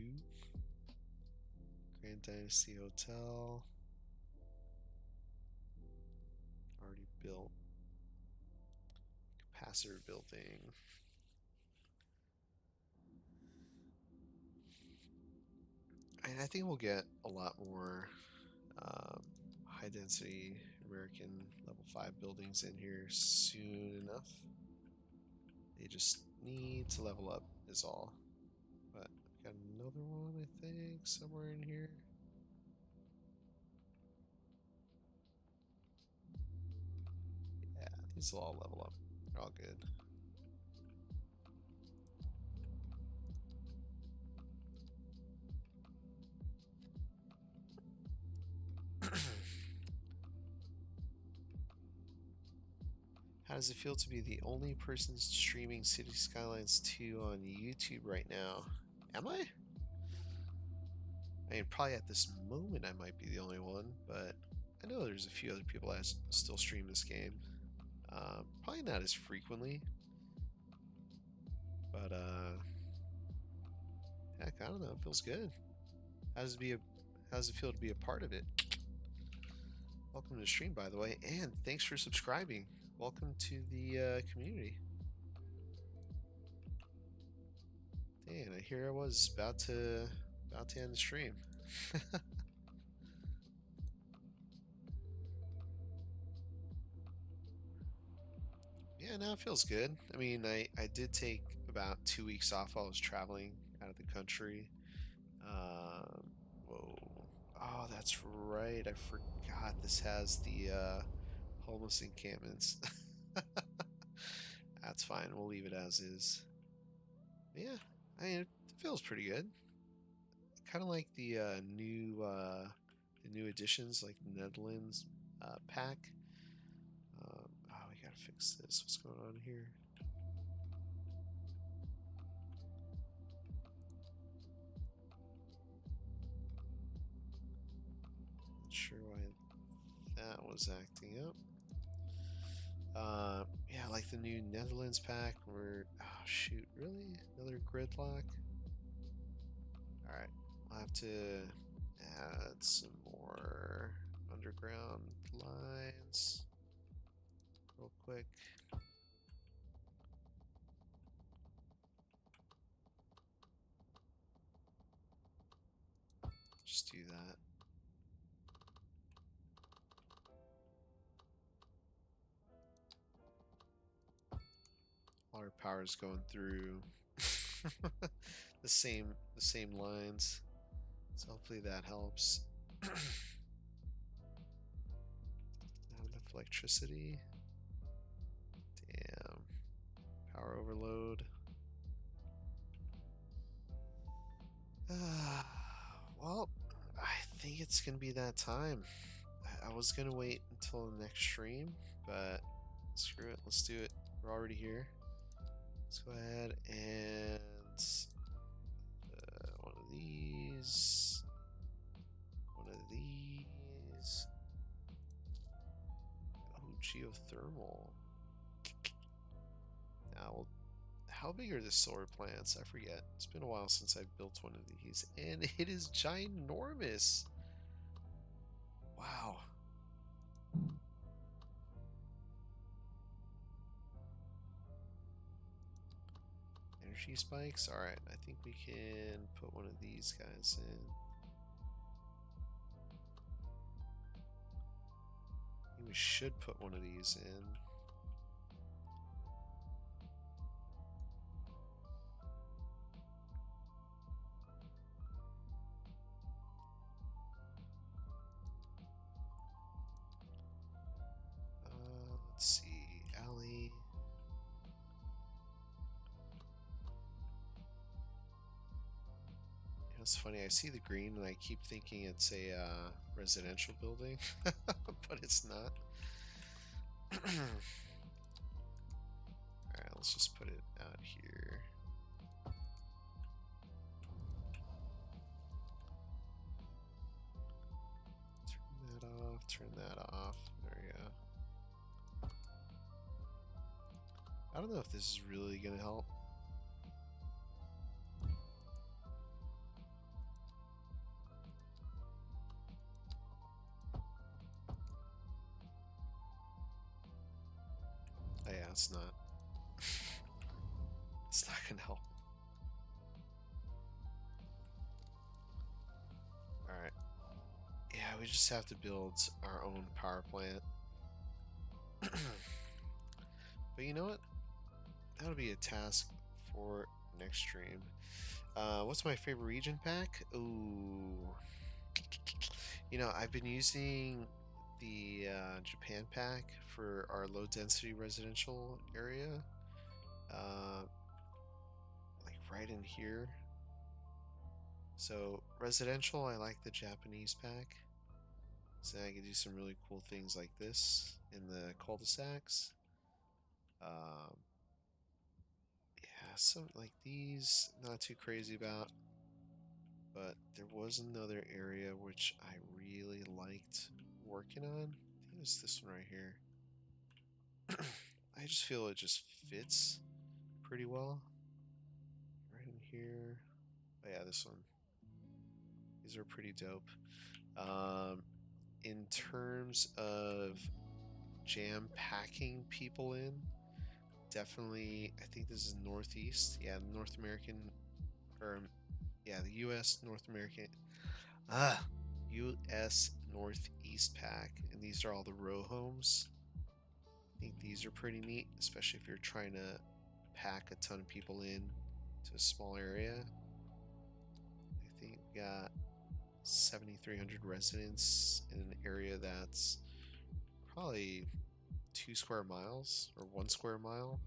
Grand Dynasty Hotel. Already built. Capacitor building. I think we'll get a lot more high density American level 5 buildings in here soon enough. They just need to level up is all. But I've got another one, I think, somewhere in here. Yeah, these will all level up. They're all good. How does it feel to be the only person streaming City Skylines 2 on YouTube right now? Am I? I mean, probably at this moment I might be the only one, but I know there's a few other people that still stream this game. Probably not as frequently, but heck, I don't know. It feels good. How does it feel to be a part of it? Welcome to the stream, by the way, and thanks for subscribing. Welcome to the community. Dang, I hear I was about to end the stream. Yeah, no, it feels good. I mean, I did take about 2 weeks off while I was traveling out of the country. Whoa. Oh, that's right. I forgot this has the homeless encampments. That's fine. We'll leave it as is. Yeah, I mean, it feels pretty good. Kind of like the new additions, like the Netherlands pack. Oh, we gotta fix this. What's going on here? Not sure why that was acting up. Yeah, like the new Netherlands pack. Where oh shoot, really? Another gridlock? All right, I'll have to add some more underground lines real quick. Just do that. Water power is going through. the same lines. So hopefully that helps. Not enough electricity. Damn. Power overload. Well, I think it's gonna be that time. I was gonna wait until the next stream, but screw it. Let's do it. We're already here. Let's go ahead and one of these. One of these. Oh, geothermal. Now, well, how big are the solar plants? I forget. It's been a while since I've built one of these, and it is ginormous. Wow. Energy spikes? Alright, I think we can put one of these guys in. I think we should put one of these in. Let's see, alley. It's funny, I see the green and I keep thinking it's a residential building, but it's not. Alright, let's just put it out here. Turn that off, turn that off. There we go. I don't know if this is really going to help. Oh yeah, it's not. It's not gonna help. Alright. Yeah, we just have to build our own power plant. But you know what? That'll be a task for next stream. What's my favorite region pack? Ooh. You know, I've been using the Japan pack for our low density residential area. Like right in here. So residential, I like the Japanese pack. So I can do some really cool things like this in the cul-de-sacs. Yeah, some like these, not too crazy about. But there was another area which I really liked working on. I think it was this one right here. I just feel it just fits pretty well. Right in here. Oh yeah, this one. These are pretty dope. In terms of jam packing people in, definitely, I think this is Northeast. Yeah, North American, or yeah, the U.S. North American, U.S. Northeast pack, and these are all the row homes. I think these are pretty neat, especially if you're trying to pack a ton of people in to a small area. I think we got 7,300 residents in an area that's probably 2 square miles or 1 square mile.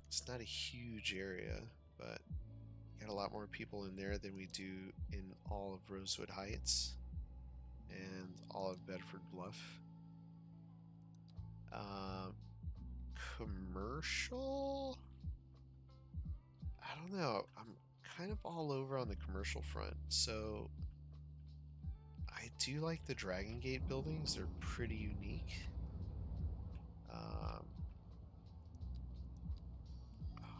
It's not a huge area, but got a lot more people in there than we do in all of Rosewood Heights and all of Bedford Bluff. Commercial? I don't know. I'm kind of all over on the commercial front. So I do like the Dragon Gate buildings. They're pretty unique. Oh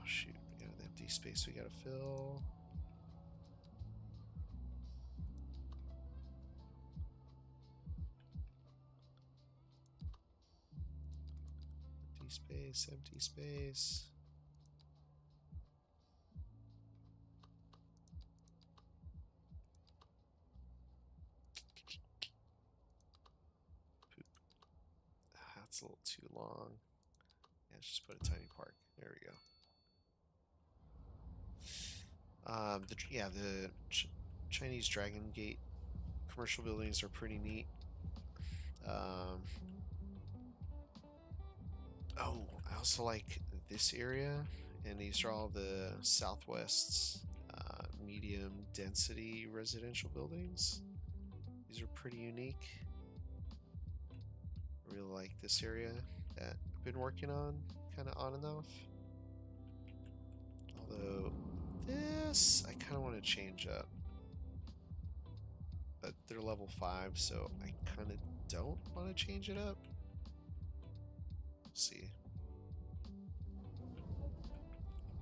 shoot, we got an empty space we gotta fill. Empty space, empty space. Poop. That's a little too long. Yeah, let's just put a tiny park. There we go. The Chinese Dragon Gate commercial buildings are pretty neat. Um, oh, I also like this area, and these are all the Southwest's medium density residential buildings. These are pretty unique. I really like this area that I've been working on, kind of on and off. Although this, I kind of want to change up. But they're level 5, so I kind of don't want to change it up. Let's see.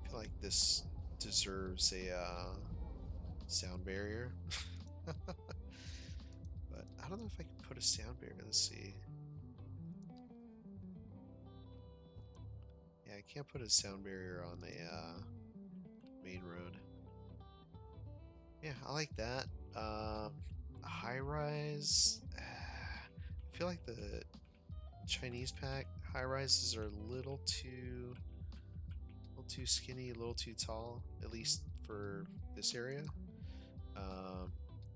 I feel like this deserves a sound barrier. But I don't know if I can put a sound barrier. Let's see. Yeah, I can't put a sound barrier on the main road. Yeah, I like that. High rise. I feel like the Chinese pack high rises are a little too skinny, a little too tall, at least for this area.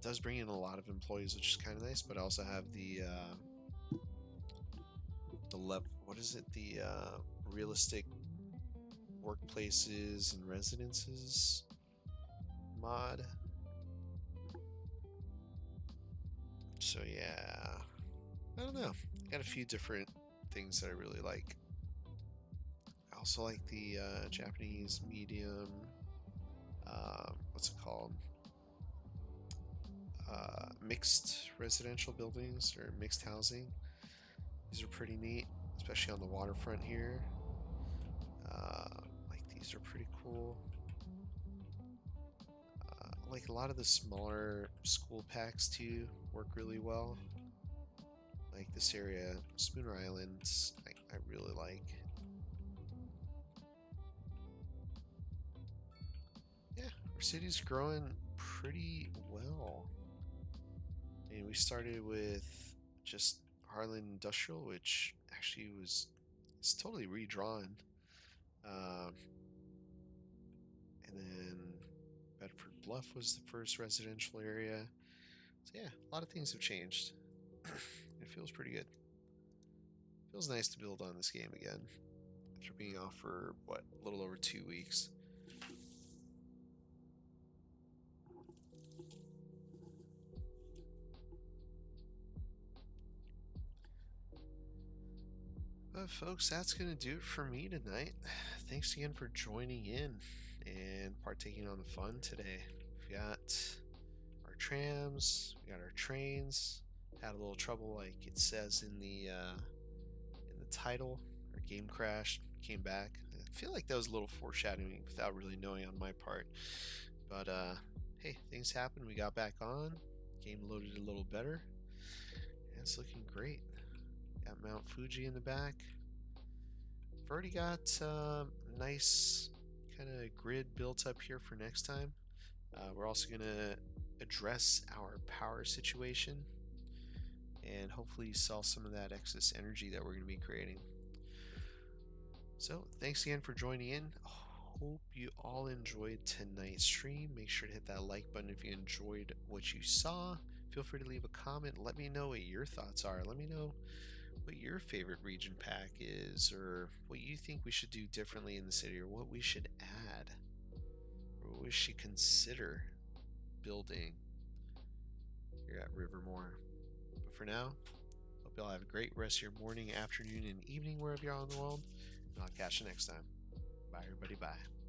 Does bring in a lot of employees, which is kind of nice, but I also have the what is it? The realistic workplaces and residences mod. So yeah, I don't know. Got a few different things that I really like. I also like the Japanese medium. What's it called? Mixed residential buildings or mixed housing. These are pretty neat, especially on the waterfront here. Like these are pretty cool. Like a lot of the smaller school packs too work really well. Like this area, Spooner Islands, I really like. Yeah, our city's growing pretty well. And we started with just Harlan Industrial, which actually it's totally redrawn. And then Bedford Bluff was the first residential area. So yeah, a lot of things have changed. It feels pretty good. Feels nice to build on this game again after being off for what, a little over 2 weeks. But folks, that's gonna do it for me tonight. Thanks again for joining in and partaking on the fun today. We got our trams, we got our trains. Had a little trouble, like it says in the title. Our game crashed, came back. I feel like that was a little foreshadowing without really knowing on my part. But hey, things happened. We got back on. Game loaded a little better. And it's looking great. Got Mount Fuji in the back. I've already got nice kind of grid built up here for next time. We're also going to address our power situation and hopefully sell some of that excess energy that we're going to be creating. So thanks again for joining in. Hope you all enjoyed tonight's stream. Make sure to hit that like button if you enjoyed what you saw. Feel free to leave a comment. Let me know what your thoughts are. Let me know what your favorite region pack is, or what you think we should do differently in the city, or what we should add, or what we should consider building here at Rivermoor. But for now, hope y'all have a great rest of your morning, afternoon, and evening wherever you are in the world, and I'll catch you next time. Bye everybody, bye.